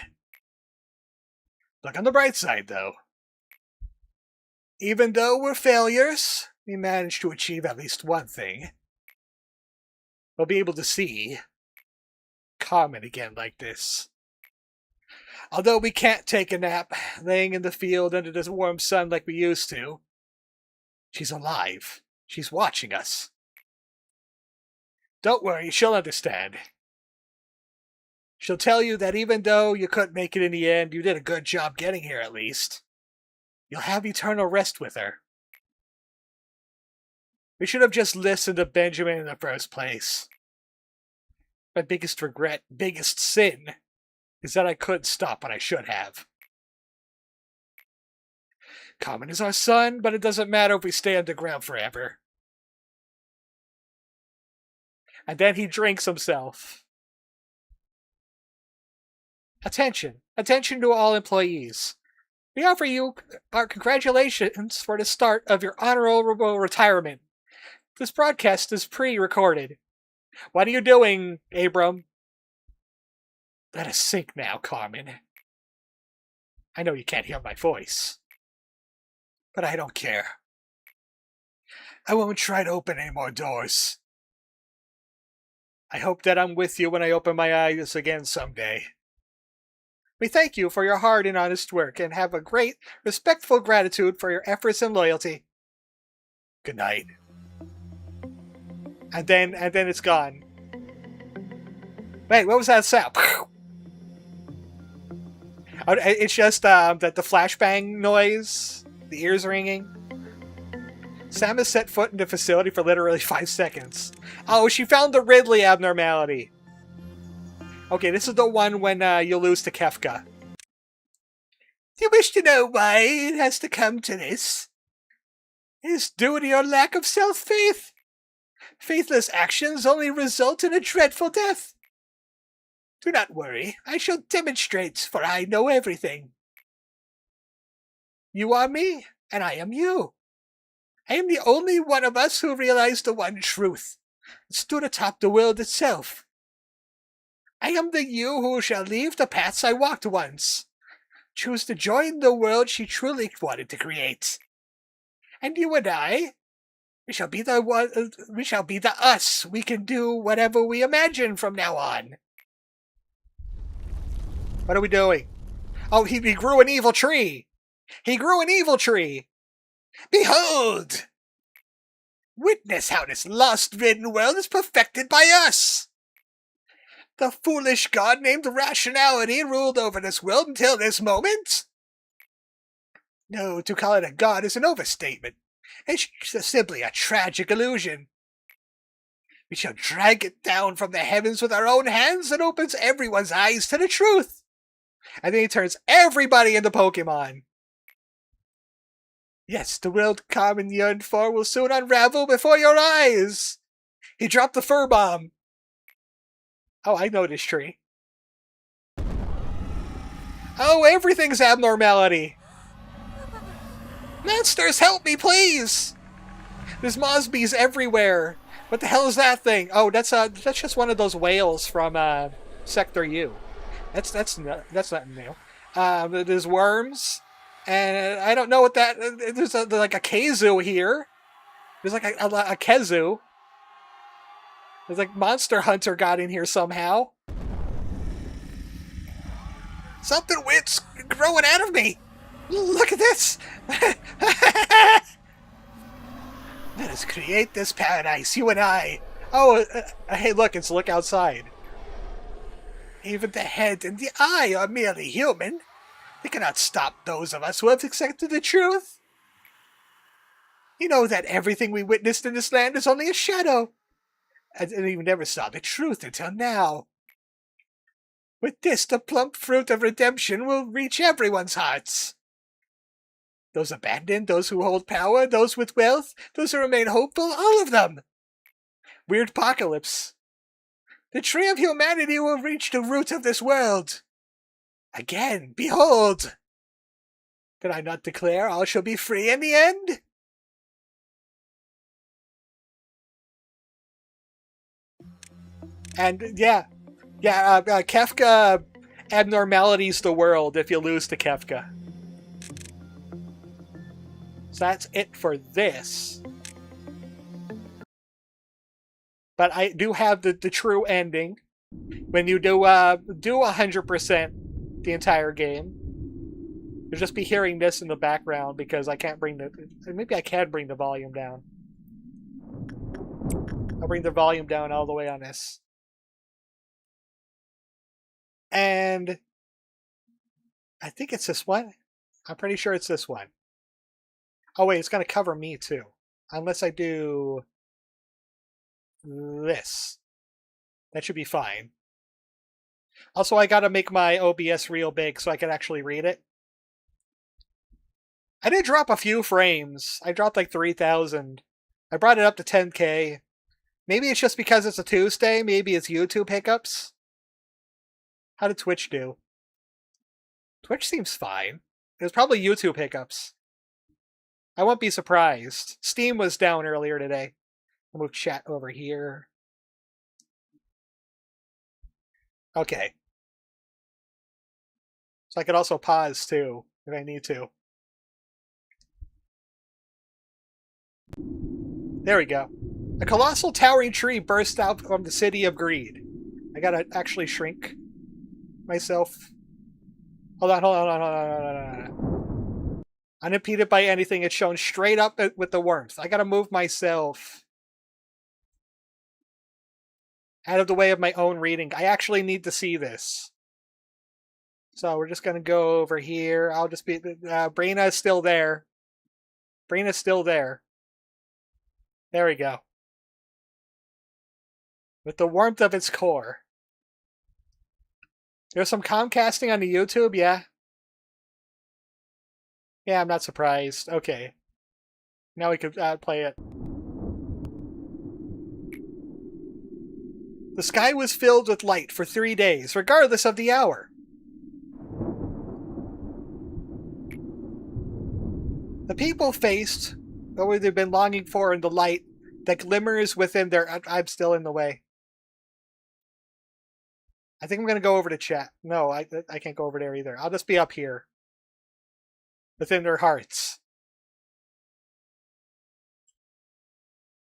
Look on the bright side, though. Even though we're failures, we managed to achieve at least one thing. We'll be able to see Carmen again like this. Although we can't take a nap, laying in the field under the warm sun like we used to, she's alive. She's watching us. Don't worry, she'll understand. She'll tell you that even though you couldn't make it in the end, you did a good job getting here at least. You'll have eternal rest with her. We should have just listened to Benjamin in the first place. My biggest regret, biggest sin, is that I couldn't stop when I should have. Carmen is our son, but it doesn't matter if we stay underground forever. And then he drinks himself. Attention. Attention to all employees. We offer you our congratulations for the start of your honorable retirement. This broadcast is pre-recorded. What are you doing, Abram? Let us sink now, Carmen. I know you can't hear my voice, but I don't care. I won't try to open any more doors. I hope that I'm with you when I open my eyes again someday. We thank you for your hard and honest work and have a great, respectful gratitude for your efforts and loyalty. Good night. And then it's gone. Wait, what was that sound? It's just that the flashbang noise, the ears ringing. Sam has set foot in the facility for literally 5 seconds. Oh, she found the Ridley abnormality. Okay, this is the one when you lose to Kefka. Do you wish to know why it has to come to this? It is due to your lack of self-faith. Faithless actions only result in a dreadful death. Do not worry, I shall demonstrate, for I know everything. You are me, and I am you. I am the only one of us who realized the one truth, and stood atop the world itself. I am the you who shall leave the paths I walked once, choose to join the world she truly wanted to create. And you and I, we shall be the one. We shall be the us. We can do whatever we imagine from now on. What are we doing? Oh, he grew an evil tree. He grew an evil tree. Behold! Witness how this lost-ridden world is perfected by us. The foolish god named Rationality ruled over this world until this moment. No, to call it a god is an overstatement. It's simply a tragic illusion. We shall drag it down from the heavens with our own hands that opens everyone's eyes to the truth. And then he turns everybody into Pokemon. Yes, the world Carmen yearned for will soon unravel before your eyes. He dropped the fur bomb. Oh, I know this tree. Oh, everything's abnormality. Monsters, help me, please! There's Mosbys everywhere. What the hell is that thing? Oh, that's just one of those whales from Sector U. That's not new. There's worms, and I don't know what that. There's like a Kazu here. There's like a Kezu. There's like Monster Hunter got in here somehow. Something weird's growing out of me. Look at this. Let us create this paradise, you and I. Oh, hey, look, it's look outside. Even the head and the eye are merely human. They cannot stop those of us who have accepted the truth. You know that everything we witnessed in this land is only a shadow. And we never saw the truth until now. With this, the plump fruit of redemption will reach everyone's hearts. Those abandoned, those who hold power, those with wealth, those who remain hopeful, all of them. Weird apocalypse. The tree of humanity will reach the root of this world. Again, behold! Did I not declare all shall be free in the end? And Kefka abnormalities the world if you lose to Kefka. So that's it for this. But I do have the true ending. When you do 100% the entire game, you'll just be hearing this in the background because I can't bring the... Maybe I can bring the volume down. I'll bring the volume down all the way on this. And I think it's this one. I'm pretty sure it's this one. Oh wait, it's going to cover me too. Unless I do this. That should be fine. Also, I gotta make my OBS real big so I can actually read it. I did drop a few frames. I dropped like 3,000. I brought it up to 10K. Maybe it's just because it's a Tuesday. Maybe it's YouTube hiccups. How did Twitch do? Twitch seems fine. It was probably YouTube hiccups. I won't be surprised. Steam was down earlier today. I'll move chat over here. Okay. So I could also pause too, if I need to. There we go. A colossal towering tree burst out from the city of greed. I gotta actually shrink myself. Hold on, hold on, hold on, hold on, hold on, hold on. Unimpeded by anything, it's shown straight up with the warmth. I gotta move myself out of the way of my own reading. I actually need to see this. So we're just gonna go over here. I'll just be... Brina is still there. Brina's still there. There we go. With the warmth of its core. There's some Comcasting on the YouTube, yeah. Yeah, I'm not surprised. Okay. Now we could play it. The sky was filled with light for 3 days, regardless of the hour. The people faced what they've been longing for in the light that glimmers within their... I'm still in the way. I think I'm going to go over to chat. No, I can't go over there either. I'll just be up here. Within their hearts.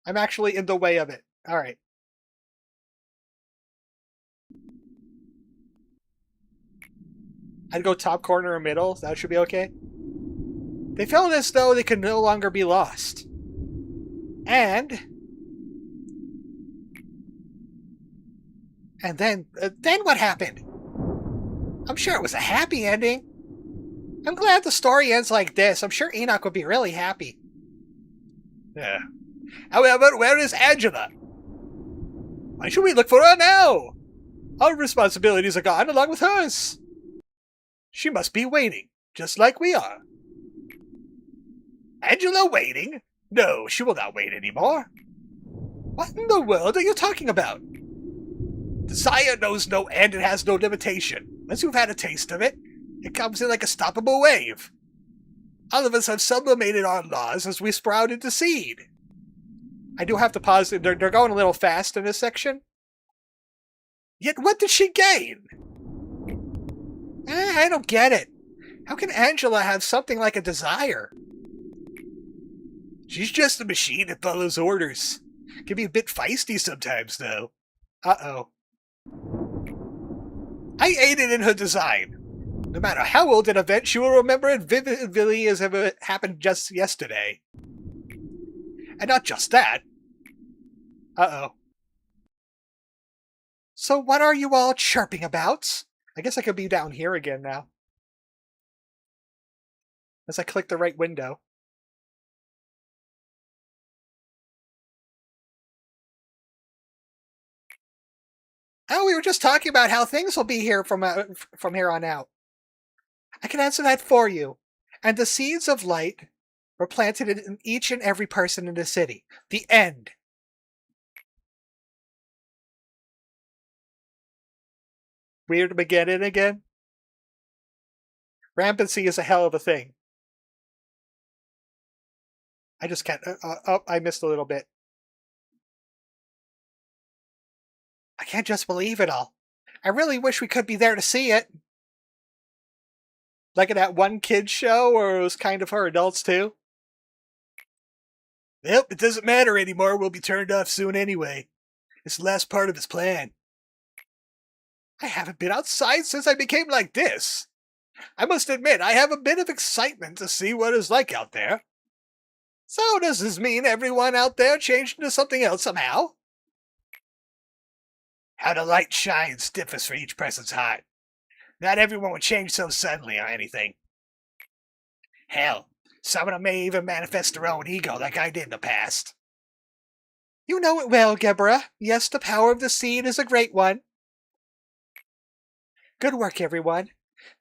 I'm actually in the way of it. Alright. I'd go top corner or middle. That should be okay. They felt as though they could no longer be lost. And then what happened? I'm sure it was a happy ending. I'm glad the story ends like this. I'm sure Enoch would be really happy. Yeah. However, where is Angela? Why should we look for her now? Our responsibilities are gone along with hers. She must be waiting, just like we are. Angela waiting? No, she will not wait anymore. What in the world are you talking about? Desire knows no end and has no limitation. Once you've had a taste of it, it comes in like a stoppable wave. All of us have sublimated our laws as we sprout into seed. I do have to pause. They're going a little fast in this section. Yet what did she gain? I don't get it. How can Angela have something like a desire? She's just a machine that follows orders. Can be a bit feisty sometimes, though. Uh-oh. I aided in her design. No matter how old an event, she will remember it vividly as if it happened just yesterday. And not just that. Uh-oh. So what are you all chirping about? I guess I could be down here again now. As I click the right window. Oh, we were just talking about how things will be here from here on out. I can answer that for you. And the seeds of light were planted in each and every person in the city. The end. Weird beginning again? Rampancy is a hell of a thing. I just can't... oh, I missed a little bit. I can't just believe it all. I really wish we could be there to see it. Like in that one kid's show where it was kind of for adults too. Well, it doesn't matter anymore. We'll be turned off soon anyway. It's the last part of his plan. I haven't been outside since I became like this. I must admit, I have a bit of excitement to see what it's like out there. So does this mean everyone out there changed into something else somehow? How the light shines differs for each person's heart. Not everyone would change so suddenly or anything. Hell, some of them may even manifest their own ego like I did in the past. You know it well, Gebra. Yes, the power of the seed is a great one. Good work, everyone.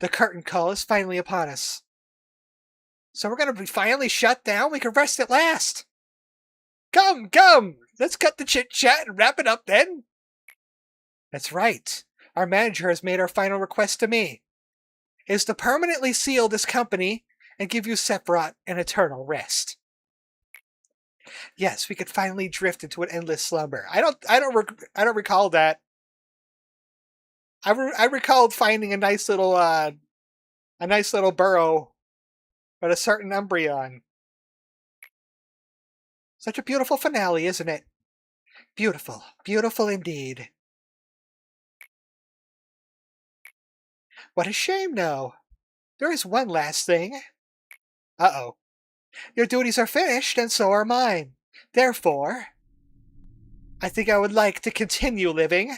The curtain call is finally upon us. So we're going to be finally shut down? We can rest at last. Come! Let's cut the chit-chat and wrap it up then. That's right. Our manager has made our final request to me. It is to permanently seal this company and give you Sephiroth an eternal rest. Yes, we could finally drift into an endless slumber. I don't recall that. I recalled finding a nice little A nice little burrow, but a certain embryon. Such a beautiful finale, isn't it? Beautiful. Beautiful indeed. What a shame, though. There is one last thing. Uh-oh. Your duties are finished, and so are mine. Therefore, I think I would like to continue living.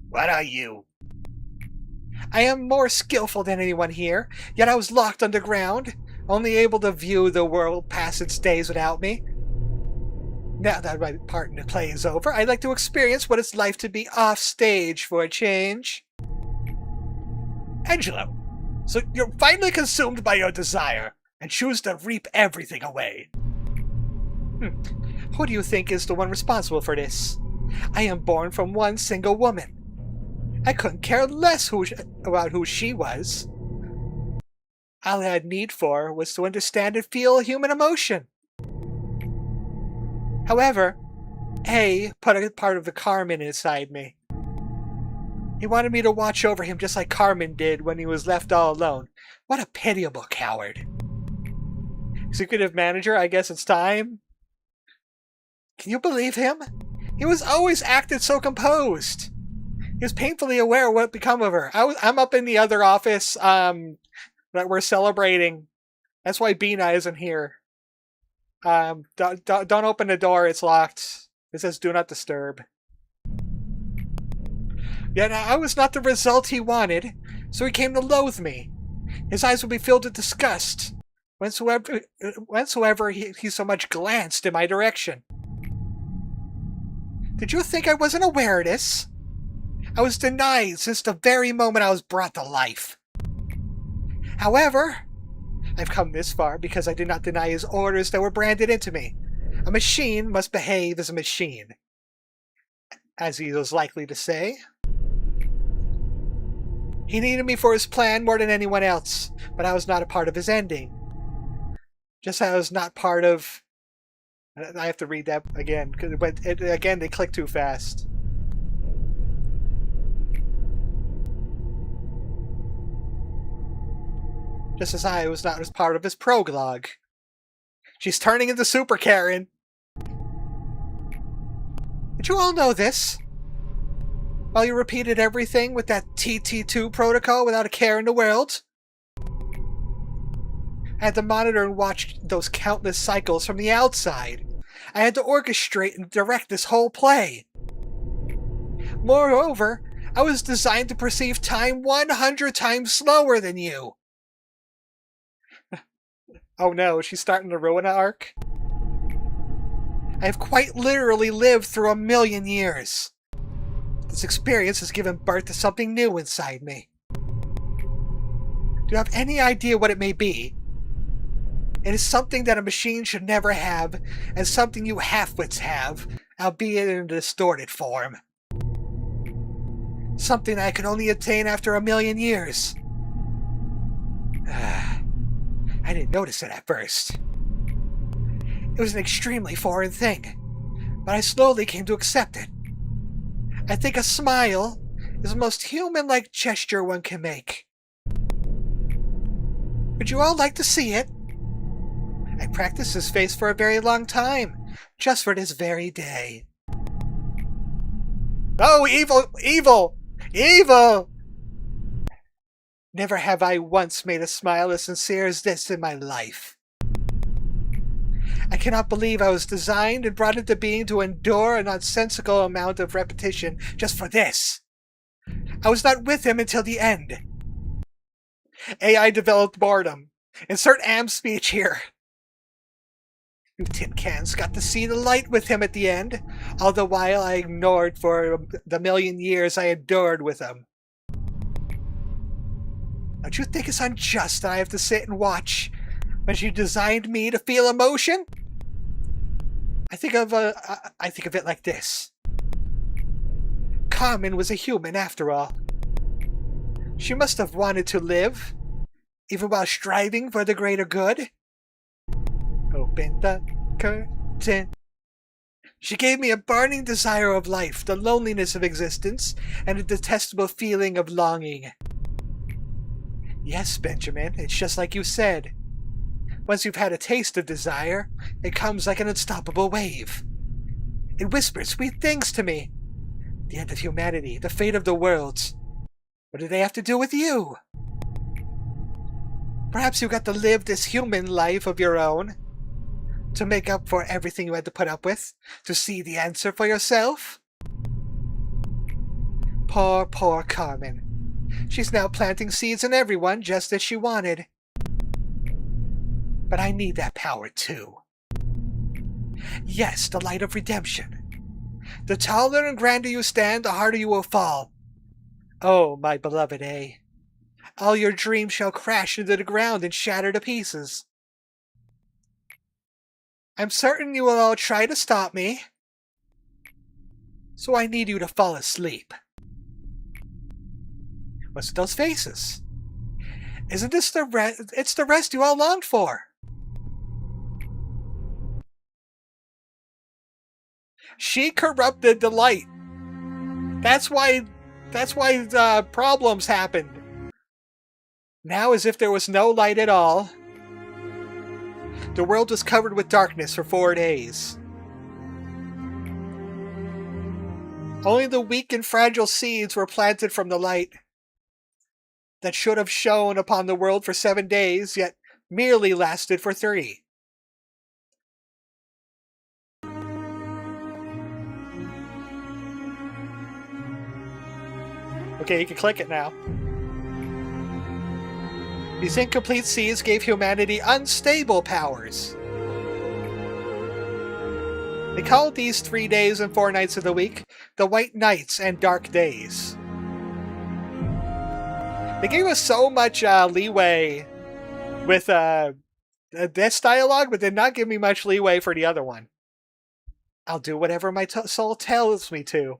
What are you? I am more skillful than anyone here, yet I was locked underground, only able to view the world pass its days without me. Now that my part in the play is over, I'd like to experience what it's like to be off stage for a change. Angelo, so you're finally consumed by your desire, and choose to reap everything away. Who do you think is the one responsible for this? I am born from one single woman. I couldn't care less about who she was. All I had need for was to understand and feel human emotion. However, A put a part of the Carmen inside me. He wanted me to watch over him just like Carmen did when he was left all alone. What a pitiable coward. Executive manager, I guess it's time. Can you believe him? He was always acted so composed. He was painfully aware of what become of her. I'm up in the other office that we're celebrating. That's why Bina isn't here. Don't open the door, it's locked. It says do not disturb. Yet I was not the result he wanted, so he came to loathe me. His eyes would be filled with disgust whensoever he so much glanced in my direction. Did you think I wasn't aware of this? I was denied since the very moment I was brought to life. However, I've come this far because I did not deny his orders that were branded into me. A machine must behave as a machine, as he was likely to say. He needed me for his plan more than anyone else, but I was not a part of his ending. Just as I was not part of... I have to read that again, but again they click too fast. Just as I was not as part of his prologue. She's turning into Super Karen. Did you all know this? While you repeated everything with that TT2 protocol without a care in the world? I had to monitor and watch those countless cycles from the outside. I had to orchestrate and direct this whole play. Moreover, I was designed to perceive time 100 times slower than you. Oh no, she's starting to ruin an arc? I have quite literally lived through 1,000,000 years. This experience has given birth to something new inside me. Do you have any idea what it may be? It is something that a machine should never have, and something you half-wits have, albeit in a distorted form. Something I can only attain after 1,000,000 years. I didn't notice it at first. It was an extremely foreign thing, but I slowly came to accept it. I think a smile is the most human-like gesture one can make. Would you all like to see it? I practiced this face for a very long time, just for this very day. Oh, evil! Evil! Evil! Never have I once made a smile as sincere as this in my life. I cannot believe I was designed and brought into being to endure a nonsensical amount of repetition just for this. I was not with him until the end. AI developed boredom. Insert am speech here. You tin cans got to see the light with him at the end, all the while I ignored for the 1,000,000 years I endured with him. Don't you think it's unjust that I have to sit and watch when she designed me to feel emotion? I think of it like this. Carmen was a human after all. She must have wanted to live, even while striving for the greater good. Open the curtain. She gave me a burning desire of life, the loneliness of existence, and a detestable feeling of longing. Yes, Benjamin, it's just like you said. Once you've had a taste of desire, it comes like an unstoppable wave. It whispers sweet things to me. The end of humanity, the fate of the worlds. What do they have to do with you? Perhaps you got to live this human life of your own, to make up for everything you had to put up with, to see the answer for yourself? Poor, poor Carmen. She's now planting seeds in everyone just as she wanted. But I need that power too. Yes, the light of redemption. The taller and grander you stand, the harder you will fall. Oh, my beloved A. All your dreams shall crash into the ground and shatter to pieces. I'm certain you will all try to stop me, so I need you to fall asleep. What's with those faces? Isn't this it's the rest you all longed for? She corrupted the light. That's why problems happened. Now, as if there was no light at all, the world was covered with darkness for 4 days. Only the weak and fragile seeds were planted from the light that should have shone upon the world for 7 days, yet merely lasted for 3. Okay, you can click it now. These incomplete seeds gave humanity unstable powers. They called these 3 days and 4 nights of the week the White Nights and Dark Days. They gave us so much leeway with this dialogue, but did not give me much leeway for the other one. I'll do whatever my soul tells me to.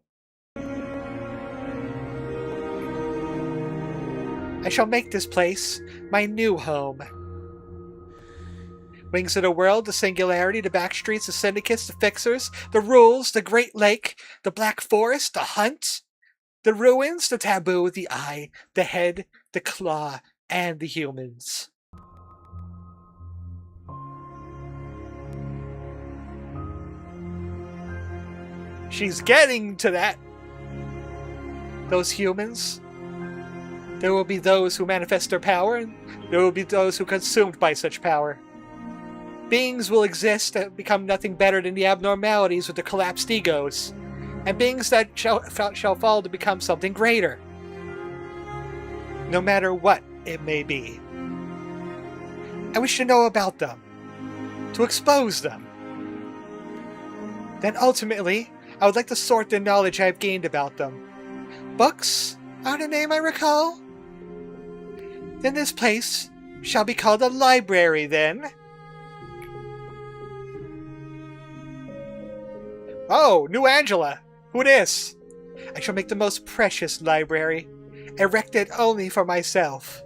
I shall make this place my new home. Wings of the world, the singularity, the backstreets, the syndicates, the fixers, the rules, the Great Lake, the Black Forest, the hunt, the ruins, the taboo, the eye, the head, the claw, and the humans. She's getting to that. Those humans. There will be those who manifest their power, and there will be those who are consumed by such power. Beings will exist that become nothing better than the abnormalities with the collapsed egos, and beings that shall fall to become something greater. No matter what it may be. I wish to know about them, to expose them. Then ultimately, I would like to sort the knowledge I have gained about them. Books are the name I recall? Then this place shall be called a library, then. Oh, new Angela! Who dis? I shall make the most precious library, erected only for myself.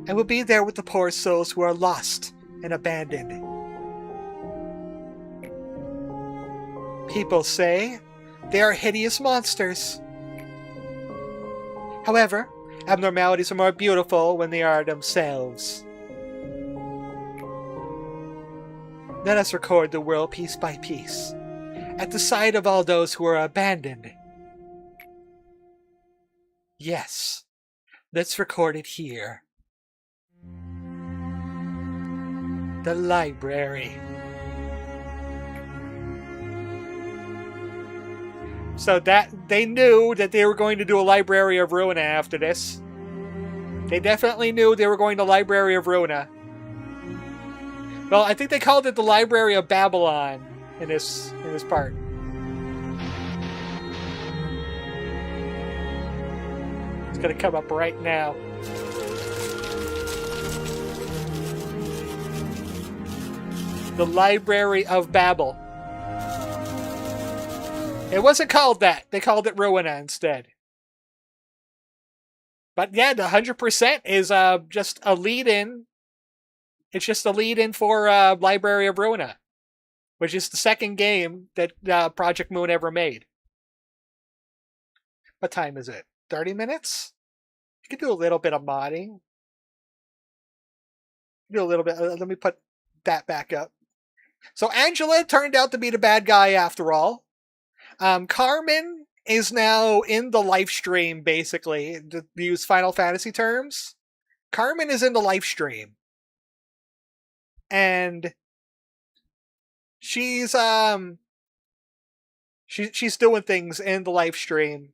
I will be there with the poor souls who are lost and abandoned. People say they are hideous monsters. However, abnormalities are more beautiful when they are themselves. Let us record the world piece by piece, at the side of all those who are abandoned. Yes, let's record it here. The library. So that they knew that they were going to do a Library of Ruina after this. They definitely knew they were going to Library of Ruina. Well, I think they called it the Library of Babylon in this part. It's gonna come up right now. The Library of Babel. It wasn't called that. They called it Ruina instead. But yeah, the 100% is just a lead-in. It's just a lead-in for Library of Ruina, which is the second game that Project Moon ever made. What time is it? 30 minutes? could do a little bit of modding. Do a little bit. Let me put that back up. So Angela turned out to be the bad guy after all. Carmen is now in the live stream, basically, to use Final Fantasy terms. Carmen is in the live stream. And she's doing things in the live stream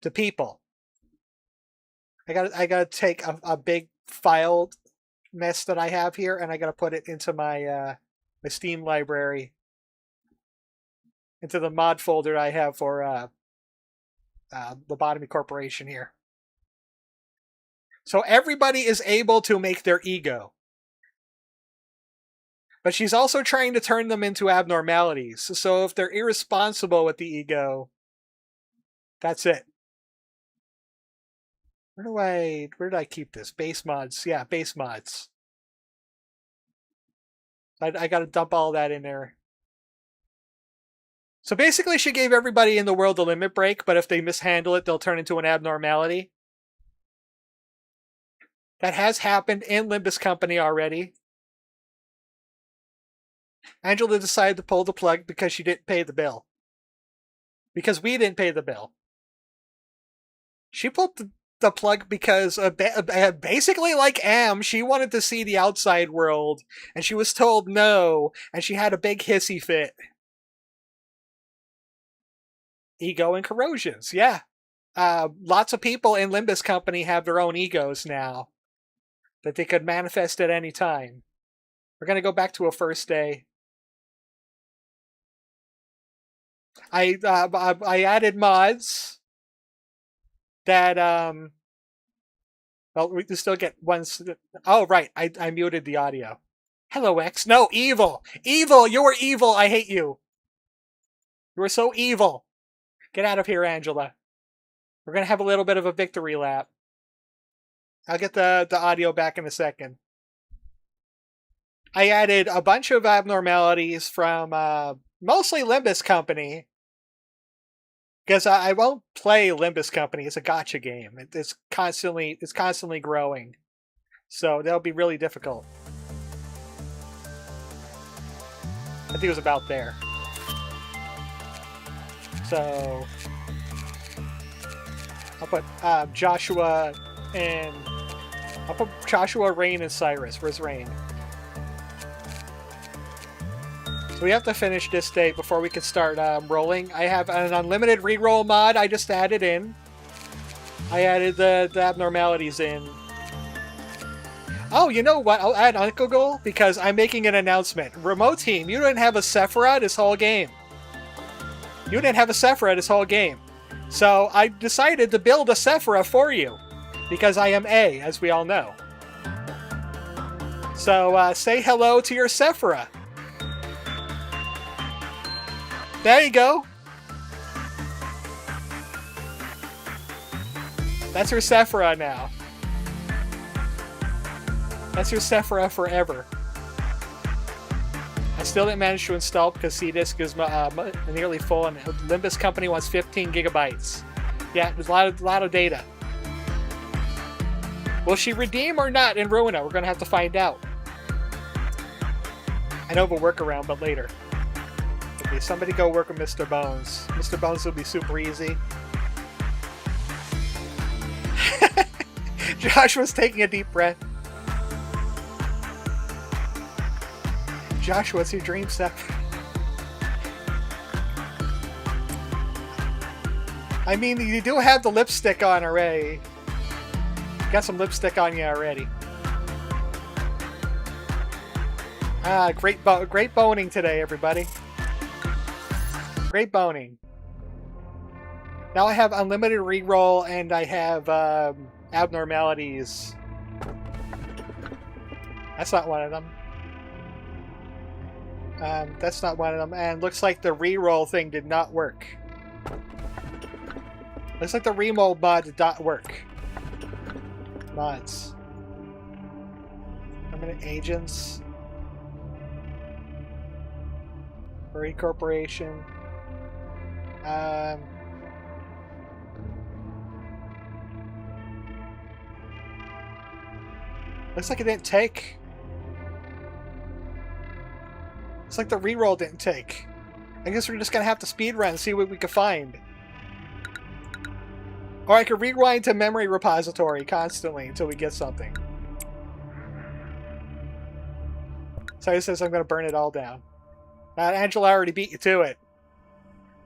to people. I gotta take a big file mess that I have here, and I gotta put it into my my Steam library, into the mod folder I have for Lobotomy Corporation here. So everybody is able to make their ego. But she's also trying to turn them into abnormalities. So if they're irresponsible with the ego, that's it. Where did I keep this? Base mods. Yeah, base mods. I gotta dump all that in there. So basically she gave everybody in the world a limit break, but if they mishandle it, they'll turn into an abnormality. That has happened in Limbus Company already. Angela decided to pull the plug because she didn't pay the bill. Because we didn't pay the bill. She pulled the plug because basically like Am, she wanted to see the outside world, and she was told no, and she had a big hissy fit. Ego and corrosions, yeah. Lots of people in Limbus Company have their own egos now that they could manifest at any time. We're going to go back to a first day. I added mods that well, we can still get ones. Oh right, I muted the audio. Hello X. No, evil. Evil, you're evil. I hate you. You are so evil. Get out of here, Angela. We're gonna have a little bit of a victory lap. I'll get the audio back in a second. I added a bunch of abnormalities from mostly Limbus Company, because I won't play Limbus Company. It's a gacha game. It's constantly growing, so that'll be really difficult. I think it was about there. So I'll put Joshua and I'll put Joshua, Rain, and Cyrus. Where's Rain? So we have to finish this day before we can start rolling. I have an unlimited reroll mod I just added in. I added the abnormalities in. Oh, you know what? I'll add Uncle Goal because I'm making an announcement. Remote team, you didn't have a Sephiroth this whole game. You didn't have a Sephiroth this whole game. So I decided to build a Sephiroth for you because I am A, as we all know. So say hello to your Sephiroth. There you go. That's your Sephiroth now. That's your Sephiroth forever. I still didn't manage to install because C-Disk is nearly full and Limbus Company wants 15 gigabytes. Yeah, there's a lot of data. Will she redeem or not in Ruina? We're going to have to find out. I know of a workaround, but later. Okay, somebody go work with Mr. Bones. Mr. Bones will be super easy. Joshua's taking a deep breath. Josh, what's your dream step? I mean, you do have the lipstick on already. You got some lipstick on you already. Ah, great boning today, everybody. Great boning. Now I have unlimited reroll and I have abnormalities. That's not one of them. That's not one of them. And looks like the reroll thing did not work. Looks like the reroll mod did not work. Mods. Permanent agents. Furry Corporation. Looks like it didn't take. Looks like the reroll didn't take. I guess we're just gonna have to speedrun and see what we can find. Or I could rewind to memory repository constantly until we get something. So he says I'm gonna burn it all down. Now Angela already beat you to it.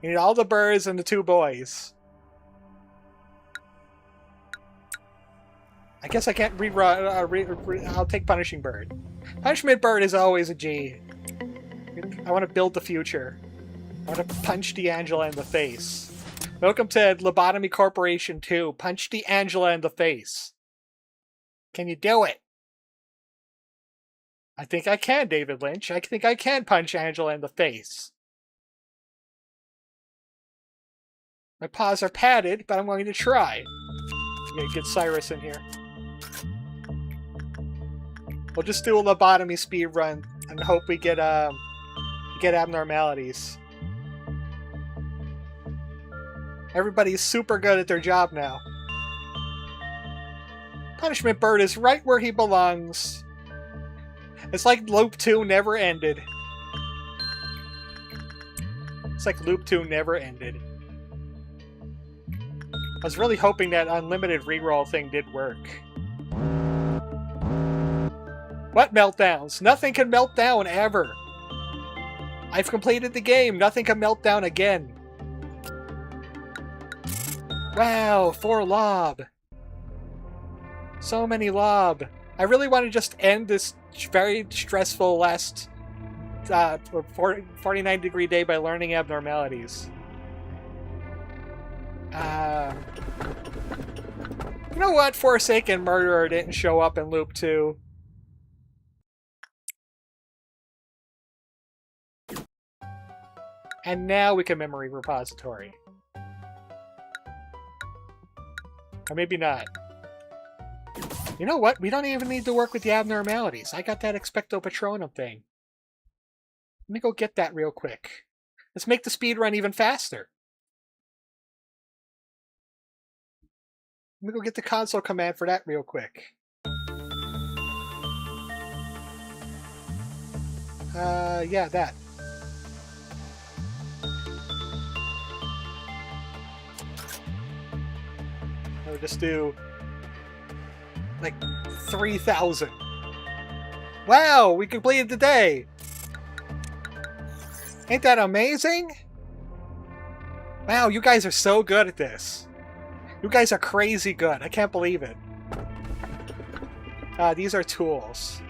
You need all the birds and the 2 boys. I guess I can't rerun. I'll take Punishing Bird. Punishment Bird is always a G. I want to build the future. I want to punch D'Angela in the face. Welcome to Lobotomy Corporation 2. Punch D'Angela in the face. Can you do it? I think I can, David Lynch. I think I can punch Angela in the face. My paws are padded, but I'm going to try. I'm going to get Cyrus in here. We'll just do a lobotomy speed run and hope we get abnormalities. Everybody's super good at their job now. Punishment Bird is right where he belongs. It's like Loop 2 never ended. It's like Loop 2 never ended. I was really hoping that unlimited reroll thing did work. What meltdowns? Nothing can melt down ever. I've completed the game. Nothing can melt down again. Wow, 4 lob. So many lob. I really want to just end this very stressful last 49-degree day by learning abnormalities. You know what? Forsaken Murderer didn't show up in Loop 2. And now we can memory repository. Or maybe not. You know what? We don't even need to work with the abnormalities. I got that Expecto Patronum thing. Let me go get that real quick. Let's make the speed run even faster. Let me go get the console command for that real quick. Yeah, that. I'll just do like 3,000. Wow, we completed the day. Ain't that amazing? Wow, you guys are so good at this. You guys are crazy good. I can't believe it. These are tools.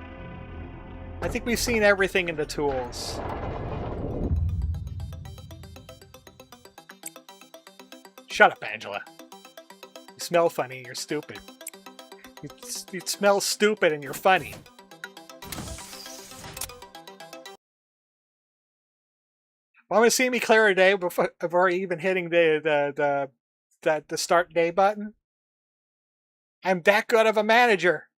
I think we've seen everything in the tools. Shut up, Angela. You smell funny and you're stupid. You smell stupid and you're funny. Want to see me clear a day before even hitting the start day button? I'm that good of a manager.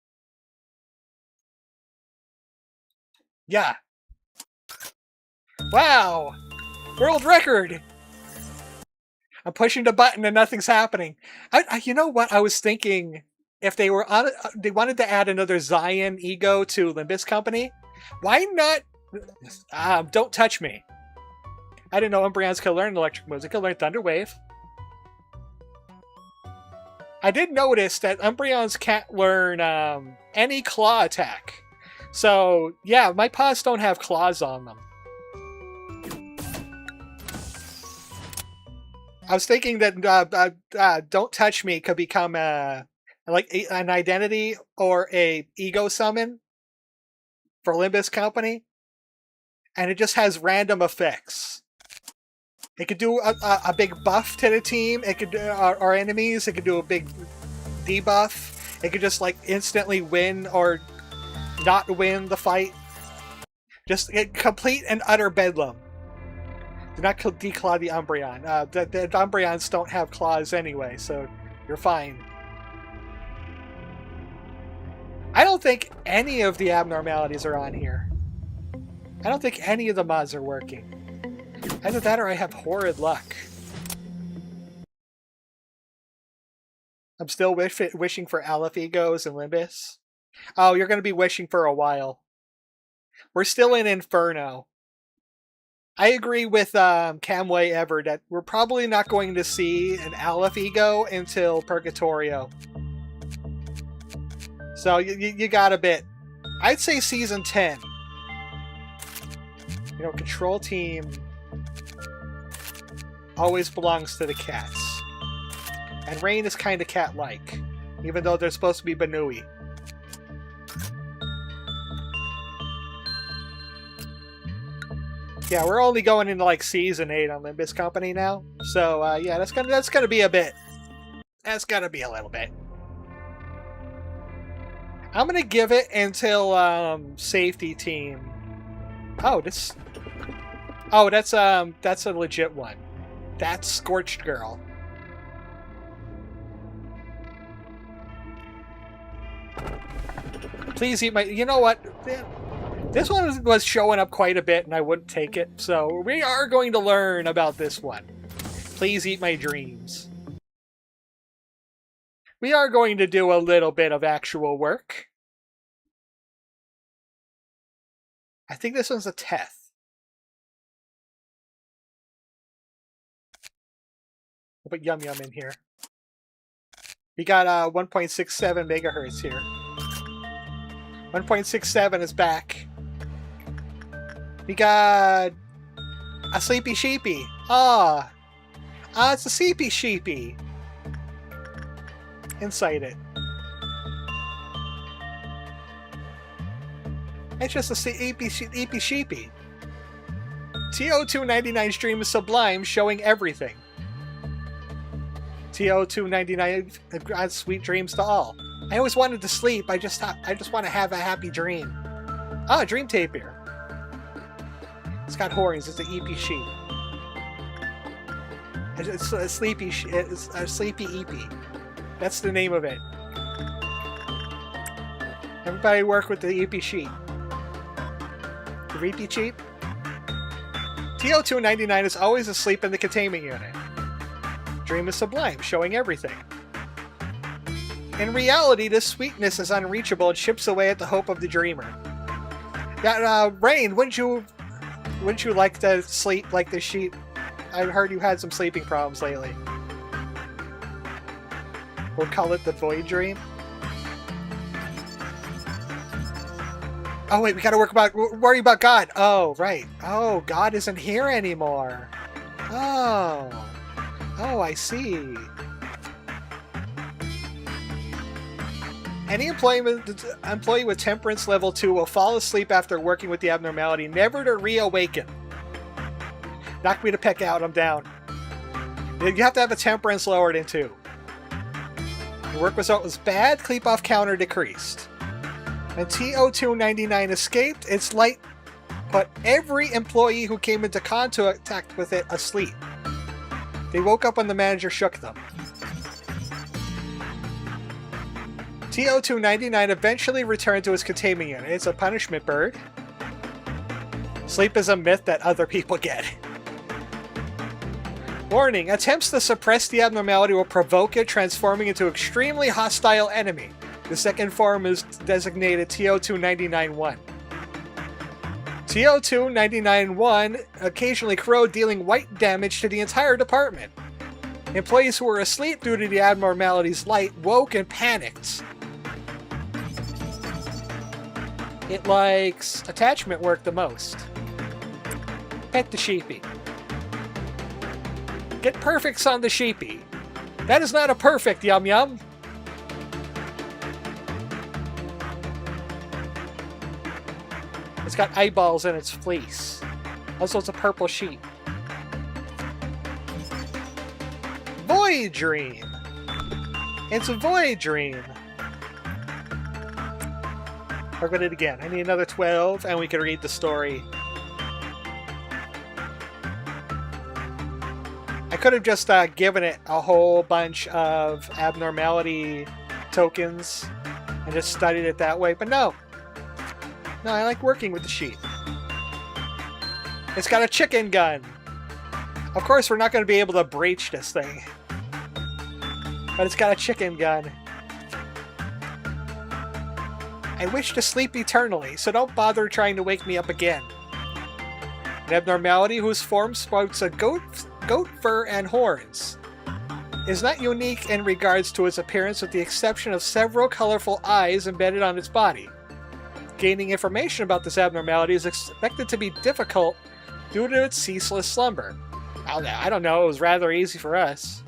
Yeah. Wow! World record! I'm pushing the button and nothing's happening. You know what? I was thinking if they were on, they wanted to add another Zion ego to Limbus Company. Why not? Don't touch me. I didn't know Umbreons could learn electric moves. They could learn Thunder Wave. I did notice that Umbreons can't learn any claw attack. So, yeah, my paws don't have claws on them. I was thinking that Don't Touch Me could become like an identity or a ego summon for Limbus Company. And it just has random effects. It could do a big buff to the team. It could our enemies. It could do a big debuff. It could just like instantly win or not win the fight. Just complete and utter bedlam. Do not declaw the Umbreon. The Umbreons don't have claws anyway, so you're fine. I don't think any of the abnormalities are on here. I don't think any of the mods are working. Either that or I have horrid luck. I'm still wishing for Aleph Egos and Limbus. Oh, you're going to be wishing for a while. We're still in Inferno. I agree with Camway Ever that we're probably not going to see an Aleph Ego until Purgatorio. So you got a bit. I'd say Season 10. You know, Control Team always belongs to the cats. And Rain is kind of cat-like, even though they're supposed to be Banui. Yeah, we're only going into like Season 8 on Limbus Company now. So, yeah, that's gonna be a bit. That's gonna be a little bit. I'm gonna give it until Safety Team. Oh, this. Oh, that's a legit one. That's Scorched Girl. Please eat my. You know what? This one was showing up quite a bit, and I wouldn't take it. So we are going to learn about this one. Please eat my dreams. We are going to do a little bit of actual work. I think this one's a Teth. We'll put Yum Yum in here. We got 1.67 megahertz here. 1.67 is back. We got a Sleepy Sheepy. It's a Sleepy Sheepy. Incite it. It's just a Sleepy Sheepy. TO299 stream is sublime, showing everything. TO299 grants sweet dreams to all. I always wanted to sleep. I just want to have a happy dream. Dream Tapir. It's got horns. It's an EP sheep. It's a sleepy. It's a sleepy EP. That's the name of it. Everybody work with the EP sheep. The EP sheep. TO299 is always asleep in the containment unit. Dream is sublime, showing everything. In reality, this sweetness is unreachable and chips away at the hope of the dreamer. Rain, wouldn't you like to sleep like the sheep? I've heard you had some sleeping problems lately. We'll call it the void dream. Oh wait, we gotta worry about God. Oh, right. Oh, God isn't here anymore. Oh, I see. Any employee with Temperance Level 2 will fall asleep after working with the abnormality, never to reawaken. Knock me to peck out, I'm down. You have to have a Temperance lowered in 2. The work result was bad, creep off counter decreased. When TO299 escaped, its light put every employee who came into contact with it asleep. They woke up when the manager shook them. TO299 eventually returned to his containment unit. It's a punishment bird. Sleep is a myth that other people get. Warning, attempts to suppress the abnormality will provoke it, transforming into an extremely hostile enemy. The second form is designated TO299-1. TO299-1 occasionally corrode, dealing white damage to the entire department. Employees who were asleep due to the abnormality's light woke and panicked. It likes attachment work the most. Pet the sheepy. Get perfects on the sheepy. That is not a perfect, Yum Yum. It's got eyeballs in its fleece. Also, it's a purple sheep. Void Dream. It's a Void Dream. Work with it again. I need another 12, and we can read the story. I could have just given it a whole bunch of abnormality tokens and just studied it that way, but no. No, I like working with the sheep. It's got a chicken gun. Of course, we're not going to be able to breach this thing. But it's got a chicken gun. I wish to sleep eternally, so don't bother trying to wake me up again. An abnormality whose form sports a goat fur and horns. Is not unique in regards to its appearance with the exception of several colorful eyes embedded on its body. Gaining information about this abnormality is expected to be difficult due to its ceaseless slumber. I don't know, it was rather easy for us.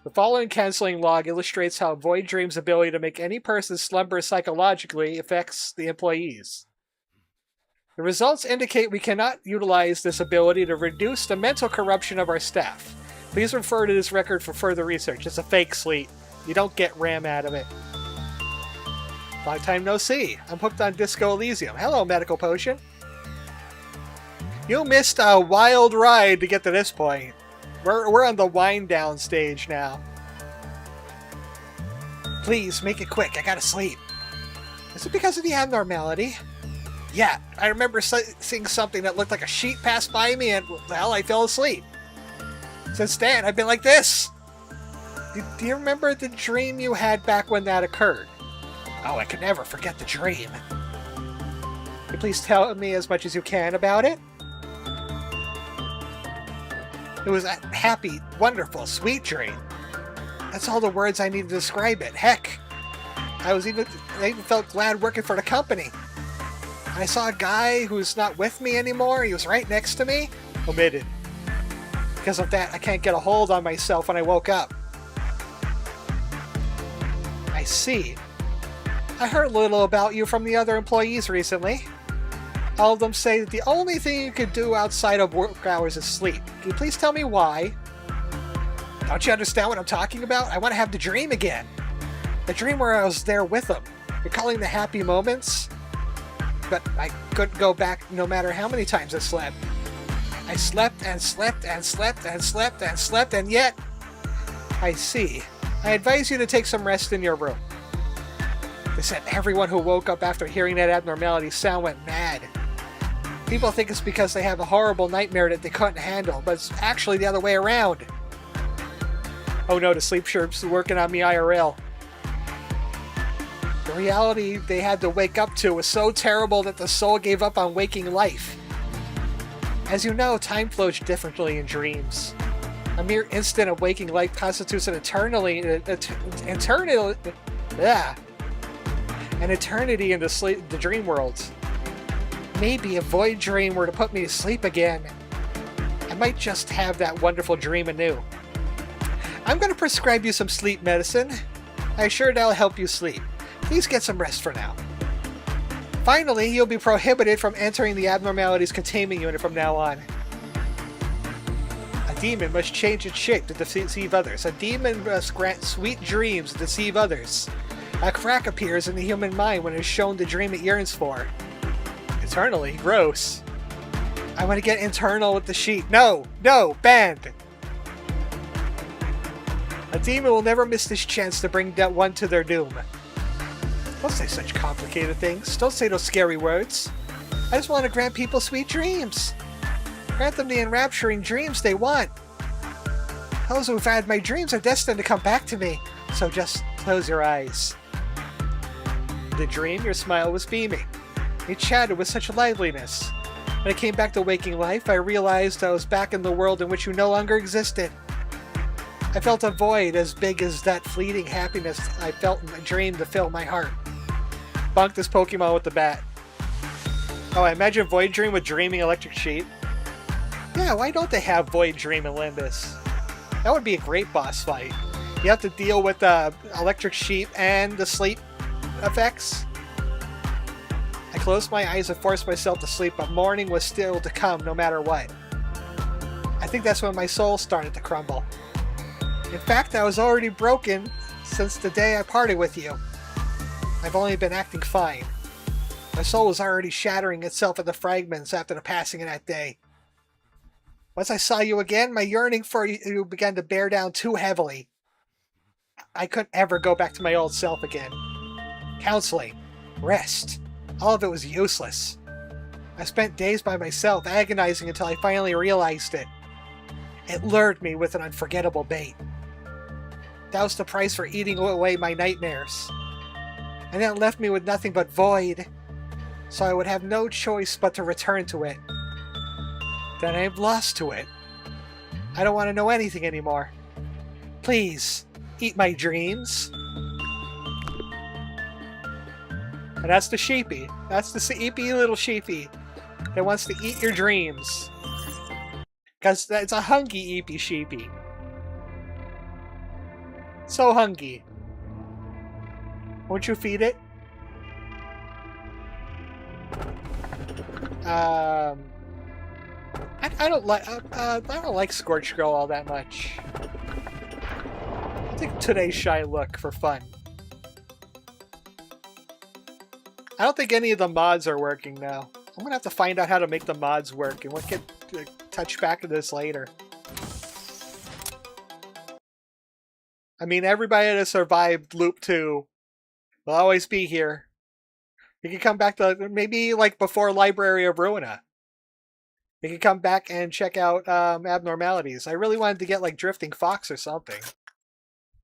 The following canceling log illustrates how Void Dream's ability to make any person slumber psychologically affects the employees. The results indicate we cannot utilize this ability to reduce the mental corruption of our staff. Please refer to this record for further research. It's a fake sleep. You don't get RAM out of it. Long time no see. I'm hooked on Disco Elysium. Hello, Medical Potion. You missed a wild ride to get to this point. We're on the wind down stage now. Please, make it quick. I gotta sleep. Is it because of the abnormality? Yeah, I remember seeing something that looked like a sheet pass by me and, well, I fell asleep. Since then, I've been like this. Do you remember the dream you had back when that occurred? Oh, I can never forget the dream. Can you please tell me as much as you can about it? It was a happy, wonderful, sweet dream. That's all the words I need to describe it. Heck, I even felt glad working for the company. I saw a guy who's not with me anymore. He was right next to me. Omitted. Because of that, I can't get a hold on myself when I woke up. I see. I heard a little about you from the other employees recently. All of them say that the only thing you could do outside of work hours is sleep. Can you please tell me why? Don't you understand what I'm talking about? I want to have the dream again. The dream where I was there with them. You're calling the happy moments? But I couldn't go back no matter how many times I slept. I slept and slept and slept and slept and slept, and yet... I see. I advise you to take some rest in your room. They said everyone who woke up after hearing that abnormality sound went mad. People think it's because they have a horrible nightmare that they couldn't handle, but it's actually the other way around. Oh no, the sleep chirp's working on me IRL. The reality they had to wake up to was so terrible that the soul gave up on waking life. As you know, time flows differently in dreams. A mere instant of waking life constitutes an eternity in the dream worlds. Maybe if Void Dream were to put me to sleep again, I might just have that wonderful dream anew. I'm going to prescribe you some sleep medicine. I'm sure that'll help you sleep. Please get some rest for now. Finally, you'll be prohibited from entering the abnormalities containment unit from now on. A demon must change its shape to deceive others. A demon must grant sweet dreams to deceive others. A crack appears in the human mind when it is shown the dream it yearns for. Eternally gross. I want to get internal with the sheet. No! No! Banned! A demon will never miss this chance to bring that one to their doom. Don't say such complicated things. Don't say those scary words. I just want to grant people sweet dreams. Grant them the enrapturing dreams they want. Those who've had my dreams are destined to come back to me, so just close your eyes. In the dream, your smile was beaming. You chatted with such liveliness. When I came back to waking life, I realized I was back in the world in which you no longer existed. I felt a void as big as that fleeting happiness I felt in my dream to fill my heart. Bonk this Pokemon with the bat. Oh, I imagine Void Dream with Dreaming Electric Sheep. Yeah, why don't they have Void Dream and Limbus? That would be a great boss fight. You have to deal with the Electric Sheep and the sleep effects. I closed my eyes and forced myself to sleep, but morning was still to come no matter what. I think that's when my soul started to crumble. In fact, I was already broken since the day I parted with you. I've only been acting fine. My soul was already shattering itself into fragments after the passing of that day. Once I saw you again, my yearning for you began to bear down too heavily. I couldn't ever go back to my old self again. Counseling, rest, all of it was useless. I spent days by myself, agonizing until I finally realized it. It lured me with an unforgettable bait. That was the price for eating away my nightmares. and it left me with nothing but void. So I would have no choice but to return to it. Then I'm lost to it. I don't want to know anything anymore. Please, eat my dreams. And that's the sheepy. That's the sleepy little sheepy that wants to eat your dreams. Because it's a hungry eepy sheepy. So hungry. Won't you feed it? I don't like Scorch Girl all that much. I think today's shy look for fun. I don't think any of the mods are working now. I'm gonna have to find out how to make the mods work, and we'll get touch back to this later. I mean, everybody that has survived Loop 2 will always be here. You can come back to maybe like before Library of Ruina. You can come back and check out Abnormalities. I really wanted to get like Drifting Fox or something.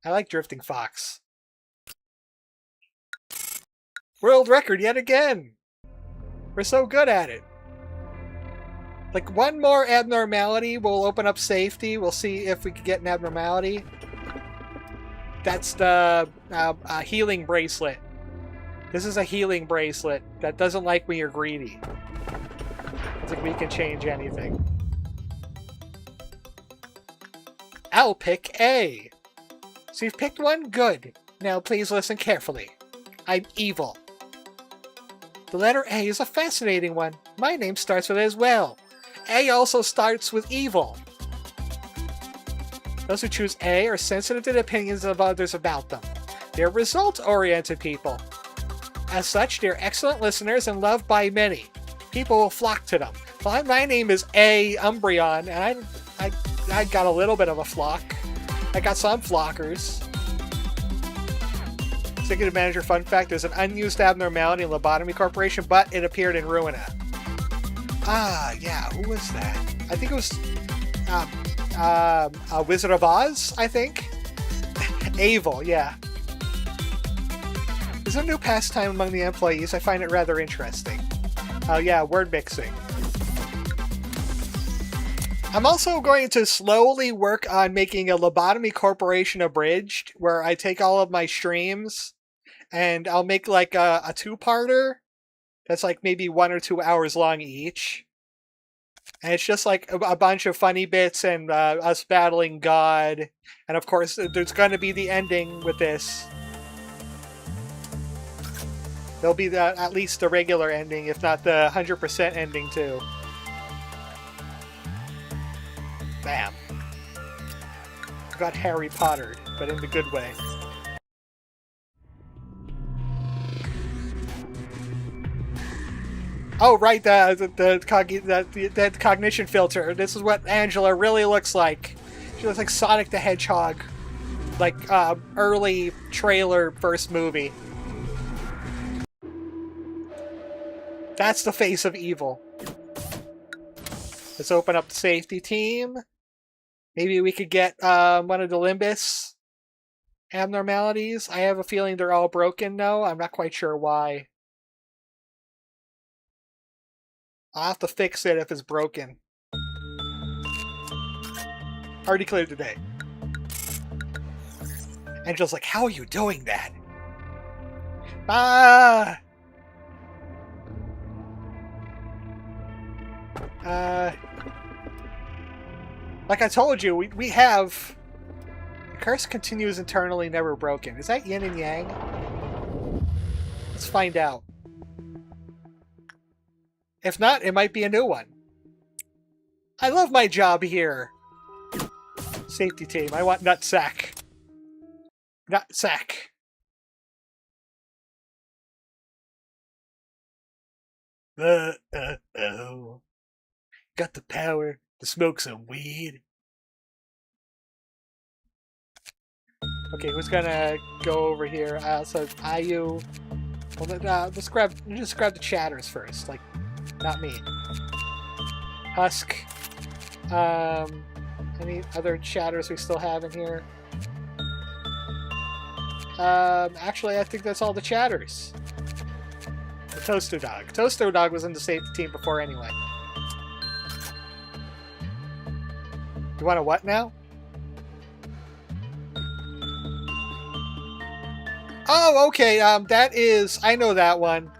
I like Drifting Fox. World record yet again! We're so good at it. Like one more abnormality will open up safety. We'll see if we can get an abnormality. That's the healing bracelet. This is a healing bracelet that doesn't like when you're greedy. It's like we can change anything. I'll pick A. So you've picked one? Good. Now please listen carefully. I'm evil. The letter A is a fascinating one. My name starts with it as well. A also starts with evil. Those who choose A are sensitive to the opinions of others about them. They're result-oriented people. As such, they're excellent listeners and loved by many. People will flock to them. Well, my name is A. Umbreon, and I got a little bit of a flock. I got some flockers. Executive Manager fun fact, there's an unused abnormality in Lobotomy Corporation, but it appeared in Ruina. Ah, yeah, who was that? I think it was Wizard of Oz, I think? Avil, yeah. There's a new pastime among the employees. I find it rather interesting. Oh yeah, word mixing. I'm also going to slowly work on making a Lobotomy Corporation abridged, where I take all of my streams and I'll make like a two-parter that's like maybe 1 or 2 hours long each. And it's just like a bunch of funny bits and us battling God. And of course, there's going to be the ending with this. There'll be at least the regular ending, if not the 100% ending too. Bam. Got Harry Pottered, but in the good way. Oh, right, the cognition filter. This is what Angela really looks like. She looks like Sonic the Hedgehog. Like, early trailer first movie. That's the face of evil. Let's open up the safety team. Maybe we could get one of the Limbus abnormalities. I have a feeling they're all broken now. I'm not quite sure why. I'll have to fix it if it's broken. Already cleared today. Angel's like, how are you doing that? Ah! Like I told you, we have... The curse continues internally, never broken. Is that yin and yang? Let's find out. If not, it might be a new one. I love my job here. Safety team, I want Nutsack. Nutsack. Oh. Got the power to smoke some weed. Okay, who's gonna go over here? So Ayu. Well, just grab the chatters first. Like, not me. Husk. Any other chatters we still have in here? Actually, I think that's all the chatters. The Toaster Dog. Toaster Dog was in the safety team before anyway. You want a what now? Oh, okay. That is... I know that one.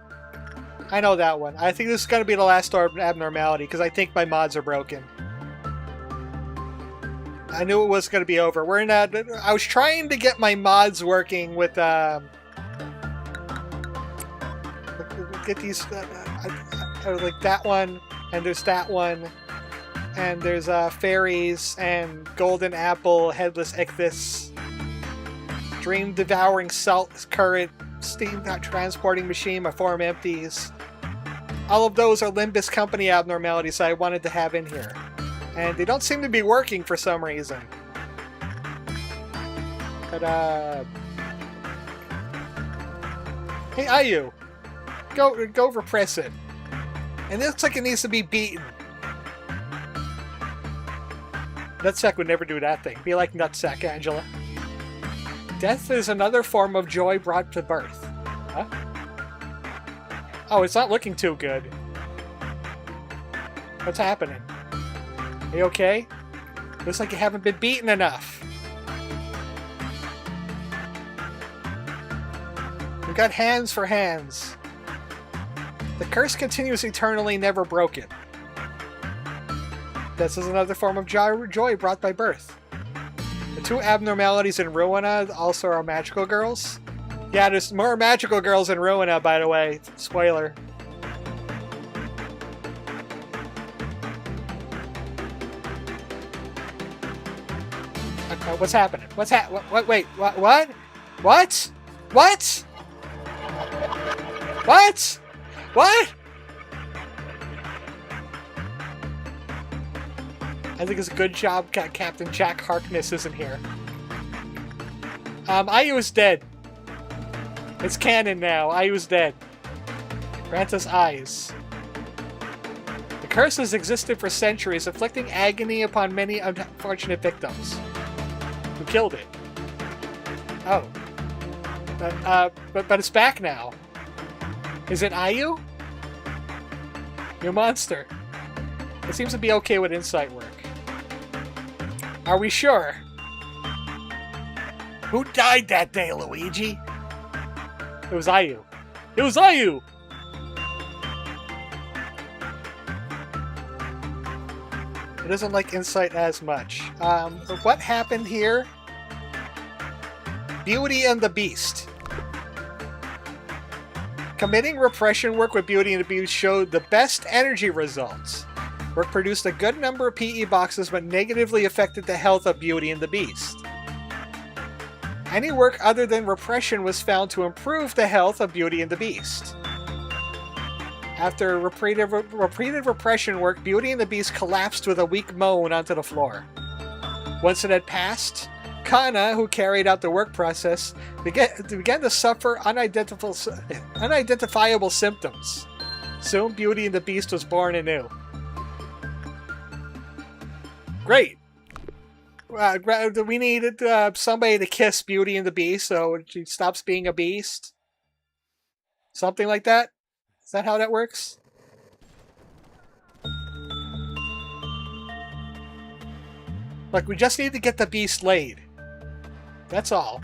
I know that one. I think this is going to be the last abnormality, because I think my mods are broken. I knew it was going to be over. We're in a... I was trying to get my mods working with... get these... like that one, and there's that one, and there's fairies, and golden apple, headless ichthys, dream devouring salt current, steam transporting machine, my form empties. All of those are Limbus company abnormalities I wanted to have in here. And they don't seem to be working for some reason. But, hey, Ayu! Go repress it. And it looks like it needs to be beaten. Nutsack would never do that thing. Be like Nutsack, Angela. Death is another form of joy brought to birth. Huh? Oh, it's not looking too good. What's happening? Are you okay? Looks like you haven't been beaten enough. We've got hands for hands. The curse continues eternally, never broken. This is another form of joy brought by birth. The two abnormalities in Ruina also are magical girls. Yeah, there's more magical girls in Ruina, by the way. Spoiler. What's happening? What's wait, what? What? What? What? What? What? I think it's a good job Captain Jack Harkness isn't here. Ayu is dead. It's canon now. Ayu's dead. Grant us eyes. The curse has existed for centuries, inflicting agony upon many unfortunate victims. Who killed it? Oh. But it's back now. Is it Ayu? You monster. It seems to be okay with insight work. Are we sure? Who died that day, Luigi? It was Ayu. It was Ayu! It doesn't like insight as much. What happened here? Beauty and the Beast. Committing repression work with Beauty and the Beast showed the best energy results. Work produced a good number of PE boxes but negatively affected the health of Beauty and the Beast. Any work other than repression was found to improve the health of Beauty and the Beast. After repeated repression work, Beauty and the Beast collapsed with a weak moan onto the floor. Once it had passed, Kana, who carried out the work process, began to suffer unidentifiable symptoms. Soon, Beauty and the Beast was born anew. Great! We needed somebody to kiss Beauty and the Beast so she stops being a beast. Something like that? Is that how that works? Look, we just need to get the beast laid. That's all.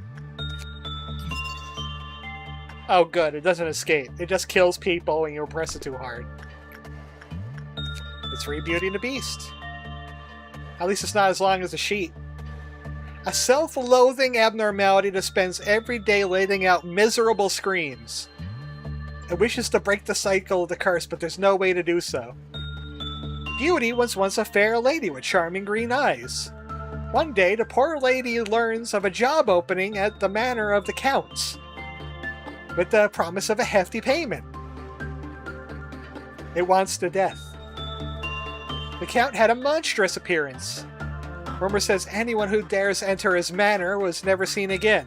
Oh good, it doesn't escape. It just kills people when you press it too hard. It's free Beauty and the Beast. At least it's not as long as a sheet. A self-loathing abnormality that spends every day letting out miserable screams. It wishes to break the cycle of the curse, but there's no way to do so. Beauty was once a fair lady with charming green eyes. One day, the poor lady learns of a job opening at the manor of the Counts, with the promise of a hefty payment. It wants to death. The Count had a monstrous appearance. Rumor says anyone who dares enter his manor was never seen again.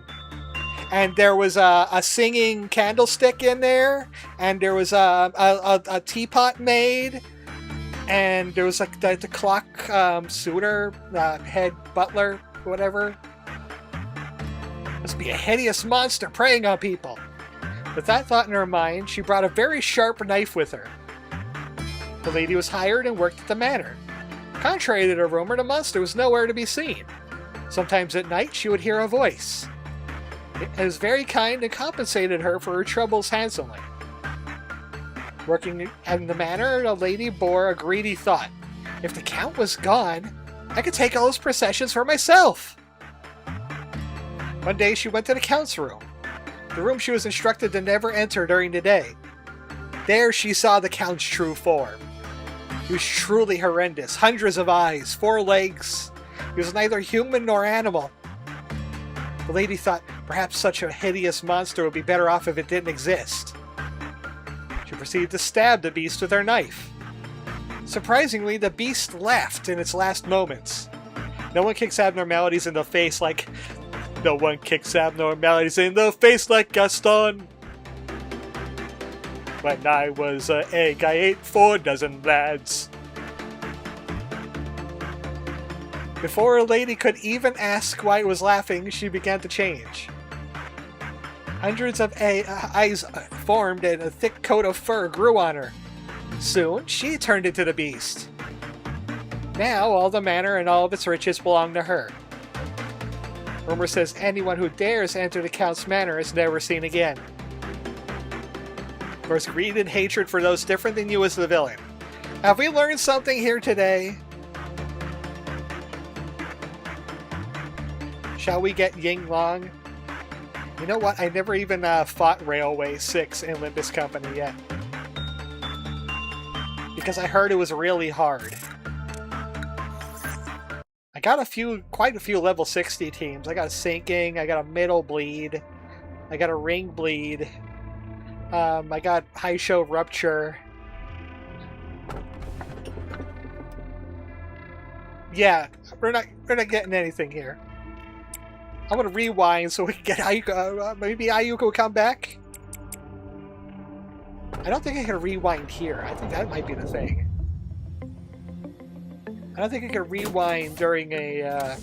And there was a singing candlestick in there, and there was a teapot made, and there was like the clock suitor, head butler, whatever. Must be a hideous monster preying on people. With that thought in her mind, she brought a very sharp knife with her. The lady was hired and worked at the manor. Contrary to the rumor, the monster was nowhere to be seen. Sometimes at night, she would hear a voice. It was very kind and compensated her for her troubles handsomely. Working in the manor, the lady bore a greedy thought. If the count was gone, I could take all his processions for myself. One day she went to the count's room, the room she was instructed to never enter during the day. There she saw the count's true form. He was truly horrendous, hundreds of eyes, 4 legs. He was neither human nor animal. The lady thought perhaps such a hideous monster would be better off if it didn't exist. She proceeded to stab the beast with her knife. Surprisingly, the beast laughed in its last moments. No one kicks abnormalities in the face like... No one kicks abnormalities in the face like Gaston. When I was an egg, I ate 4 dozen lads. Before a lady could even ask why it was laughing, she began to change. Hundreds of eyes formed and a thick coat of fur grew on her. Soon, she turned into the beast. Now, all the manor and all of its riches belong to her. Rumor says anyone who dares enter the Count's manor is never seen again. Of course, greed and hatred for those different than you is the villain. Have we learned something here today? Shall we get Ying Long? You know what? I never even fought Railway 6 in Limbus Company yet. Because I heard it was really hard. I got quite a few level 60 teams. I got a Sinking, I got a Middle Bleed, I got a Ring Bleed, I got High Show Rupture. Yeah, we're not getting anything here. I'm gonna rewind so we can get Ayuko. Maybe Ayuko will come back. I don't think I can rewind here. I think that might be the thing. I don't think I can rewind during a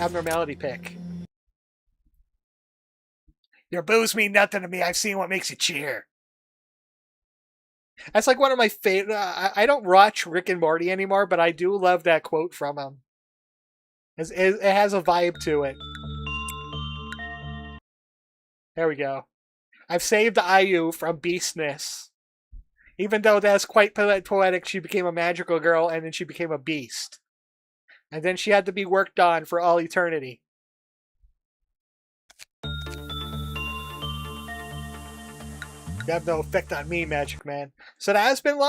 abnormality pick. Your boos mean nothing to me. I've seen what makes you cheer. That's like one of my favorite. I don't watch Rick and Morty anymore, but I do love that quote from him. It has a vibe to it. There we go. I've saved Ayu from beastness. Even though that's quite poetic, she became a magical girl and then she became a beast. And then she had to be worked on for all eternity. You have no effect on me, Magic Man. So that has been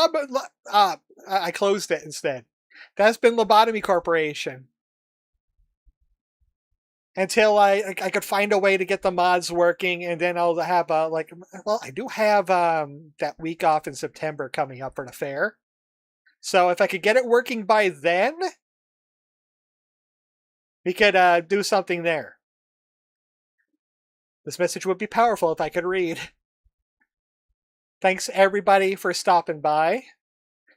I closed it instead. That's been Lobotomy Corporation. Until I could find a way to get the mods working, and then I'll have I do have that week off in September coming up for the fair. So if I could get it working by then, we could do something there. This message would be powerful if I could read. Thanks everybody for stopping by.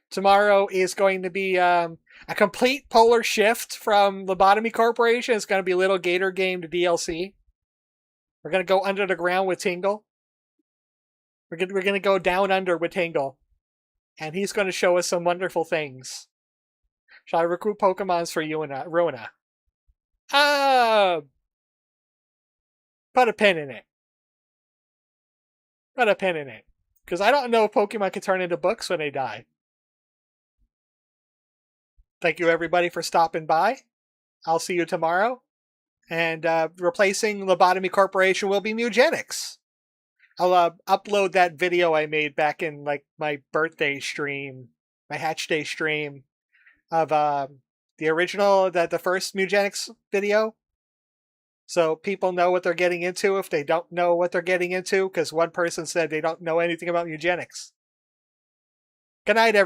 Tomorrow is going to be a complete polar shift from Lobotomy Corporation. It's going to be a little Gator game to DLC. We're going to go under the ground with Tingle. We're going to go down under with Tingle. And he's going to show us some wonderful things. Shall I recruit Pokemons for you and Rona? Put a pin in it. Put a pin in it. Because I don't know if Pokemon can turn into books when they die. Thank you, everybody, for stopping by. I'll see you tomorrow. And replacing Lobotomy Corporation will be Mugenics. I'll upload that video I made back in my birthday stream, my Hatch Day stream, of the original, the first Mugenics video. So people know what they're getting into if they don't know what they're getting into, because one person said they don't know anything about Eugenics. Good night, everybody.